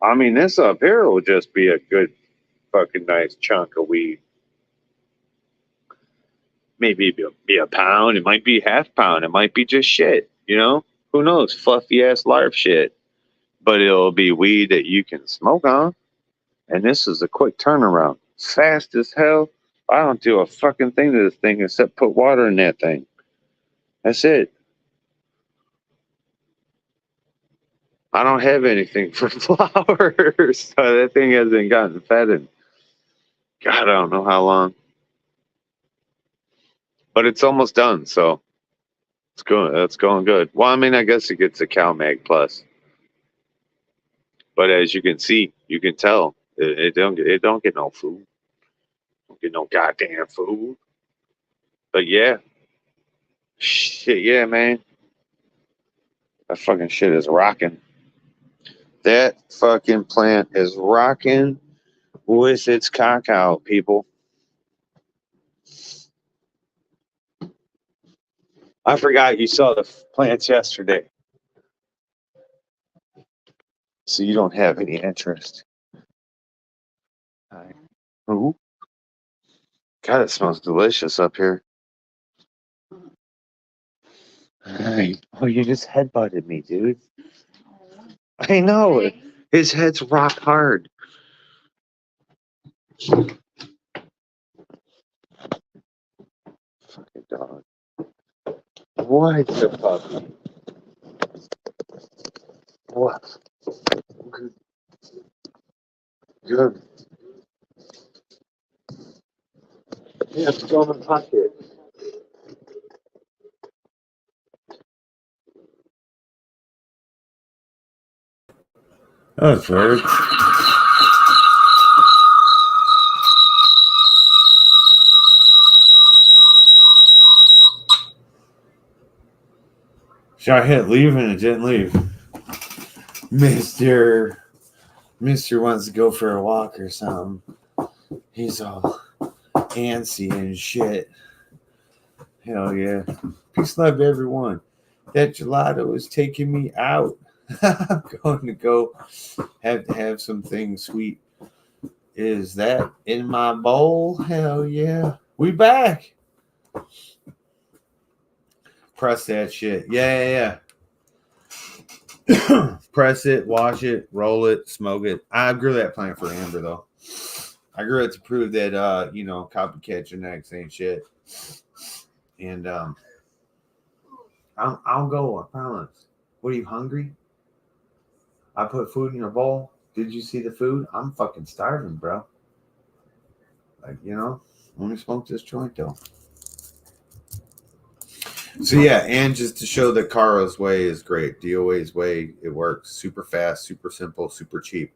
I mean, this up here will just be a good fucking nice chunk of weed. Maybe be a pound. It might be half pound. It might be just shit, Who knows? Fluffy ass larp shit. But it'll be weed that you can smoke on. And this is a quick turnaround. Fast as hell. I don't do a fucking thing to this thing except put water in that thing. That's it. I don't have anything for flowers. So that thing hasn't gotten fed in, God, I don't know how long. But it's almost done, so it's going. That's going good. Well, I mean, I guess it gets a CalMag Plus. But as you can see, you can tell it don't get no food. Don't get no goddamn food. But yeah, shit, yeah, man. That fucking shit is rocking. That fucking plant is rocking with its cock out, people. I forgot you saw the plants yesterday. So you don't have any interest. Hi. Ooh. God, it smells delicious up here. Hi. Oh, you just headbutted me, dude. I know. His head's rock hard. Fucking dog. What the puppy? What? Good. Good. Yeah, throw him in the pocket. That was weird. So I hit leave and it didn't leave. Mr. wants to go for a walk or something. He's all antsy and shit. Hell yeah. Peace, love, everyone. That gelato is taking me out. I'm going to go have something sweet. Is that in my bowl? Hell yeah. We back. Press that shit. Yeah. Press it, wash it, roll it, smoke it. I grew that plant for Amber though. I grew it to prove that copycat genetics ain't shit. And I'll go, I promise. What are you, hungry? I put food in your bowl. Did you see the food? I'm fucking starving, bro. Like, let me smoke this joint though. So yeah, and just to show that Caro's way is great. DOA's way, it works. Super fast, super simple, super cheap.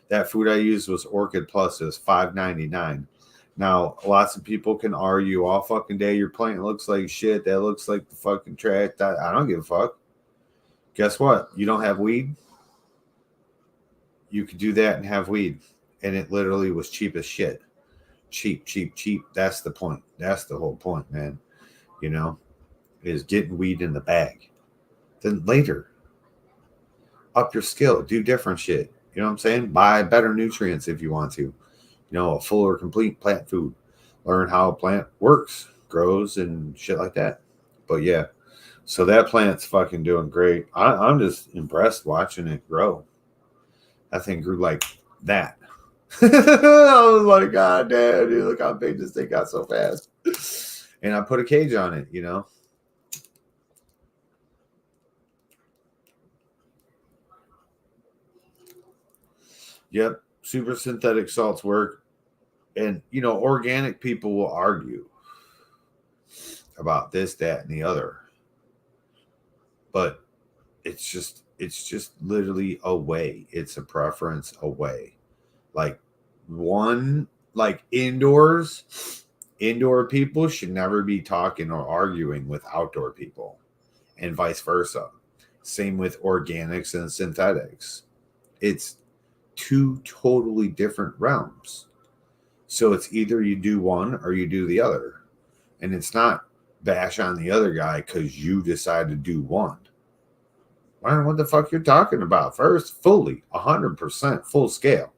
That food I used was Orchid Plus. It was $5.99. Now, lots of people can argue all fucking day your plant looks like shit. That looks like the fucking trash. I don't give a fuck. Guess what? You don't have weed. You could do that and have weed. And it literally was cheap as shit. Cheap. That's the point. That's the whole point, man. Is getting weed in the bag. Then later, up your skill. Do different shit. You know what I'm saying? Buy better nutrients if you want to. A full or complete plant food. Learn how a plant works, grows, and shit like that. But yeah, so that plant's fucking doing great. I'm just impressed watching it grow. That thing grew like that. I was like, God damn, dude, look how big this thing got so fast. And I put a cage on it, Yep, super synthetic salts work. And, organic people will argue about this, that, and the other. But it's just literally a way. It's a preference away. Like indoor people should never be talking or arguing with outdoor people and vice versa. Same with organics and synthetics. It's two totally different realms. So it's either you do one or you do the other. And it's not bash on the other guy because you decide to do one. I don't know what the fuck you're talking about. First, fully, 100% full scale.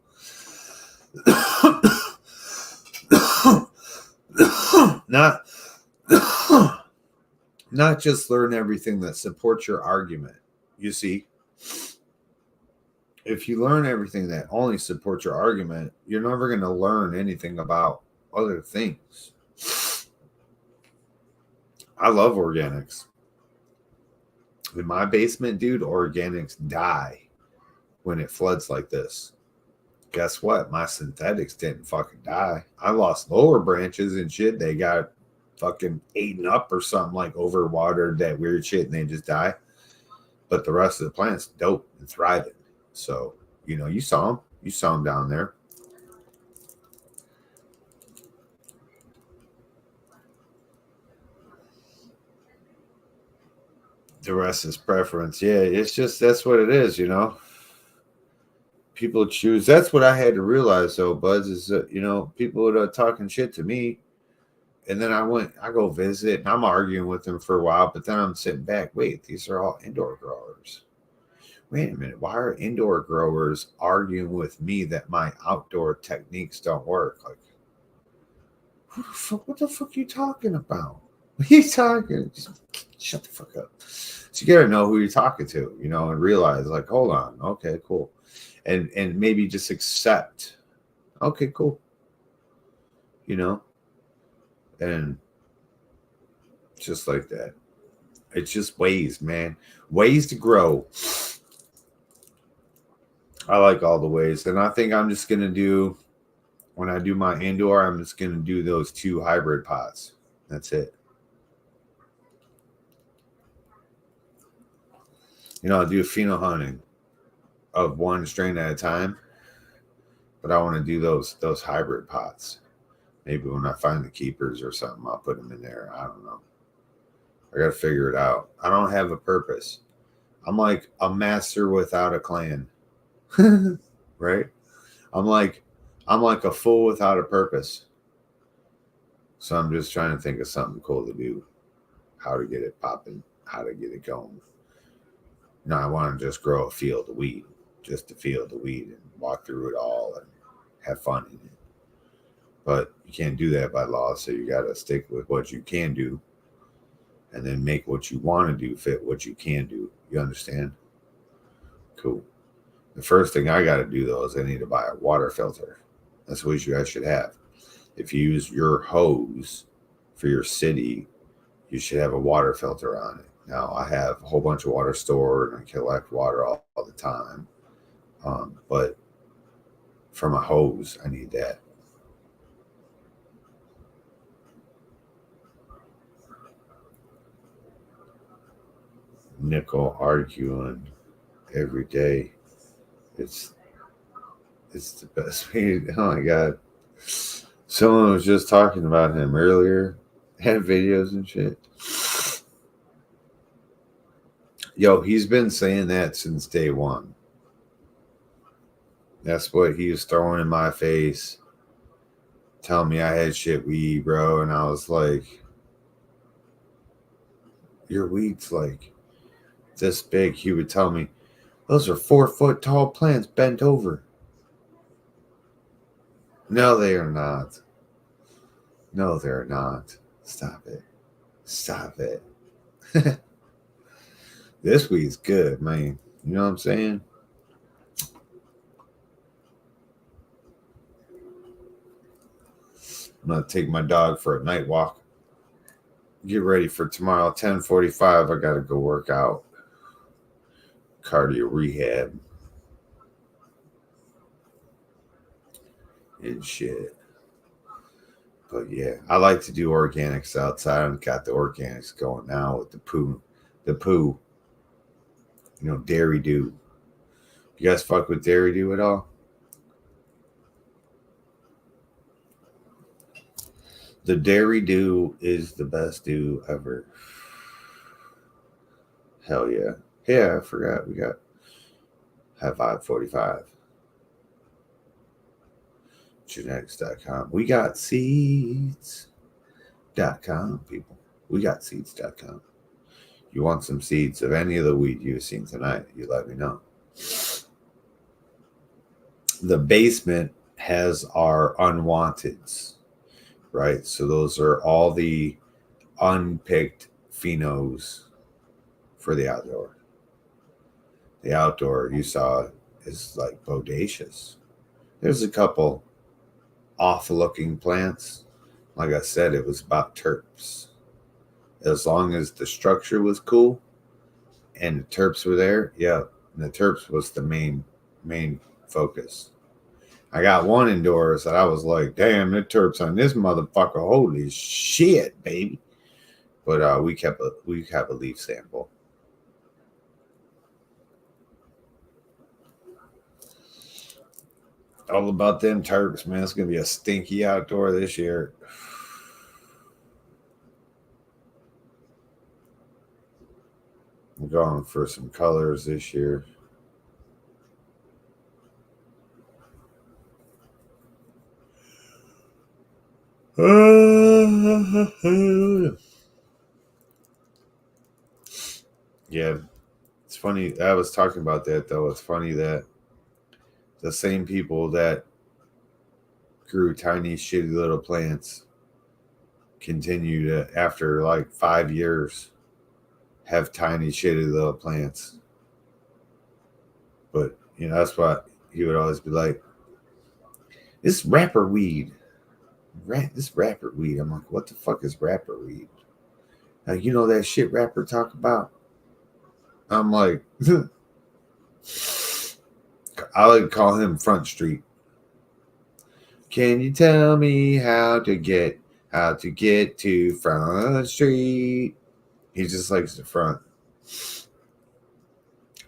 Not just learn everything that supports your argument. You see, if you learn everything that only supports your argument, you're never going to learn anything about other things. I love organics. In my basement, dude, organics die when it floods like this. Guess what? My synthetics didn't fucking die. I lost lower branches and shit. They got fucking eaten up or something, like overwatered, that weird shit, and they just die. But the rest of the plant's dope and thriving. So, you saw them. You saw them down there. The rest is preference. Yeah, it's just, that's what it is, People choose. That's what I had to realize, though, Buzz, is that, people are talking shit to me. And then I go visit, and I'm arguing with them for a while, but then I'm sitting back. Wait, these are all indoor growers. wait a minute, why are indoor growers arguing with me that my outdoor techniques don't work? Like, what the fuck are you talking about? What are you talking? Just shut the fuck up. So you gotta know who you're talking to, and realize, like, hold on, okay, cool. And maybe just accept, okay, cool. And just like that. It's just ways, man. Ways to grow. I like all the ways. And I think I'm just gonna do, when I do my indoor, I'm just gonna do those 2 hybrid pots. That's it. I'll do pheno hunting of 1 strain at a time, but I want to do those hybrid pots. Maybe when I find the keepers or something, I'll put them in there. I don't know. I got to figure it out. I don't have a purpose. I'm like a master without a clan, right? I'm like a fool without a purpose. So I'm just trying to think of something cool to do, how to get it popping, how to get it going. No, I want to just grow a field of weed, just to field the weed and walk through it all and have fun in it. But you can't do that by law, so you got to stick with what you can do and then make what you want to do fit what you can do. You understand? Cool. The first thing I got to do, though, is I need to buy a water filter. That's what you guys should have. If you use your hose for your city, you should have a water filter on it. Now, I have a whole bunch of water stored and I collect water all the time. But from a hose, I need that. Nickel arguing every day. It's the best way. Oh my God. Someone was just talking about him earlier. Had videos and shit. Yo, he's been saying that since day one. That's what he was throwing in my face, telling me I had shit weed, bro. And I was like, your weed's like this big. He would tell me, those are 4-foot tall plants bent over. No, they are not. No, they're not. Stop it. Stop it. This weed's good, man. You know what I'm saying? I'm going to take my dog for a night walk. Get ready for tomorrow, 10:45. I got to go work out. Cardio rehab. And shit. But yeah, I like to do organics outside. I've got the organics going now with the poo. Dairy Dew. You guys fuck with Dairy Dew at all? The Dairy Dew is the best dew ever. Hell yeah. Yeah, I forgot. We got Have Vibe 45. Genetics.com. We got seeds.com, people. We got seeds.com. You want some seeds of any of the weed you've seen tonight, you let me know. The basement has our unwanteds, right? So those are all the unpicked phenos for the outdoor. The outdoor you saw is like bodacious. There's a couple off-looking plants. Like I said, it was about terps. As long as the structure was cool and the terps were there, yeah, and the terps was the main focus. I got one indoors that I was like, damn, the terps on this motherfucker, holy shit, baby. But we have a leaf sample. All about them terps, man. It's gonna be a stinky outdoor this year. I'm going for some colors this year. Yeah, it's funny. I was talking about that though. It's funny that the same people that grew tiny, shitty little plants continue to, after like 5 years, have tiny, shitty little plants. But, you know, that's what he would always be like, this rapper weed. This rapper weed. I'm like, what the fuck is rapper weed? Like, you know that shit rapper talk about? I'm like, I like to call him Front Street. Can you tell me how to get to Front Street? He just likes the front.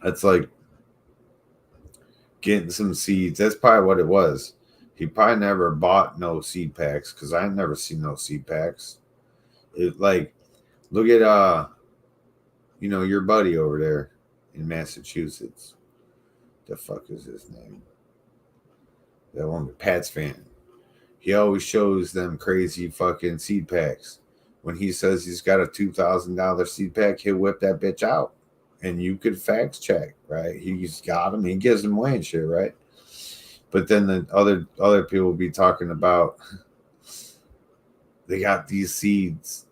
That's like getting some seeds. That's probably what it was. He probably never bought no seed packs because I never seen no seed packs. It like, look at you know, your buddy over there in Massachusetts. The fuck is his name? That one, Pat's fan. He always shows them crazy fucking seed packs. When he says he's got a $2,000 seed pack, he'll whip that bitch out. And you could fact check, right? He's got them. He gives them away and shit, right? But then the other people will be talking about they got these seeds.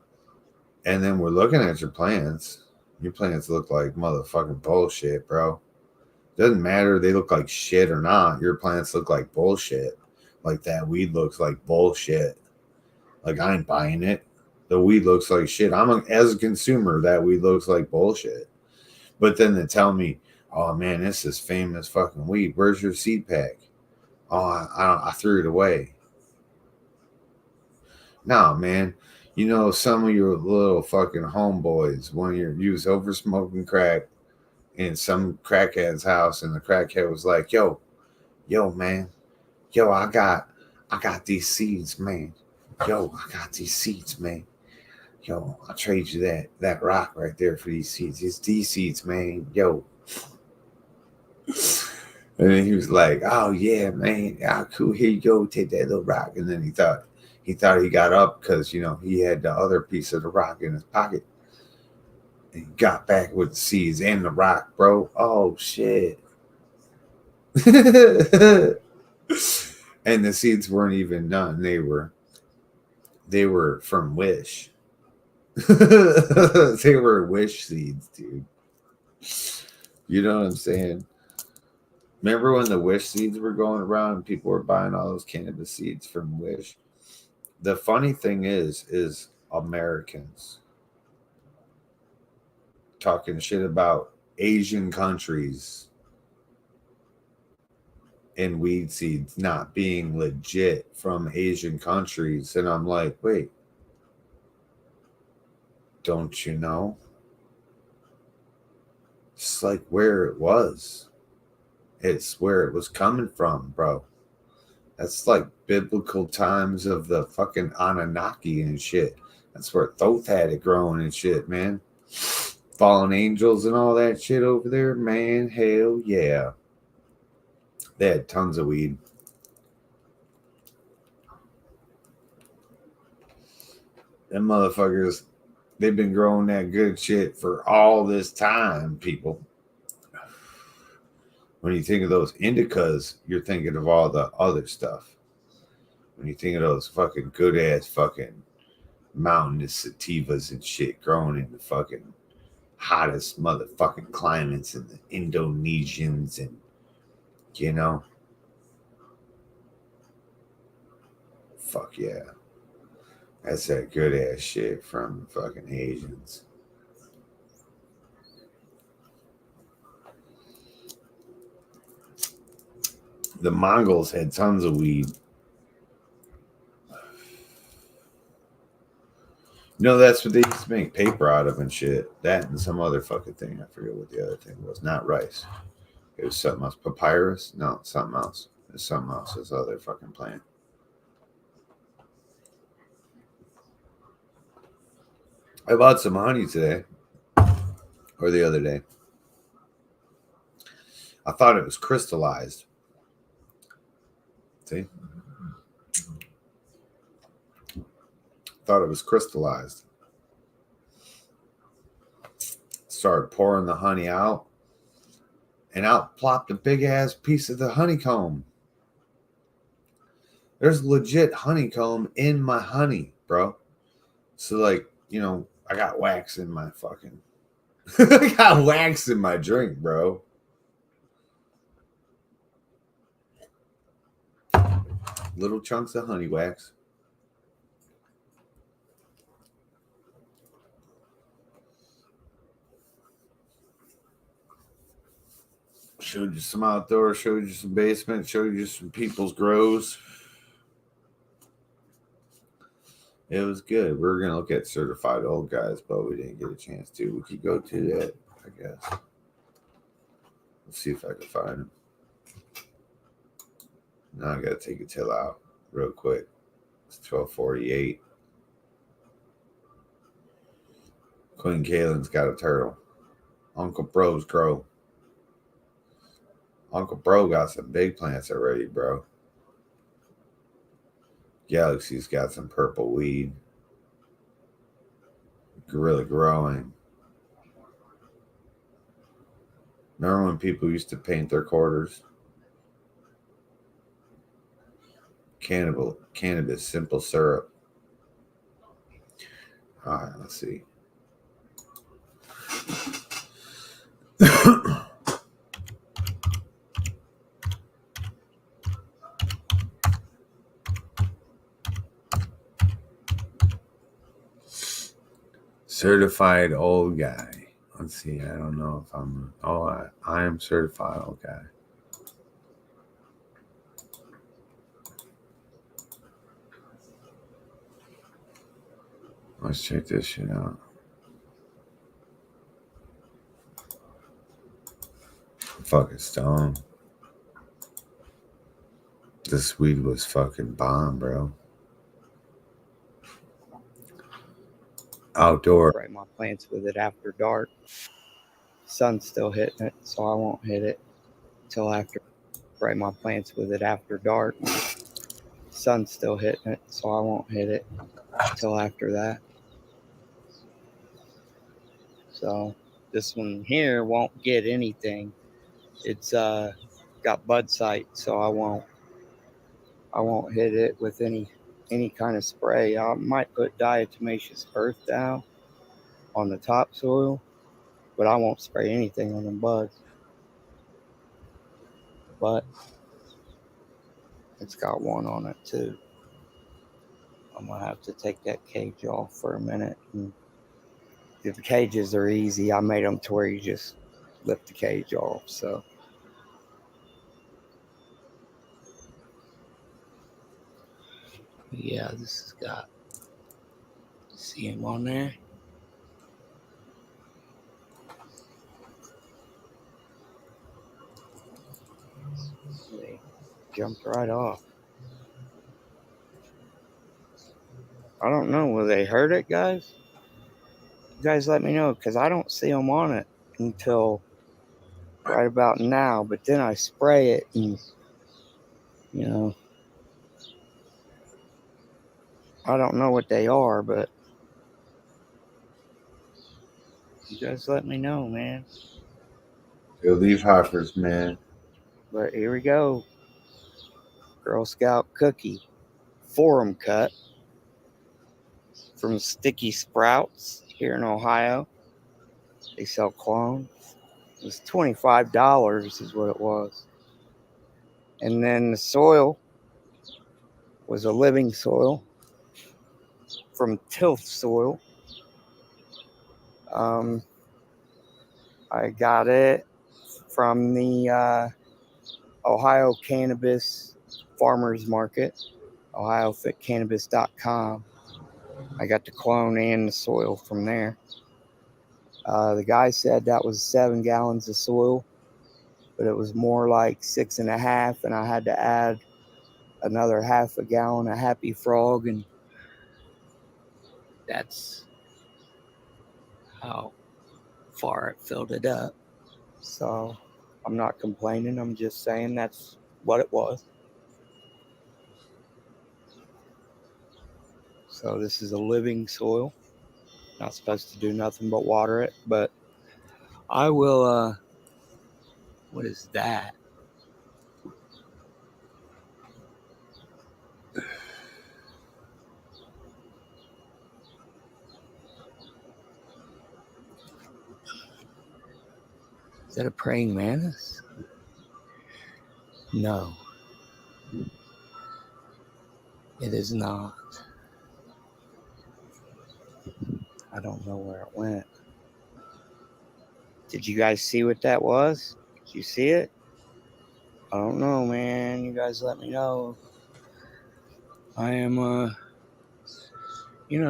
And then we're looking at your plants. Your plants look like motherfucking bullshit, bro. Doesn't matter they look like shit or not. Your plants look like bullshit. Like that weed looks like bullshit. Like I ain't buying it. The weed looks like shit. As a consumer, that weed looks like bullshit. But then they tell me, oh man, this is famous fucking weed. Where's your seed pack? Oh, I threw it away. No, man. You know, some of your little fucking homeboys, when you was over smoking crack in some crackhead's house, and the crackhead was like, yo, man, yo, I got these seeds, man. Yo, I got these seeds, man. Yo, I'll trade you that rock right there for these seeds. It's these seeds, man. Yo. And then he was like, oh yeah, man. Yeah, cool. Here you go. Take that little rock. And then he thought he got up because, you know, he had the other piece of the rock in his pocket. And he got back with the seeds and the rock, bro. Oh shit. And the seeds weren't even done. They were from Wish. They were Wish seeds, dude. You know what I'm saying? Remember when the Wish seeds were going around and people were buying all those cannabis seeds from Wish? The funny thing is Americans talking shit about Asian countries and weed seeds not being legit from Asian countries. And I'm like, wait, don't you know? It's like where it was. It's where it was coming from, bro. That's like biblical times of the fucking Anunnaki and shit. That's where Thoth had it growing and shit, man. Fallen angels and all that shit over there, man. Hell yeah. They had tons of weed. Them motherfuckers, they've been growing that good shit for all this time, people. When you think of those indicas, you're thinking of all the other stuff. When you think of those fucking good ass fucking mountainous sativas and shit growing in the fucking hottest motherfucking climates and the Indonesians and, you know, fuck yeah. That's that good ass shit from fucking Asians. The Mongols had tons of weed. You know, that's what they used to make paper out of and shit. That and some other fucking thing. I forget what the other thing was. Not rice. It was something else. Papyrus? No, something else. It's something else. This other fucking plant. I bought some honey today. Or the other day. I thought it was crystallized. See? Thought it was crystallized. Started pouring the honey out. and out plopped a big ass piece of the honeycomb. There's legit honeycomb in my honey, bro. So, like, you know, I got wax in my fucking I got wax in my drink, bro. Little chunks of honey wax. Showed you some outdoor, showed you some basement, showed you some people's grows. It was good. We were going to look at certified old guys, but we didn't get a chance to. We could go to that, I guess. Let's see if I can find them. Now I got to take a tail out real quick. It's 12:48. Queen Kaylin's got a turtle. Uncle Bro's grow. Uncle Bro got some big plants already, bro. Galaxy's got some purple weed. Gorilla growing. Remember when people used to paint their quarters? Cannabis simple syrup. All right, let's see. Certified old guy. Let's see. I don't know if I'm. Oh, I am certified old guy. Let's check this shit out. I'm fucking stoned. This weed was fucking bomb, bro. Outdoor. Spray my plants with it after dark. Sun's still hitting it, so I won't hit it till after. Spray my plants with it after dark. Sun's still hitting it, so I won't hit it till after that. So this one here won't get anything. It's got bud sight, so I won't hit it with any kind of spray. I might put diatomaceous earth down on the topsoil, but I won't spray anything on the buds. But it's got one on it too. I'm gonna have to take that cage off for a minute. And the cages are easy. I made them to where you just lift the cage off. So yeah, this has got, see him on there? They jumped right off. I don't know. Will they hurt it, guys? You guys let me know, because I don't see them on it until right about now. But then I spray it and, you know, I don't know what they are, but you guys let me know, man. Go leave hoppers, man. But here we go. Girl Scout cookie. Forum cut from Sticky Sprouts here in Ohio. They sell clones. It was $25 is what it was. And then the soil was a living soil from Tilth Soil. I got it from the Ohio Cannabis Farmers Market, ohiofitcannabis.com. I got the clone and the soil from there. The guy said that was 7 gallons of soil, but it was more like 6.5, and I had to add another half a gallon of Happy Frog, and that's how far it filled it up. So I'm not complaining. I'm just saying that's what it was. So this is a living soil. Not supposed to do nothing but water it, but I will What is that? Is that a praying mantis? No, it is not. I don't know where it went. Did you guys see what that was? Did you see it? I don't know, man. You guys let me know. I am,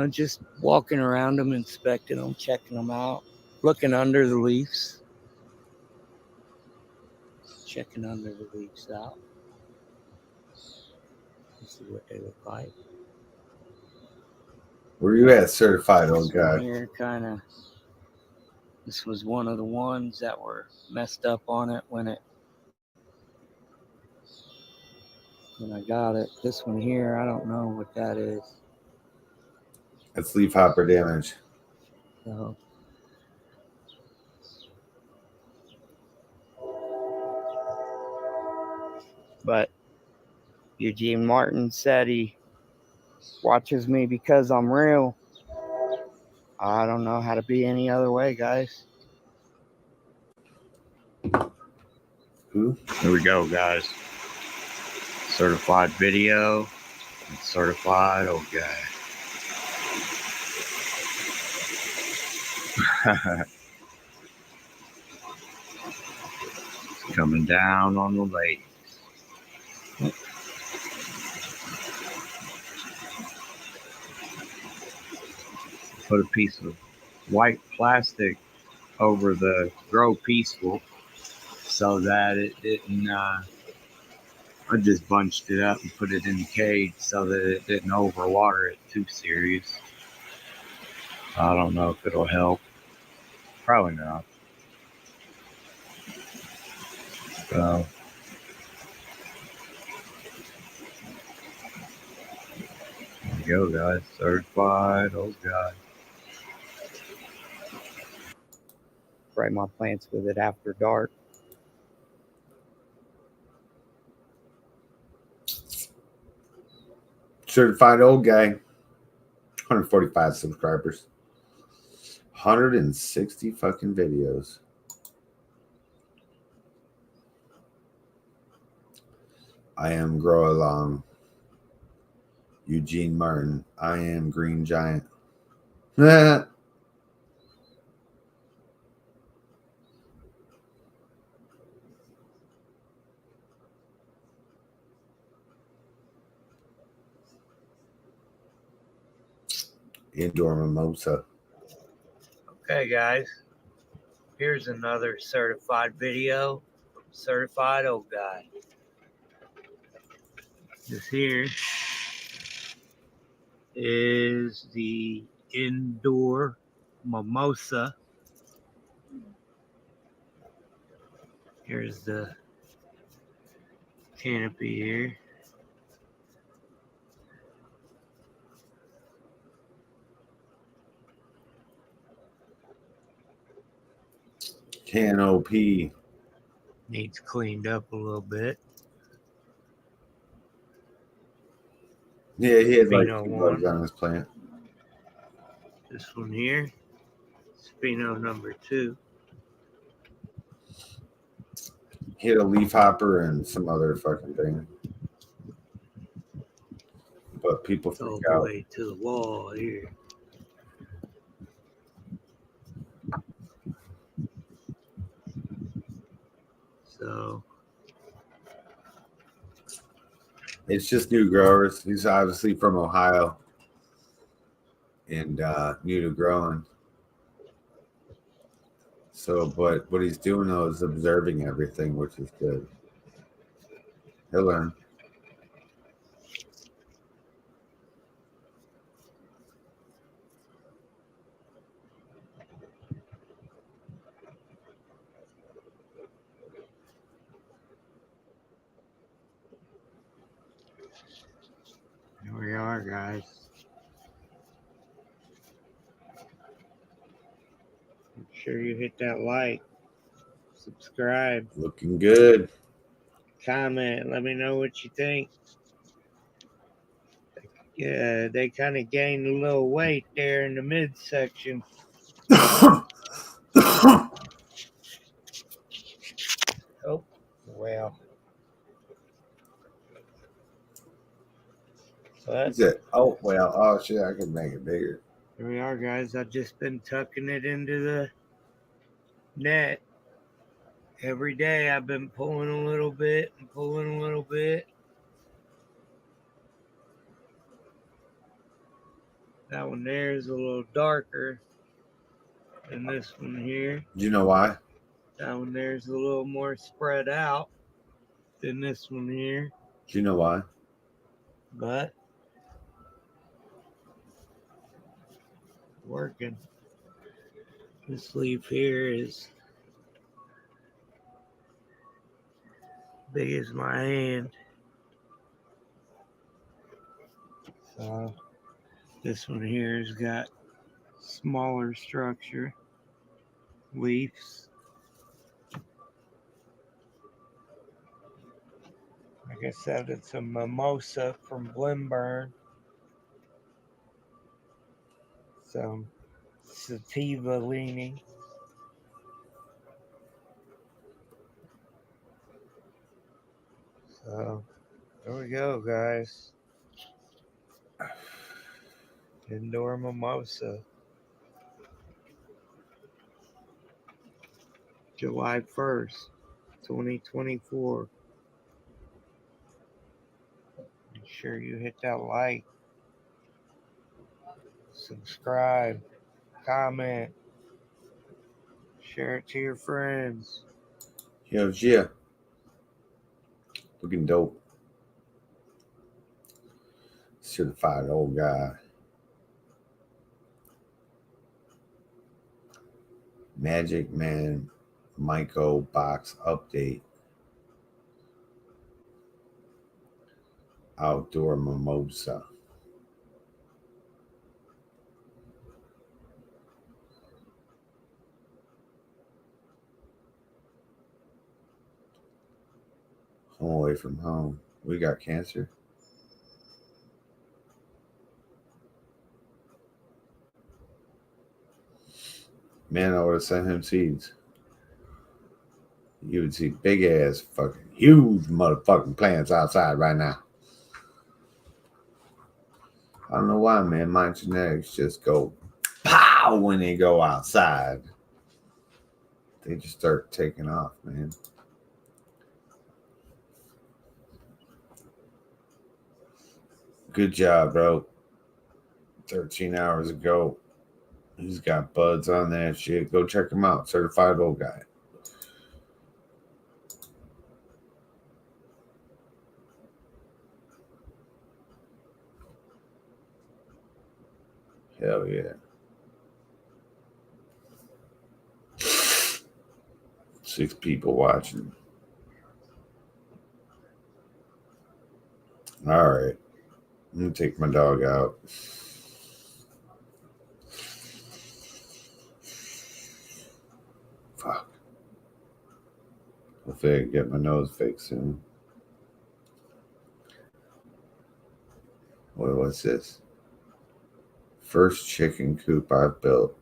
just walking around them, inspecting them, checking them out, looking under the leaves. Checking under the leaves out. See what they look like. Where you at, certified old guy? Here, this was one of the ones that were messed up on it when I got it. This one here, I don't know what that is. That's leaf hopper damage. So, but Eugene Martin said he watches me because I'm real. I don't know how to be any other way, guys. Who? Here we go, guys. Certified video and certified old guy. Coming down on the lake. Put a piece of white plastic over the Grow Peaceful so that it didn't, I just bunched it up and put it in the cage so that it didn't overwater it too serious. I don't know if it'll help. Probably not. So, there you go, guys. Certified old guy. Spray my plants with it after dark. Certified old guy. 145 subscribers. 160 fucking videos. I am Grow Along. Eugene Martin. I am Green Giant. Indoor mimosa. Okay, guys. Here's another certified video from Certified Old Guy. This here is the indoor mimosa. Here's the canopy here. Canopy. Needs cleaned up a little bit. Yeah, he had like Spino 2 bugs one. on his plant. This one here, Spino number 2. He had a leaf hopper and some other fucking thing. But people It's all freak the out. way to the wall here. So It's just new growers. He's obviously from Ohio and new to growing. So, but what he's doing though is observing everything, which is good. He'll learn. here we are, guys. Make sure you hit that like, subscribe, Looking good. comment. Let me know what you think. Yeah, they kind of gained a little weight there in the midsection. Oh, well. But Is it? Oh, well. Oh, shit. I can make it bigger. here we are, guys. I've just been tucking it into the net. Every day I've been pulling a little bit and pulling a little bit. That one there is a little darker than this one here. Do you know why? That one there is a little more spread out than this one here. Do you know why? But working. This leaf here is big as my hand. So this one here has got smaller structure, leaves. Like I said, it's a mimosa from Blimburn. Some sativa leaning. So there we go, guys. Indoor mimosa. July 1st, 2024. Make sure you hit that like, subscribe, comment, share it to your friends. Yo, Gia. Looking dope. Certified old guy. Magic Man Myco box update. Outdoor mimosa. Home away from home. We got cancer. Man, I would have sent him seeds. You would see big ass fucking huge motherfucking plants outside right now. I don't know why, man. My genetics just go pow when they go outside. They just start taking off, man. Good job, bro. 13 hours ago. He's got buds on that shit. Go check him out. Certified old guy. Hell yeah. 6 people watching. All right. I'm going to take my dog out. Fuck. Hopefully I can get my nose fixed soon. What's this? First chicken coop I've built.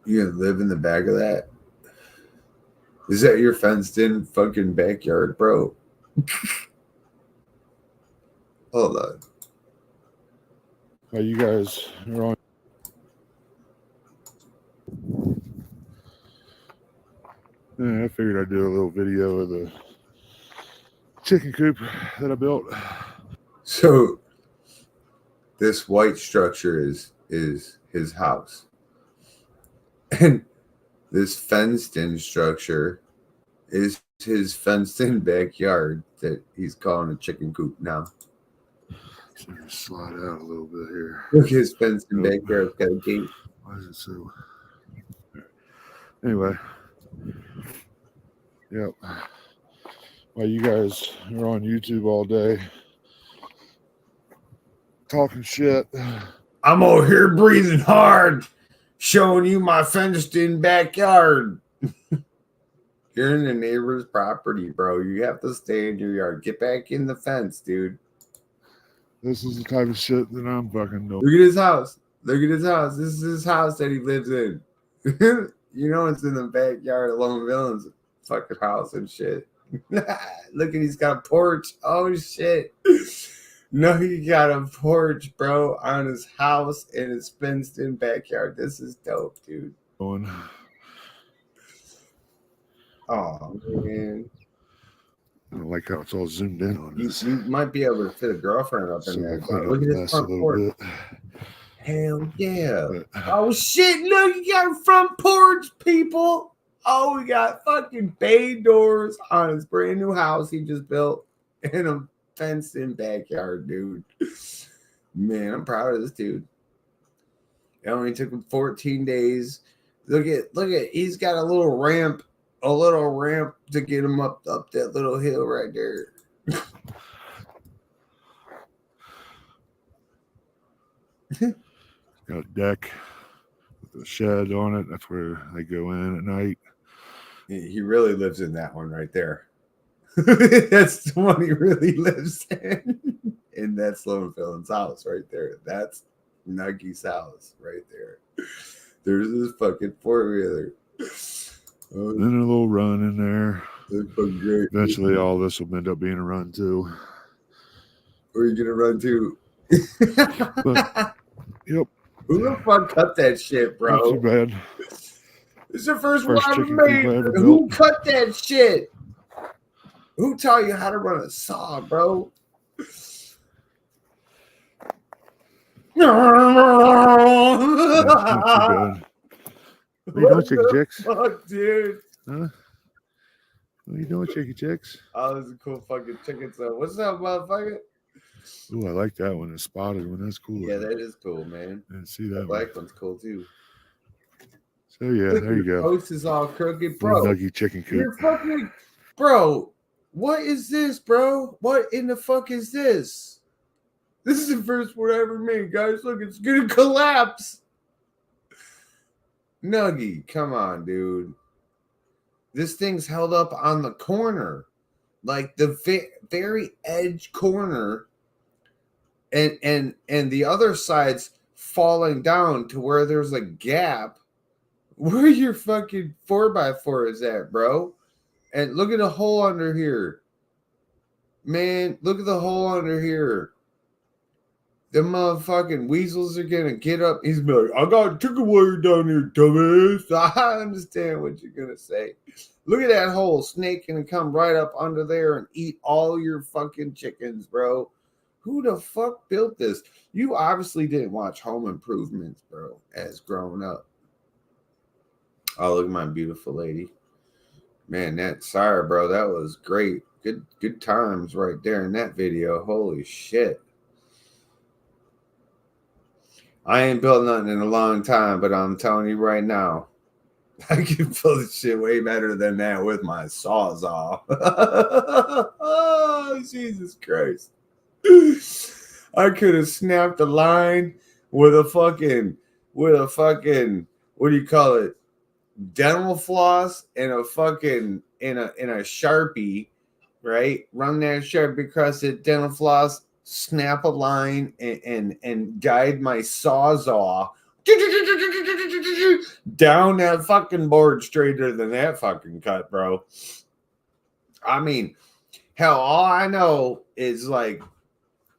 You gonna live in the back of that? Is that your fenced in fucking backyard, bro? Hold on. You guys are on. Yeah, I figured I'd do a little video of the chicken coop that I built. So this white structure is his house. And this fenced in structure is his fenced in backyard that he's calling a chicken coop now. So just slide out a little bit here. Look, his fenced in backyard's got a gate. Why is it so? Anyway. Yep. While you guys are on YouTube all day, talking shit. I'm over here breathing hard, showing you my fenced-in backyard. You're in the neighbor's property, bro. You have to stay in your yard. Get back in the fence, dude. This is the type of shit that I'm fucking doing. Look at his house. Look at his house. This is his house that he lives in. You know it's in the backyard of Lone Villain's fucking house and shit. Look at he's got a porch. Oh shit. No, he got a porch, bro, on his house in his fenced-in backyard. This is dope, dude. Oh man. I don't like how it's all zoomed in on this. You might be able to fit a girlfriend up in there. Look at this front porch. Hell yeah. Oh shit, look, you got a front porch, people. Oh, we got fucking bay doors on his brand new house he just built in a fenced in backyard, dude. Man, I'm proud of this dude. It only took him 14 days. Look at he's got a little ramp to get him up that little hill right there. Got a deck with a shed on it. That's where they go in at night. He really lives in that one right there. That's the one he really lives in. And that's Lone Villain's house right there. That's Nuggy's house right there. There's this fucking four-wheeler. Then a little run in there. That's fucking great. Eventually, all this will end up being a run too. Where are you gonna run to? But, yep. Who the fuck cut that shit, bro? Not too bad. It's the first First one I chicken made. coop I ever Who built. cut that shit? Who taught you how to run a saw, bro? Not too bad. What are you doing, chicken chicks? Fuck, dude. Huh? What are you doing, chicken chicks? Oh, this is a cool fucking chicken. So, what's up, motherfucker? Ooh, I like that one. The spotted one. That's cool. Yeah, that is cool, man. I didn't see that The one. black one's cool too. So yeah, Look, there you your go. post is all crooked, bro. Little Nuggy chicken You're coop. fucking, bro. What is this, bro? What in the fuck is this? This is the first one I ever made, guys. Look, it's gonna collapse. Nuggy, come on, dude. This thing's held up on the corner, like the very edge corner, and the other side's falling down to where there's a gap. Where your fucking 4x4 is at, bro? And look at the hole under here. Man, look at the hole under here. The motherfucking weasels are gonna get up. He's like, I got chicken wire down here, dumbass. I understand what you're gonna say. Look at that hole. Snake gonna come right up under there and eat all your fucking chickens, bro. Who the fuck built this? You obviously didn't watch Home Improvements, bro, as growing up. Oh, look at my beautiful lady. Man, sorry, bro. That was great. Good times right there in that video. Holy shit. I ain't built nothing in a long time, but I'm telling you right now, I can build this shit way better than that with my Sawzall. Oh, Jesus Christ. I could have snapped a line with a fucking, what do you call it? Dental floss and a fucking in a Sharpie, right? Run that Sharpie across the dental floss, snap a line and guide my Sawzall down that fucking board straighter than that fucking cut, bro. I mean, hell, all I know is like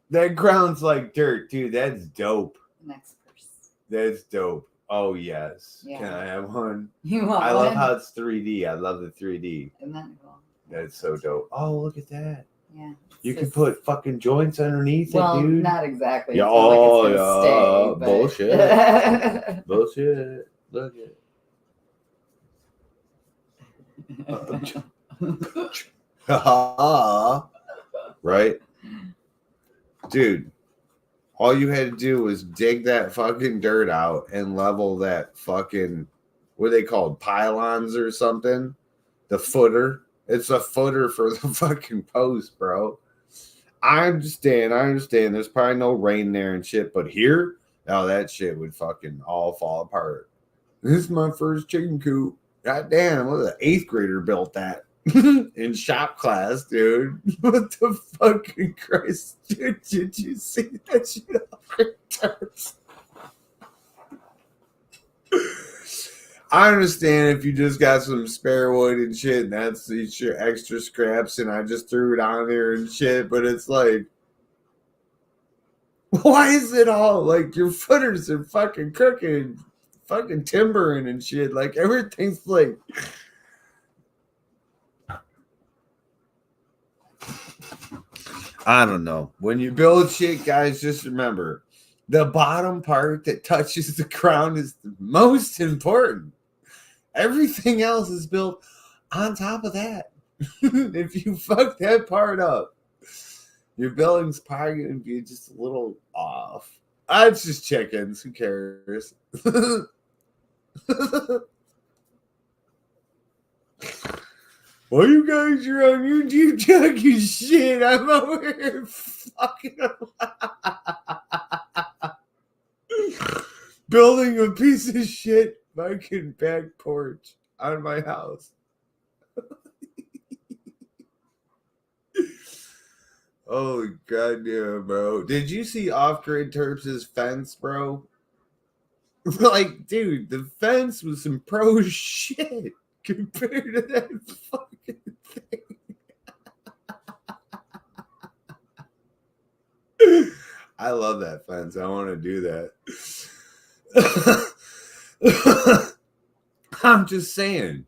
that ground's like dirt, dude. That's dope. Next person. That's dope. Oh yes. Yeah. Can I have one? You want I love one? how it's 3D. I love the 3D. Isn't that cool? That's so dope. Oh, look at that. Yeah. You can Just- put fucking joints underneath Well, it, dude. not exactly. Yeah, It's not like oh, it's yeah. gonna stay, but- Bullshit. Look at right? Dude, all you had to do was dig that fucking dirt out and level that fucking, what are they called? Pylons or something? The footer. It's a footer for the fucking post, bro. I understand. There's probably no rain there and shit, but here, oh, that shit would fucking all fall apart. This is my first chicken coop. God damn, what an 8th grader built that in shop class, dude. What the fucking Christ, dude? Did you see that shit off your turns? I understand if you just got some spare wood and shit, and that's your extra scraps, and I just threw it on there and shit, but it's like, why is it all like your footers are fucking crooked, fucking timbering and shit? Like everything's like. I don't know. When you build shit, guys, just remember the bottom part that touches the ground is the most important. Everything else is built on top of that. If you fuck that part up, your building's probably going to be just a little off. It's just chickens. Who cares? Well, you guys are on YouTube talking shit. I'm over here fucking building a piece of shit fucking back porch on my house. Oh, goddamn, bro. Did you see Off-Grid Terps' fence, bro? Like, dude, the fence was some pro shit compared to that fucking thing. I love that fence. I want to do that. I'm just saying.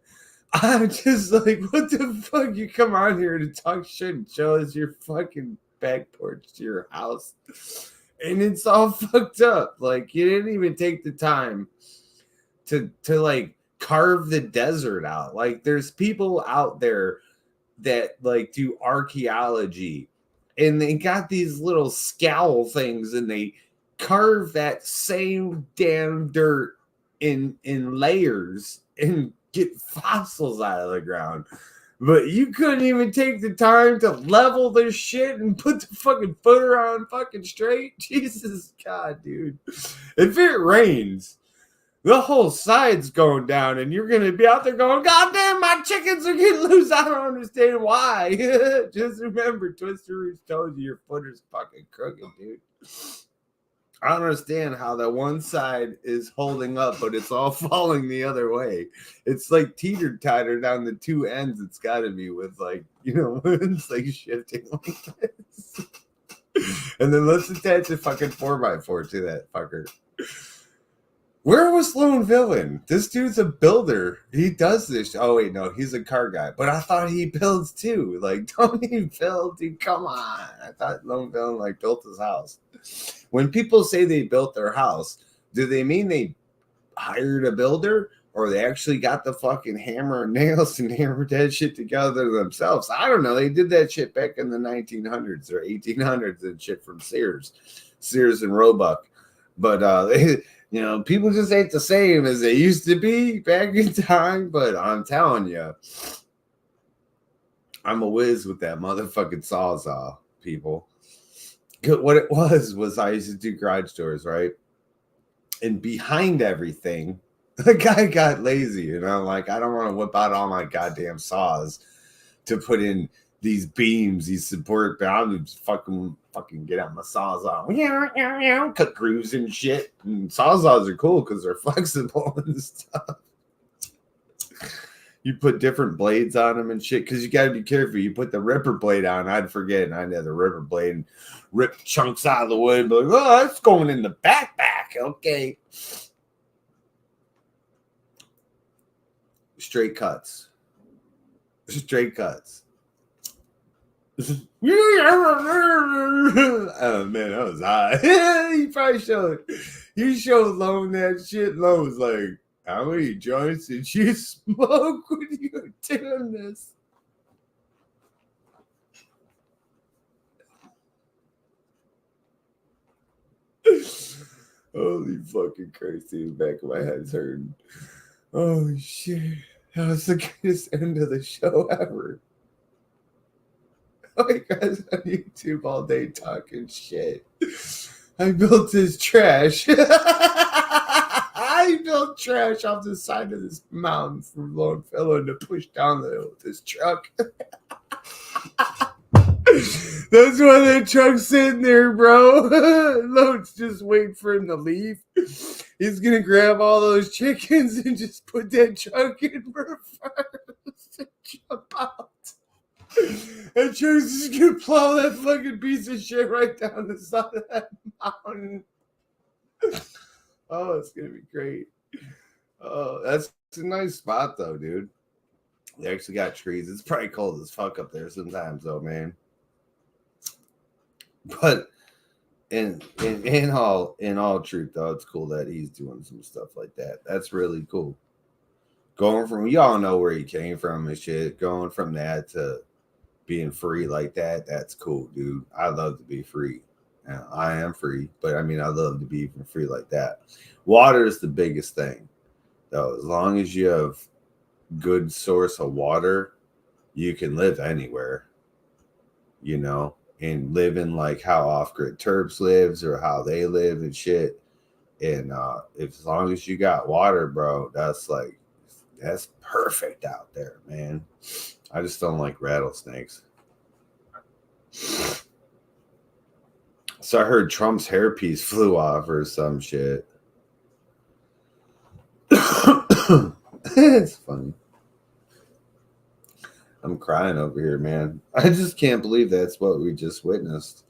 I'm just like, what the fuck? You come on here to talk shit and show us your fucking back porch to your house. And it's all fucked up. Like, you didn't even take the time to like carve the desert out. Like, there's people out there that like do archaeology and they got these little scowl things and they carve that same damn dirt in layers and get fossils out of the ground. But you couldn't even take the time to level this shit and put the fucking footer on fucking straight. Jesus God, dude. If it rains, the whole side's going down and you're going to be out there going, God damn, my chickens are getting loose. I don't understand why. Just remember, Twister Roots told you your footer's fucking crooked, dude. I don't understand how that one side is holding up, but it's all falling the other way. It's like teeter-totter down the two ends. It's got to be with like, you know, it's like shifting like this. And then let's attach a fucking 4x4 to that fucker. Where was Lone Villain? This dude's a builder. He does this. Oh, wait, no, he's a car guy. But I thought he builds too. Like, don't he build? Dude, come on. I thought Lone Villain, like, built his house. When people say they built their house, do they mean they hired a builder? Or they actually got the fucking hammer and nails and hammered that shit together themselves? I don't know. They did that shit back in the 1900s or 1800s and shit from Sears and Roebuck. But, you know, people just ain't the same as they used to be back in time. But I'm telling you, I'm a whiz with that motherfucking Sawzall, people. What it was I used to do garage doors, right? And behind everything, the guy got lazy. And I'm like, I don't want to whip out all my goddamn saws to put in these beams, these support. But I'm just fucking get out my Sawzall, cut grooves and shit. And Sawzalls are cool because they're flexible and stuff. You put different blades on them and shit because you got to be careful. You put the ripper blade on, I'd forget, and I'd have the ripper blade and rip chunks out of the wood. But like, oh, that's going in the backpack. Okay. Straight cuts. Oh man, that was hot. He showed Lone that shit. Lone was like, how many joints did you smoke when you were doing this? Holy fucking Christ, dude. The back of my head's hurting. Oh shit. That was the greatest end of the show ever. Like guys on YouTube all day talking shit. I built this trash. I built trash off the side of this mountain for Lone Fellow to push down the hill with this truck. That's why that truck's sitting there, bro. Lone's just waiting for him to leave. He's gonna grab all those chickens and just put that truck in reverse and jump out. That truck's just gonna plow that fucking piece of shit right down the side of that mountain. Oh, it's gonna be great. Oh, that's a nice spot though, dude. They actually got trees. It's probably cold as fuck up there sometimes though, man. But in all truth though, it's cool that he's doing some stuff like that. That's really cool. Going from, y'all know where he came from and shit. Going from that to being free like that, that's cool, dude. I love to be free. Now, I am free, but I mean, I love to be even free like that. Water is the biggest thing, though. As long as you have good source of water, you can live anywhere, you know, and live in like how off-grid Terps lives or how they live and shit. And as long as you got water, bro, that's perfect out there, man. I just don't like rattlesnakes. So I heard Trump's hairpiece flew off or some shit. It's funny. I'm crying over here, man. I just can't believe that's what we just witnessed.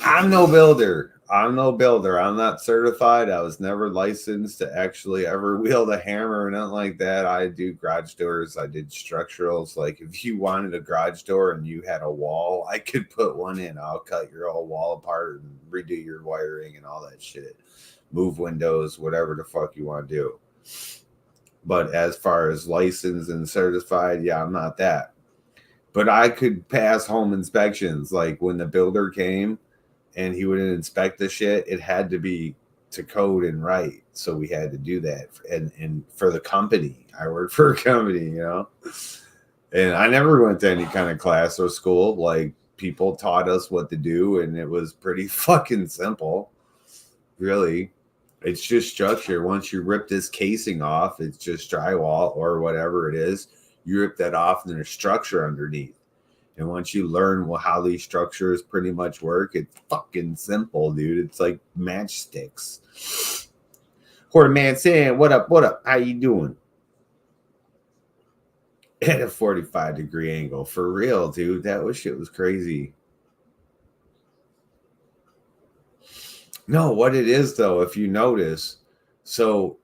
I'm no builder. I'm not certified. I was never licensed to actually ever wield a hammer or nothing like that. I do garage doors. I did structurals. Like if you wanted a garage door and you had a wall, I could put one in. I'll cut your whole wall apart and redo your wiring and all that shit. Move windows, whatever the fuck you want to do. But as far as licensed and certified, yeah, I'm not that. But I could pass home inspections. Like when the builder came and he would inspect the shit, it had to be to code and right. So we had to do that. And for the company, I worked for a company, you know. And I never went to any kind of class or school. Like people taught us what to do, and it was pretty fucking simple. Really. It's just structure. Once you rip this casing off, it's just drywall or whatever it is. You rip that off and there's structure underneath. And once you learn how these structures pretty much work, it's fucking simple, dude. It's like matchsticks. Quarter man saying, what up, what up? How you doing? At a 45-degree angle. For real, dude. That shit was crazy. No, what it is, though, if you notice, so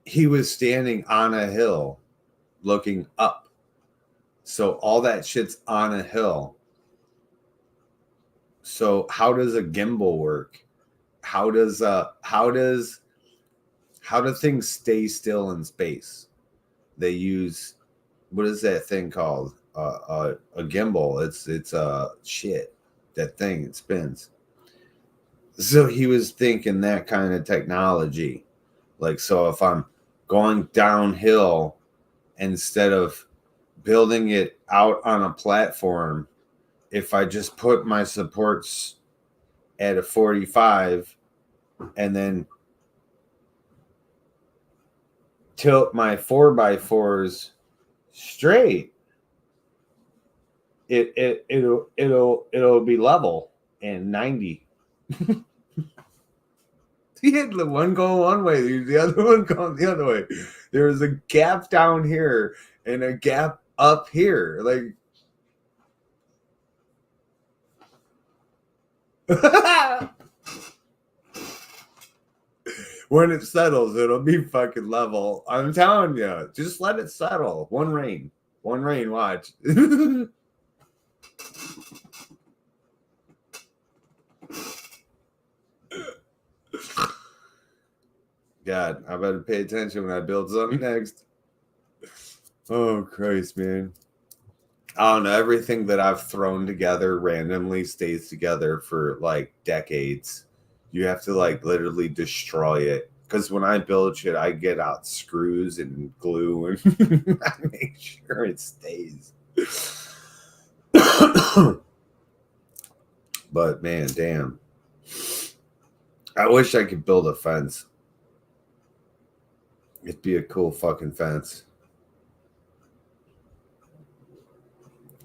he was standing on a hill looking up. So all that shit's on a hill. So how does a gimbal work? How do things stay still in space? They use, what is that thing called? A gimbal. It's shit. That thing, it spins. So he was thinking that kind of technology. Like, so if I'm going downhill, instead of building it out on a platform, if I just put my supports at a 45 and then tilt my 4x4s straight, it'll be level and 90. He had the one going one way, the other one going the other way. There was a gap down here and a gap up here. Like, when it settles, it'll be fucking level. I'm telling you, just let it settle. One rain, watch. God, I better pay attention when I build something next. Oh, Christ, man. I don't know. Everything that I've thrown together randomly stays together for like decades. You have to like literally destroy it Because when I build shit, I get out screws and glue and I make sure it stays. But man, damn. I wish I could build a fence. It'd be a cool fucking fence.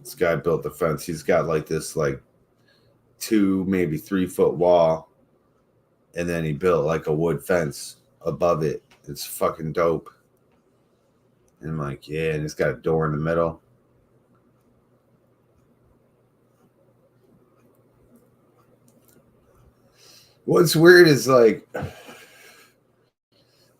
This guy built the fence. He's got like this like 2, maybe 3 foot wall. And then he built like a wood fence above it. It's fucking dope. And I'm like, yeah, and it's got a door in the middle. What's weird is like,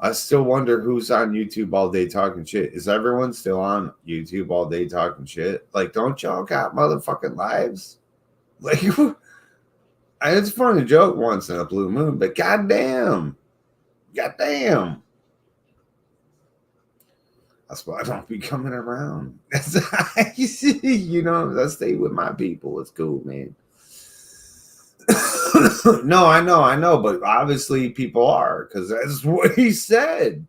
I still wonder who's on YouTube all day talking shit. Is everyone still on YouTube all day talking shit? Like, don't y'all got motherfucking lives? Like, it's fun to joke once in a blue moon, but goddamn. Goddamn. That's why I don't be coming around. You know, I stay with my people. It's cool, man. No, I know, but obviously people are, because that's what he said.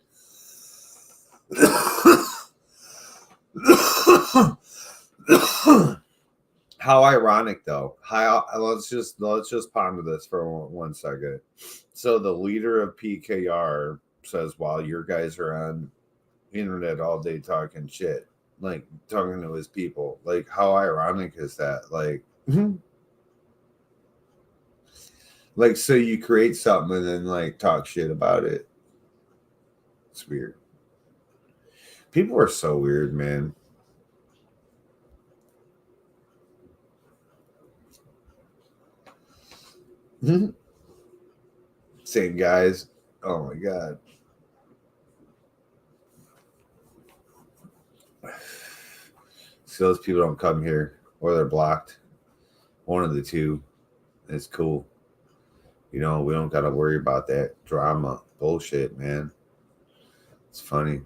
How ironic, though. Let's just ponder this for 1 second. So the leader of PKR says, while your guys are on internet all day talking shit, like talking to his people, like how ironic is that? Like, like, so you create something and then like talk shit about it. It's weird. People are so weird, man. Same guys. Oh my God. So those people don't come here or they're blocked. One of the two. It's cool. You know, we don't got to worry about that drama bullshit, man. It's funny.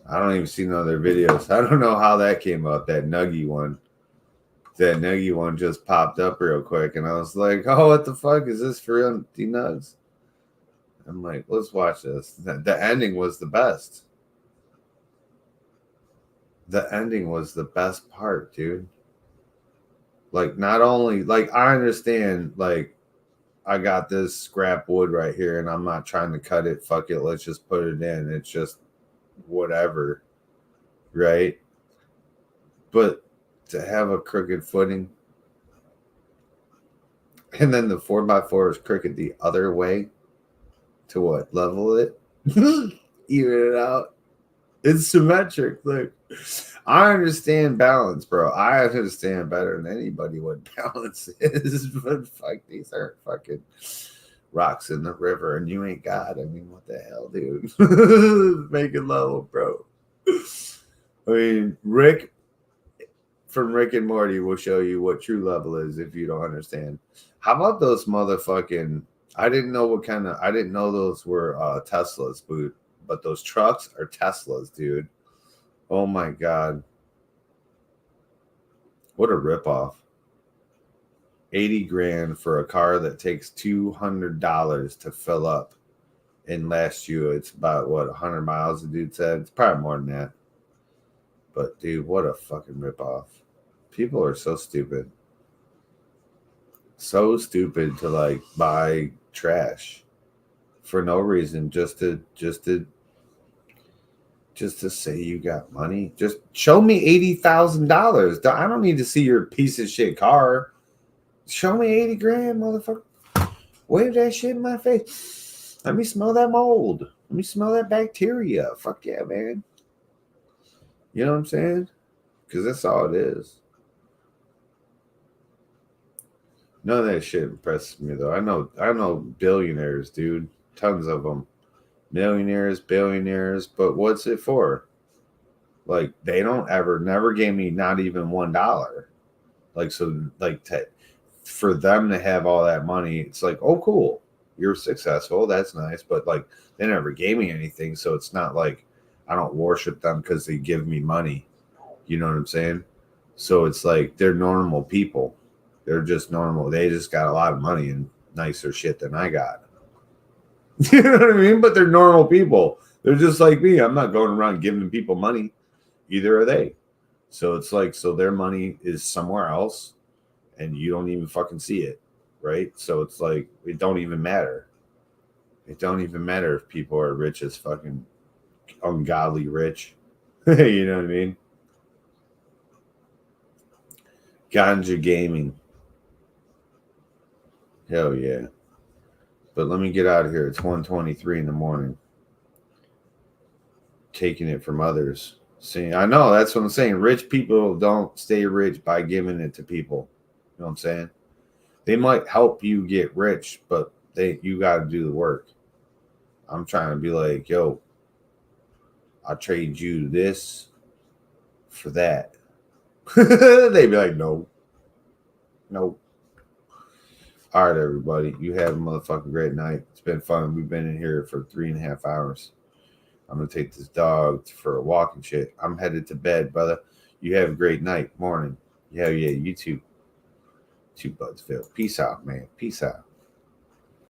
I don't even see no other videos. I don't know how that came up, that Nuggy one. That Nuggy one just popped up real quick, and I was like, oh, what the fuck? Is this for real, D-Nugs? I'm like, let's watch this. The ending was the best. The ending was the best part, dude. Like, not only, like, I understand, like, I got this scrap wood right here and I'm not trying to cut it. Fuck it. Let's just put it in. It's just whatever. Right? But to have a crooked footing and then the 4x4 is crooked the other way to what? Level it? Even it out. It's symmetric. Look, I understand balance, bro. I understand better than anybody what balance is. But fuck, these aren't fucking rocks in the river, and you ain't God. I mean, what the hell, dude? Make it level, bro. I mean, Rick from Rick and Morty will show you what true level is if you don't understand. How about those motherfucking? I didn't know those were Teslas, but those trucks are Teslas, dude. Oh my God. What a ripoff. 80 grand for a car that takes $200 to fill up and lasts you. It's about, what, 100 miles, the dude said? It's probably more than that. But, dude, what a fucking ripoff. People are so stupid. So stupid to, like, buy trash for no reason, just to say you got money. Just show me $80,000. I don't need to see your piece of shit car. Show me 80 grand, motherfucker. Wave that shit in my face. Let me smell that mold. Let me smell that bacteria. Fuck yeah, man. You know what I'm saying? Because that's all it is. None of that shit impresses me, though. I know billionaires, dude. Tons of them. Millionaires, billionaires, but what's it for? Like, they never gave me not even $1. Like, so, like, for them to have all that money, it's like, oh, cool, you're successful, that's nice, but like, they never gave me anything, so it's not like I don't worship them because they give me money. You know what I'm saying? So it's like they're normal people. They're just normal. They just got a lot of money and nicer shit than I got. You know what I mean? But they're normal people. They're just like me. I'm not going around giving people money. Either are they. So it's like, so their money is somewhere else and you don't even fucking see it. Right? So it's like, it don't even matter. It don't even matter if people are rich as fucking ungodly rich. You know what I mean? Ganja gaming. Hell yeah. But let me get out of here. It's 1:23 in the morning. Taking it from others. See, I know, that's what I'm saying. Rich people don't stay rich by giving it to people. You know what I'm saying? They might help you get rich, but you got to do the work. I'm trying to be like, yo, I'll trade you this for that. They'd be like, no. All right, everybody. You have a motherfucking great night. It's been fun. We've been in here for 3.5 hours. I'm going to take this dog for a walk and shit. I'm headed to bed, brother. You have a great night, morning. Yeah, you too. Two buds, Phil. Peace out, man. Peace out.